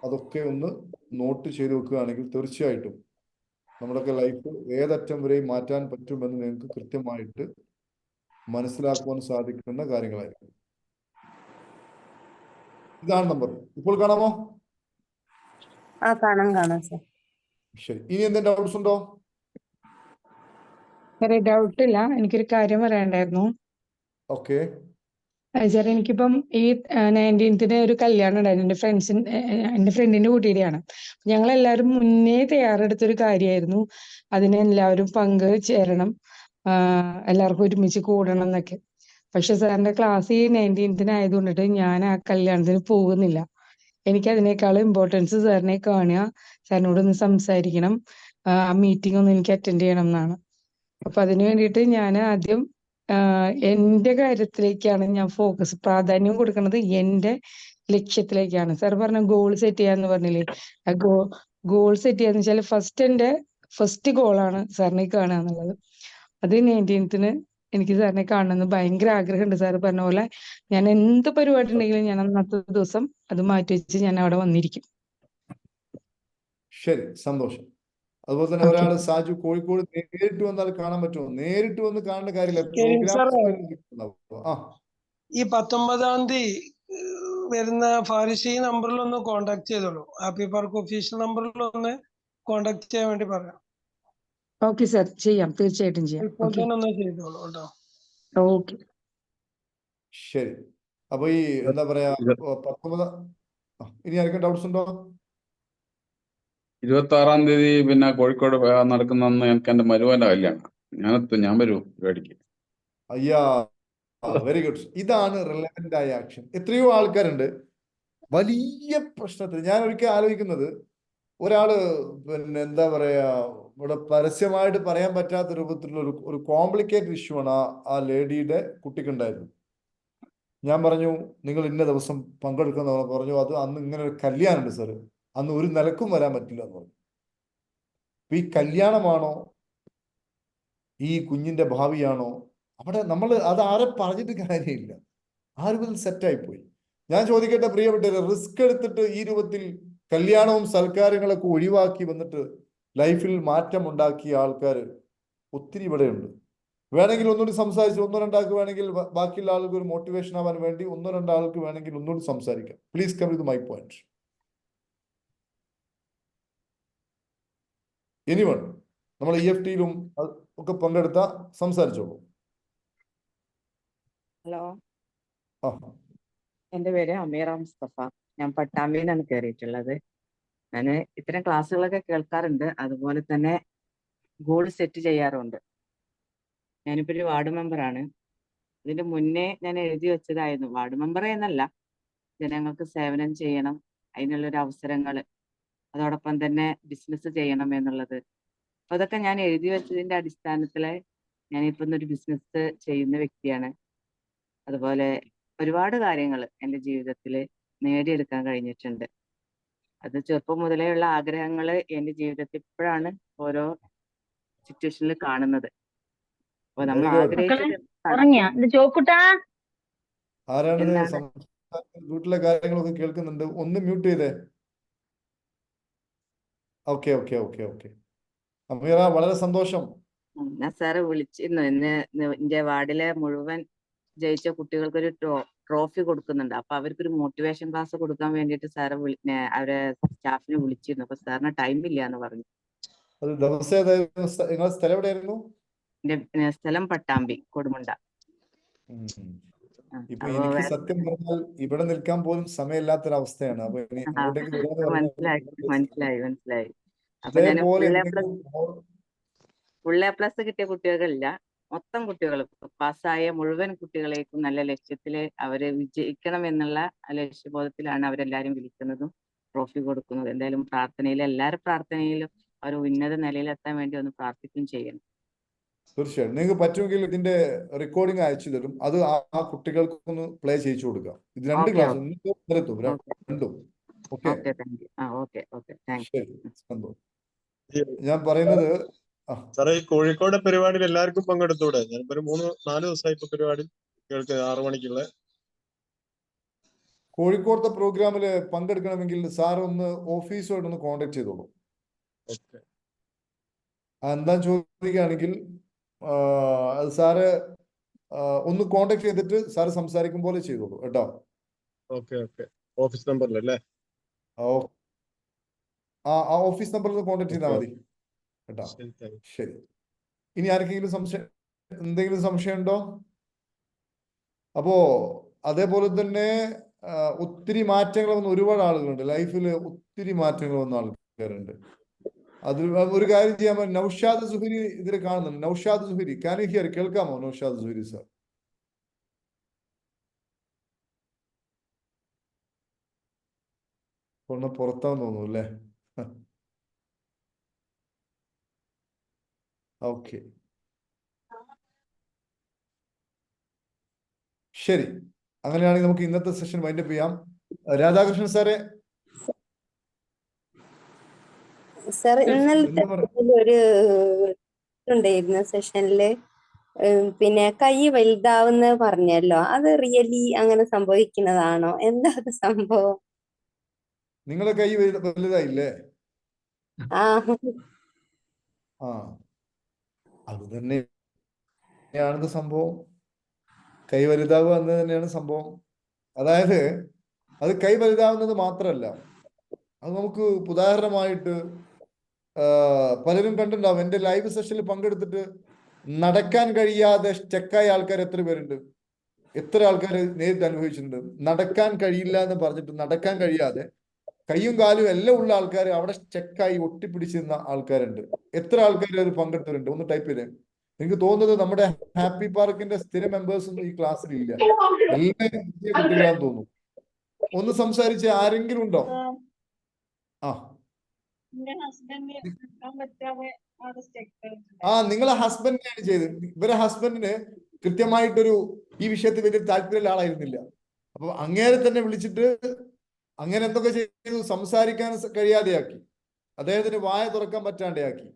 അതൊക്കെ ഒന്ന് നോട്ട് ചെയ്ത് വെക്കുകയാണെങ്കിൽ തീർച്ചയായിട്ടും നമ്മുടെയൊക്കെ ലൈഫ് ഏതറ്റം വരെയും മാറ്റാൻ പറ്റുമെന്ന് നിങ്ങൾക്ക് കൃത്യമായിട്ട് മനസ്സിലാക്കുവാൻ സാധിക്കുന്ന കാര്യങ്ങളായിരിക്കും. ഇതാണ് നമ്പർ. ഇപ്പോൾ കാണാമോ? കാണാം സർ. ശരി, ഇനി എന്തെങ്കിലും ഡൗട്ട്സ് ഉണ്ടോ? ഡൗട്ട് ഇല്ല. എനിക്കൊരു കാര്യം പറയാണ്ടായിരുന്നു. ഓക്കെ. സാർ എനിക്കിപ്പം ഈ 19th ഒരു കല്യാണം ഉണ്ടായിരുന്നു. എൻ്റെ ഫ്രണ്ടിന്റെ കുട്ടിയുടെയാണ്. ഞങ്ങളെല്ലാവരും മുന്നേ തയ്യാറെടുത്തൊരു കാര്യമായിരുന്നു. അതിന് എല്ലാവരും ചേരണം, എല്ലാവർക്കും ഒരുമിച്ച് കൂടണം എന്നൊക്കെ. പക്ഷെ സാറിന്റെ ക്ലാസ് ഈ 19th ആയതുകൊണ്ടിട്ട് ഞാൻ ആ കല്യാണത്തിന് പോകുന്നില്ല. എനിക്ക് അതിനേക്കാൾ ഇമ്പോർട്ടൻസ് സാറിനെ കാണുക, സാറിനോടൊന്ന് സംസാരിക്കണം, ആ മീറ്റിംഗ് ഒന്ന് എനിക്ക് അറ്റൻഡ് ചെയ്യണം എന്നാണ്. അപ്പൊ അതിനു വേണ്ടിയിട്ട് ഞാൻ ആദ്യം എന്റെ കാര്യത്തിലേക്കാണ് ഞാൻ പ്രാധാന്യം കൊടുക്കുന്നത്. എന്റെ ലക്ഷ്യത്തിലേക്കാണ്. സാർ പറഞ്ഞ ഗോൾ സെറ്റ് ചെയ്യാന്ന് പറഞ്ഞില്ലേ, ആ ഗോൾ സെറ്റ് ചെയ്യാന്ന് വെച്ചാൽ എന്റെ ഫസ്റ്റ് ഗോളാണ് സാറിനെ കാണുക എന്നുള്ളത്. അത് 19th എനിക്ക് സാറിനെ കാണണമെന്ന് ഭയങ്കര ആഗ്രഹമുണ്ട്. സാറ് പറഞ്ഞ പോലെ ഞാൻ എന്ത് പരിപാടി ഉണ്ടെങ്കിലും ഞാൻ അന്നത്തെ ദിവസം അത് മാറ്റി വെച്ച് ഞാൻ അവിടെ വന്നിരിക്കും. ശരി, സന്തോഷം. അതുപോലെ തന്നെ ഒരാള് സാജു കോഴിക്കോട് നേരിട്ട് വന്നാൽ കാണാൻ പറ്റുമോ? നേരിട്ട് വന്ന് കാണേണ്ട കാര്യമില്ല. ഈ 19-ാം തീയതി വരുന്ന ഫാരിസ് ഈ നമ്പറിൽ ഒന്ന് കോണ്ടാക്ട് ചെയ്തോളൂ. ഹാപ്പി പാർക്ക് ഒഫീഷ്യൽ നമ്പറിൽ ഒന്ന് കോണ്ടാക്ട് ചെയ്യാൻ വേണ്ടി പറയാം. ഓക്കെ സാർ, ചെയ്യാം, തീർച്ചയായിട്ടും ചെയ്യാം. ഇപ്പോൾ തന്നെ ഒന്ന് ചെയ്തോളൂ കേട്ടോ. ഓക്കെ, ശരി. അപ്പൊ ഈ എന്താ പറയാ 19 ഇനി ആർക്കും ഡൗട്ട്സ് ഉണ്ടോ? 26-ാം തീയതി പിന്നെ കോഴിക്കോട് നടക്കുന്ന എനിക്ക് എന്റെ മരുവന്റെ കല്യാണം. ഞാൻ വരൂ പരിപാടിക്ക്. അയ്യാ, വെരി ഗുഡ്. ഇതാണ് റിലവന്റ് ആയ ആക്ഷൻ. എത്രയോ ആൾക്കാരുണ്ട് വലിയ പ്രശ്നത്തിൽ. ഞാൻ ഒരിക്കൽ ആലോചിക്കുന്നത്, ഒരാള് പിന്നെ എന്താ പറയാ ഇവിടെ പരസ്യമായിട്ട് പറയാൻ പറ്റാത്ത രൂപത്തിലുള്ള ഒരു കോംപ്ലിക്കേറ്റഡ് ഇഷ്യൂ ആണ് ആ ലേഡിയുടെ കുട്ടിക്കുണ്ടായിരുന്നു. ഞാൻ പറഞ്ഞു നിങ്ങൾ ഇന്ന ദിവസം പങ്കെടുക്കുന്ന പറഞ്ഞു. അത് അന്ന് ഇങ്ങനെ ഒരു കല്യാണമുണ്ട് സാർ, അന്ന് ഒരു നിലക്കും വരാൻ പറ്റില്ല എന്ന് പറഞ്ഞു. അപ്പൊ ഈ കല്യാണമാണോ ഈ കുഞ്ഞിന്റെ ഭാവിയാണോ അവിടെ നമ്മൾ അത് ആരെ പറഞ്ഞിട്ട് കാര്യമില്ല. ആ രൂപത്തിൽ സെറ്റായിപ്പോയി. ഞാൻ ചോദിക്കട്ടെ പ്രിയപ്പെട്ടവരെ, റിസ്ക് എടുത്തിട്ട് ഈ രൂപത്തിൽ കല്യാണവും സൽക്കാരങ്ങളൊക്കെ ഒഴിവാക്കി വന്നിട്ട് ലൈഫിൽ മാറ്റം ഉണ്ടാക്കിയ ആൾക്കാർ ഒത്തിരി ഇവിടെയുണ്ട്. വേണമെങ്കിൽ ഒന്നുകൂടി സംസാരിച്ച് 1-2 ആൾക്ക് വേണമെങ്കിൽ ബാക്കിയുള്ള ആൾക്ക് ഒരു മോട്ടിവേഷൻ ആവാൻ വേണ്ടി 1-2 ആൾക്ക് വേണമെങ്കിൽ ഒന്നുകൂടി സംസാരിക്കാം. Please come with my point. Anyone നമ്മൾ EFTയിലും ഒക്കെ പങ്കെടുത്ത സംസാരിച്ചോളൂ. ഹലോ, എൻ്റെ പേര് അമീറ മുസ്തഫ. ഞാൻ പട്ടാമ്പിന്നാണ് കയറിയിട്ടുള്ളത്. ഞാൻ ഇത്തരം ക്ലാസ്സുകളൊക്കെ കേൾക്കാറുണ്ട്, അതുപോലെ തന്നെ ഗോൾ സെറ്റ് ചെയ്യാറുണ്ട്. ഞാനിപ്പോ ഒരു വാർഡ് മെമ്പറാണ്. ഇതിന്റെ മുന്നേ ഞാൻ എഴുതി വെച്ചതായിരുന്നു, വാർഡ് മെമ്പർ എന്നല്ല, ജനങ്ങൾക്ക് സേവനം ചെയ്യണം, അതിനുള്ളൊരു അവസരങ്ങൾ, അതോടൊപ്പം തന്നെ ബിസിനസ് ചെയ്യണം എന്നുള്ളത്. അപ്പൊ അതൊക്കെ ഞാൻ എഴുതി വെച്ചതിന്റെ അടിസ്ഥാനത്തിൽ ഞാനിപ്പം ഒരു ബിസിനസ് ചെയ്യുന്ന വ്യക്തിയാണ്. അതുപോലെ ഒരുപാട് കാര്യങ്ങൾ എൻ്റെ ജീവിതത്തിൽ നേടിയെടുക്കാൻ കഴിഞ്ഞിട്ടുണ്ട്. അത് ചെറുപ്പം മുതലേ ഉള്ള ആഗ്രഹങ്ങൾ എൻ്റെ ജീവിതത്തിൽ ഇപ്പോഴാണ് ഓരോ സിറ്റുവേഷനിൽ കാണുന്നത്. അപ്പൊ നമ്മൾ ആഗ്രഹിച്ചത് ആരാണിത് എന്താണ് വീട്ടിലെ കാര്യങ്ങളൊക്കെ കേൾക്കുന്നുണ്ട്, ഒന്ന് മ്യൂട്ട് ചെയ്തേ. Okay okay okay okay. Ameera, വളരെ സന്തോഷം. ഞാൻ സാറ് വിളിച്ചിരുന്നു ഇന്ന്. എന്റെ വാർഡിലെ മുഴുവൻ ജയിച്ച കുട്ടികൾക്കൊരു ട്രോഫി കൊടുക്കുന്നുണ്ട്. അപ്പൊ അവർക്കൊരു മോട്ടിവേഷൻ ക്ലാസ് കൊടുക്കാൻ വേണ്ടിയിട്ട് സാറ് അവരെ സ്റ്റാഫിനെ വിളിച്ചിരുന്നു. അപ്പൊ സാറിന് ടൈം ഇല്ല എന്ന് പറഞ്ഞു. അത് ദിവസം ഏതായിരുന്നു? നിങ്ങളുടെ സ്ഥലം എവിടെയായിരുന്നു? എന്റെ സ്ഥലം പട്ടാമ്പി, കൊടുമുണ്ട. ഇപ്പൊ അപ്പൊ എനിക്ക് സത്യം പറഞ്ഞാൽ ഇവിടെ നിൽക്കാൻ പോലും സമയമില്ലാത്തൊരവസ്ഥയാണ്. അപ്പൊ ഇനി അങ്ങോട്ടേക്ക് വരാന്ന് മനസ്സിലായി. അപ്പൊ ഞാൻ ഇതേപോലെ ഫുൾ എ പ്ലസ് കിട്ടിയ കുട്ടികളില്ല, മൊത്തം കുട്ടികൾ പാസ്സായ മുഴുവൻ കുട്ടികളേക്കും നല്ല ലക്ഷ്യത്തില് അവര് വിജയിക്കണം എന്നുള്ള ലക്ഷ്യബോധത്തിലാണ് അവരെല്ലാരും വിളിക്കുന്നതും ട്രോഫി കൊടുക്കുന്നത്. എന്തായാലും എല്ലാവരുടെ പ്രാർത്ഥനയിലും അവർ ഉന്നത നിലയിലെത്താൻ വേണ്ടി ഒന്ന് പ്രാർത്ഥിക്കുകയും ചെയ്യണം. തീർച്ചയായും നിങ്ങൾക്ക് പറ്റുമെങ്കിൽ ഇതിന്റെ റെക്കോർഡിംഗ് അയച്ചു തരും. അത് ആ കുട്ടികൾക്കൊന്ന് പ്ലേ ചെയ്യിച്ചു കൊടുക്കാം. ഇത് 2 ക്ലാസ് രണ്ടും. ശരി, സന്തോഷം. ഞാൻ പറയുന്നത് സാറേ, ഈ കോഴിക്കോട് പരിപാടിയിൽ എല്ലാവർക്കും പങ്കെടുത്തൂടെ? ഞാനിപ്പോ 3-4 ദിവസമായി ഇപ്പൊ പരിപാടി കേൾക്ക് 6 മണിക്കുള്ള. കോഴിക്കോടത്തെ പ്രോഗ്രാമിൽ പങ്കെടുക്കണമെങ്കിൽ സാർ ഒന്ന് ഓഫീസുമായിട്ടൊന്ന് കോണ്ടാക്ട് ചെയ്തോളൂ. എന്താ ചോദിക്കുകയാണെങ്കിൽ അത് സാറ് ഒന്ന് കോണ്ടാക്ട് ചെയ്തിട്ട് സാറ് സംസാരിക്കും പോലെ ചെയ്തോളൂ കേട്ടോ. ഓഫീസ് നമ്പറിലല്ലേ? ആ ഓഫീസ് നമ്പറിൽ കോണ്ടാക്ട് ചെയ്താൽ മതി കേട്ടോ. ശരി. ഇനി ആർക്കെങ്കിലും എന്തെങ്കിലും സംശയം ഉണ്ടോ? അപ്പോ അതേപോലെ തന്നെ ഒത്തിരി മാറ്റങ്ങൾ വന്ന ഒരുപാട് ആളുകളുണ്ട് ലൈഫിൽ. ഒത്തിരി മാറ്റങ്ങൾ വന്ന ആൾക്കാരുണ്ട്. അതിൽ ഒരു കാര്യം ചെയ്യാൻ, നൗഷാദ് സുഹരി ഇതിൽ കാണുന്നുണ്ട്. Naushad Zuhri, can you here? കേൾക്കാമോ നൗഷാദ് സുഹരി സാർ? ഒന്ന് പുറത്താന്ന് തോന്നുന്നു അല്ലേ? ഓക്കെ, ശരി. അങ്ങനെയാണെങ്കിൽ നമുക്ക് ഇന്നത്തെ സെഷൻ വൈൻഡപ്പ് ചെയ്യാം. രാധാകൃഷ്ണൻ സാറേ. സാർ, ഇന്നലത്തെ ഒരു ഉണ്ടായിരുന്ന സെഷനില് പിന്നെ കൈ വലുതാവുന്ന പറഞ്ഞല്ലോ, അത് റിയലി അങ്ങനെ സംഭവിക്കുന്നതാണോ? എന്താ അത് സംഭവം? നിങ്ങളെ കൈ വലുതായില്ലേ? അത് തന്നെയാണ് സംഭവം. കൈ വലുതാവുക എന്ന് തന്നെയാണ് സംഭവം. അതായത് അത് കൈ വലുതാവുന്നത് മാത്രമല്ല, അത് നമുക്ക് ഉദാഹരണമായിട്ട് പലരും കണ്ടിട്ടുണ്ടാവും. എൻ്റെ ലൈവ് സെഷനിൽ പങ്കെടുത്തിട്ട് നടക്കാൻ കഴിയാതെ സ്റ്റക്കായ ആൾക്കാർ എത്ര പേരുണ്ട്? എത്ര ആൾക്കാർ നേരിട്ട് അനുഭവിച്ചിട്ടുണ്ട്? നടക്കാൻ കഴിയില്ല എന്ന് പറഞ്ഞിട്ട് നടക്കാൻ കഴിയാതെ കൈയും കാലും എല്ലാം ഉള്ള ആൾക്കാർ അവിടെ സ്റ്റക്കായി ഒട്ടിപ്പിടിച്ചിരുന്ന ആൾക്കാരുണ്ട്. എത്ര ആൾക്കാർ അത് പങ്കെടുത്തിട്ടുണ്ട്? ഒന്ന് ടൈപ്പ് ചെയ്തേ. എനിക്ക് തോന്നുന്നത് നമ്മുടെ ഹാപ്പി പാർക്കിന്റെ സ്ഥിര മെമ്പേഴ്സ് ഒന്നും ഈ ക്ലാസ്സിൽ ഇല്ല. എല്ലാവരും പുതിയ കുട്ടികളാന്ന് തോന്നുന്നു. ഒന്ന് സംസാരിച്ച് ആരെങ്കിലും ഉണ്ടോ? നിങ്ങളെ ഹസ്ബൻഡിനെയാണ് ചെയ്തത്. ഇവരെ ഹസ്ബൻഡിന് കൃത്യമായിട്ടൊരു ഈ വിഷയത്തിൽ വലിയ താല്പര്യമുള്ള ആളായിരുന്നില്ല. അപ്പൊ അങ്ങേരെ തന്നെ വിളിച്ചിട്ട് അങ്ങനെ എന്തൊക്കെ ചെയ്തു, സംസാരിക്കാൻ കഴിയാതെയാക്കി, അദ്ദേഹത്തിന് വായ തുറക്കാൻ പറ്റാതെയാക്കി,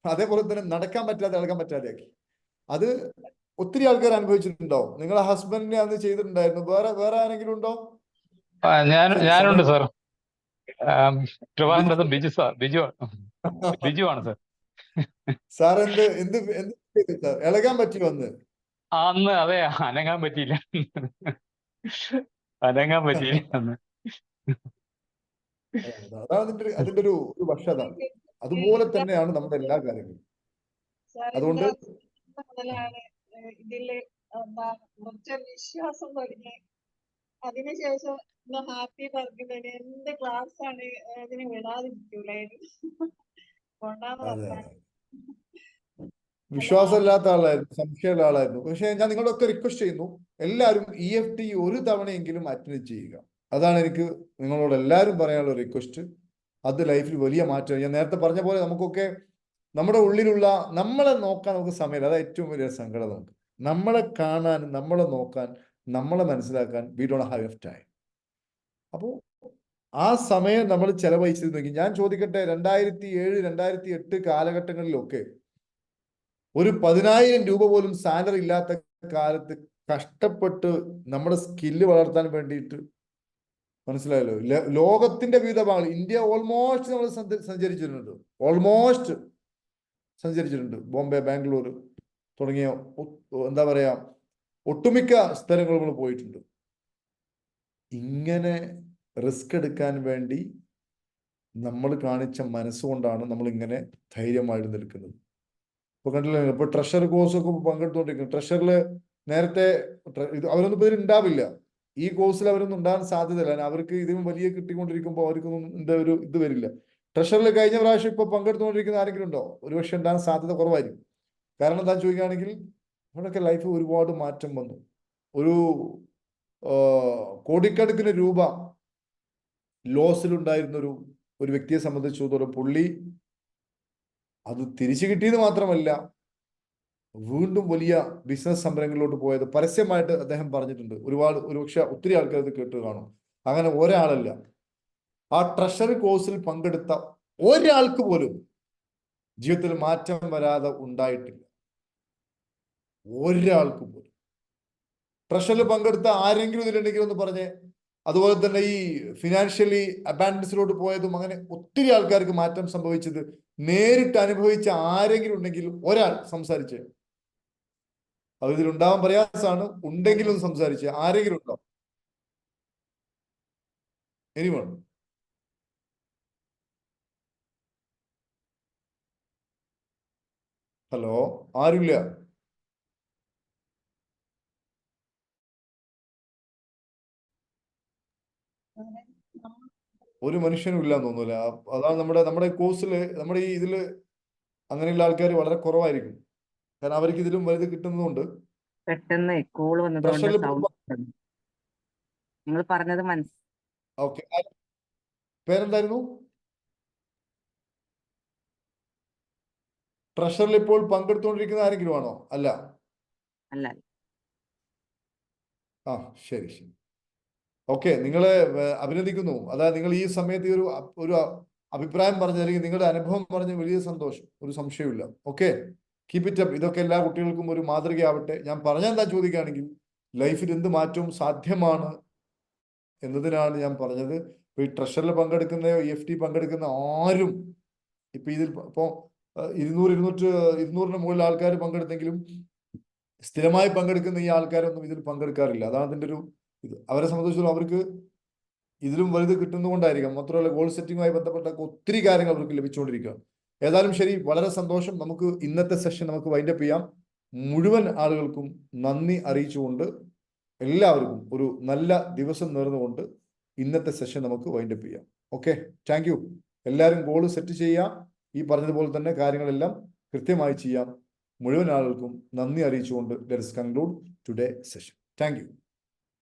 അതേപോലെ തന്നെ നടക്കാൻ പറ്റാതെയാക്കി. അത് ഒത്തിരി ആൾക്കാർ അനുഭവിച്ചിട്ടുണ്ടാവും. നിങ്ങളെ ഹസ്ബൻഡിനെ അന്ന് ചെയ്തിട്ടുണ്ടായിരുന്നു. വേറെ ആരെങ്കിലും ഉണ്ടോ? ഞാനുണ്ട് സാർ. ട്രിവാൻഡ്രത്ത് ബിജു ആണ് സാർ. സാർ എന്ത് ചെയ്തു സാർ? ഇളകാൻ പറ്റിയോ അന്ന്? അന്ന് അതെ, അനങ്ങാൻ പറ്റിയില്ല അന്ന്. അതാണ് അതിന്റെ ഒരു വശം. അതാണ്. അതുപോലെ തന്നെയാണ് നമ്മുടെ എല്ലാ കാര്യങ്ങളും. അതുകൊണ്ട് ഇതില് കുറച്ച് വിശ്വാസം തുടങ്ങി. അതിനുശേഷം ഹാപ്പി പാർക്കിൽ എന്ത് ക്ലാസ് ആണ് അതിന് വിടാതിരിക്കൂലായിരുന്നു. കൊണ്ടാന്ന് പറഞ്ഞാൽ വിശ്വാസമില്ലാത്ത ആളായിരുന്നു, സംശയമുള്ള ആളായിരുന്നു. പക്ഷെ ഞാൻ നിങ്ങളൊക്കെ റിക്വസ്റ്റ് ചെയ്യുന്നു, എല്ലാവരും EFT ഒരു തവണയെങ്കിലും അറ്റൻഡ് ചെയ്യുക. അതാണ് എനിക്ക് നിങ്ങളോട് എല്ലാവരും പറയാനുള്ള റിക്വസ്റ്റ്. അത് ലൈഫിൽ വലിയ മാറ്റം. ഞാൻ നേരത്തെ പറഞ്ഞ പോലെ നമുക്കൊക്കെ നമ്മുടെ ഉള്ളിലുള്ള നമ്മളെ നോക്കാൻ നമുക്ക് സമയമില്ല. അതാണ് ഏറ്റവും വലിയ സങ്കടം. നമുക്ക് നമ്മളെ കാണാൻ, നമ്മളെ നോക്കാൻ, നമ്മളെ മനസ്സിലാക്കാൻ we don't have enough time. അപ്പോൾ ആ സമയം നമ്മൾ ചെലവഴിച്ചിരുന്നെങ്കിൽ, ഞാൻ ചോദിക്കട്ടെ, 2007, 2008 കാലഘട്ടങ്ങളിലൊക്കെ ഒരു 10,000 രൂപ പോലും സാലറി ഇല്ലാത്ത കാലത്ത് കഷ്ടപ്പെട്ട് നമ്മുടെ സ്കില്ല് വളർത്താൻ വേണ്ടിയിട്ട്, മനസ്സിലായല്ലോ, ലോകത്തിന്റെ വിവിധ ഭാഗങ്ങൾ, ഇന്ത്യ ഓൾമോസ്റ്റ് നമ്മൾ സഞ്ചരിച്ചിട്ടുണ്ട്, ഓൾമോസ്റ്റ് സഞ്ചരിച്ചിട്ടുണ്ട്. ബോംബെ, ബാംഗ്ലൂർ തുടങ്ങിയ എന്താ പറയാ ഒട്ടുമിക്ക സ്ഥലങ്ങൾ നമ്മൾ പോയിട്ടുണ്ട്. ഇങ്ങനെ റിസ്ക് എടുക്കാൻ വേണ്ടി നമ്മൾ കാണിച്ച മനസ്സുകൊണ്ടാണ് നമ്മൾ ഇങ്ങനെ ധൈര്യമായിട്ട് നിൽക്കുന്നത്. ഇപ്പൊ കണ്ടില്ല, ഇപ്പൊ ട്രഷർ കോഴ്സ് ഒക്കെ പങ്കെടുത്തുകൊണ്ടിരിക്കുന്നു. ട്രഷറിൽ നേരത്തെ അവരൊന്നും പേര് ഉണ്ടാവില്ല, ഈ കോഴ്സിൽ അവരൊന്നും ഉണ്ടാകാൻ സാധ്യതയില്ല. അവർക്ക് ഇതിനും വലിയ കിട്ടിക്കൊണ്ടിരിക്കുമ്പോൾ അവർക്കൊന്നും ഒരു ഇത് വരില്ല. ട്രഷറിൽ കഴിഞ്ഞ പ്രാവശ്യം ഇപ്പൊ പങ്കെടുത്തുകൊണ്ടിരിക്കുന്ന ആരെങ്കിലും ഉണ്ടോ? ഒരുപക്ഷെ ഉണ്ടാകാൻ സാധ്യത കുറവായിരിക്കും. കാരണം എന്താ ചോദിക്കുകയാണെങ്കിൽ നമ്മുടെയൊക്കെ ലൈഫ് ഒരുപാട് മാറ്റം വന്നു. ഒരു കോടിക്കണക്കിന് രൂപ ലോസിലുണ്ടായിരുന്ന ഒരു വ്യക്തിയെ സംബന്ധിച്ചിടത്തോളം പുള്ളി അത് തിരിച്ചു കിട്ടിയത് മാത്രമല്ല, വീണ്ടും വലിയ ബിസിനസ് സംരംഭങ്ങളിലോട്ട് പോയത് പരസ്യമായിട്ട് അദ്ദേഹം പറഞ്ഞിട്ടുണ്ട്. ഒരുപക്ഷെ ഒത്തിരി ആൾക്കാർ ഇത് കേട്ട് കാണും. അങ്ങനെ ഒരാളല്ല, ആ ട്രഷറി കോഴ്സിൽ പങ്കെടുത്ത ഒരാൾക്ക് പോലും ജീവിതത്തിൽ മാറ്റം വരാതെ ഉണ്ടായിട്ടില്ല. ഒരാൾക്ക് പോലും. ട്രഷറിൽ പങ്കെടുത്ത ആരെങ്കിലും ഇതിലുണ്ടെങ്കിലും ഒന്ന് പറഞ്ഞേ. അതുപോലെ തന്നെ ഈ ഫിനാൻഷ്യലി അബാൻഡൻസിലോട്ട് പോയതും അങ്ങനെ ഒത്തിരി ആൾക്കാർക്ക് മാറ്റം സംഭവിച്ചത് നേരിട്ട് അനുഭവിച്ച ആരെങ്കിലും ഉണ്ടെങ്കിൽ ഒരാൾ സംസാരിച്ച്. അത് ഇതിലുണ്ടാവാൻ പ്രയാസമാണ്, ഉണ്ടെങ്കിലും ഒന്ന് സംസാരിച്ച്. ആരെങ്കിലും ഉണ്ടോ? എനിവൺ? ഹലോ, ആരുമില്ല? ഒരു മനുഷ്യനും ഇല്ലാന്ന് തോന്നുന്നില്ല. അതാണ് നമ്മുടെ കോഴ്സില്, നമ്മുടെ ഈ ഇതില് അങ്ങനെയുള്ള ആൾക്കാർ വളരെ കുറവായിരിക്കും. കാരണം അവർക്ക് ഇതിലും വലുത് കിട്ടുന്നതുകൊണ്ട്. പെട്ടെന്ന് കോൾ വന്നതുകൊണ്ട് സൗണ്ട് നിങ്ങൾ പറഞ്ഞത് ഓക്കെ, പേരെന്തായിരുന്നു? ട്രഷറിൽ ഇപ്പോൾ പങ്കെടുത്തുകൊണ്ടിരിക്കുന്ന ആരെങ്കിലും ആണോ? അല്ല. അല്ല. ആ, ശരി ശരി. ഓക്കെ, നിങ്ങളെ അഭിനന്ദിക്കുന്നു. അതായത് നിങ്ങൾ ഈ സമയത്ത് ഒരു അഭിപ്രായം പറഞ്ഞു, അല്ലെങ്കിൽ നിങ്ങളുടെ അനുഭവം പറഞ്ഞ് വലിയ സന്തോഷം, ഒരു സംശയമില്ല. Okay, keep it up. ഇതൊക്കെ എല്ലാ കുട്ടികൾക്കും ഒരു മാതൃകയാവട്ടെ. ഞാൻ പറഞ്ഞാൽ എന്താ ചോദിക്കുകയാണെങ്കിൽ, ലൈഫിൽ എന്ത് മാറ്റവും സാധ്യമാണ് എന്നതിനാണ് ഞാൻ പറഞ്ഞത്. ഇപ്പൊ ഈ ട്രഷറിൽ പങ്കെടുക്കുന്ന, EFT പങ്കെടുക്കുന്ന ആരും ഇപ്പൊ ഇതിൽ ഇപ്പോ 200-200-200-ന് മുകളിൽ ആൾക്കാർ പങ്കെടുത്തെങ്കിലും സ്ഥിരമായി പങ്കെടുക്കുന്ന ഈ ആൾക്കാരൊന്നും ഇതിൽ പങ്കെടുക്കാറില്ല. അതാണ് അതിൻ്റെ ഒരു ഇത്. അവരെ സംബന്ധിച്ചിടത്തോളം അവർക്ക് ഇതിലും വലുത് കിട്ടുന്നതുകൊണ്ടായിരിക്കാം. മാത്രമല്ല ഗോൾ സെറ്റിങ്ങുമായി ബന്ധപ്പെട്ട ഒത്തിരി കാര്യങ്ങൾ അവർക്ക് ലഭിച്ചുകൊണ്ടിരിക്കുകയാണ്. ഏതായാലും ശരി, വളരെ സന്തോഷം. നമുക്ക് ഇന്നത്തെ സെഷൻ നമുക്ക് വൈൻഡപ്പ് ചെയ്യാം. മുഴുവൻ ആളുകൾക്കും നന്ദി അറിയിച്ചുകൊണ്ട് എല്ലാവർക്കും ഒരു നല്ല ദിവസം നേർന്നുകൊണ്ട് ഇന്നത്തെ സെഷൻ നമുക്ക് വൈൻഡപ്പ് ചെയ്യാം. Okay, thank U. എല്ലാവരും ഗോൾ സെറ്റ് ചെയ്യാം. ഈ പറഞ്ഞതുപോലെ തന്നെ കാര്യങ്ങളെല്ലാം കൃത്യമായി ചെയ്യാം. മുഴുവൻ ആളുകൾക്കും നന്ദി അറിയിച്ചുകൊണ്ട് let's conclude today session. Thank you.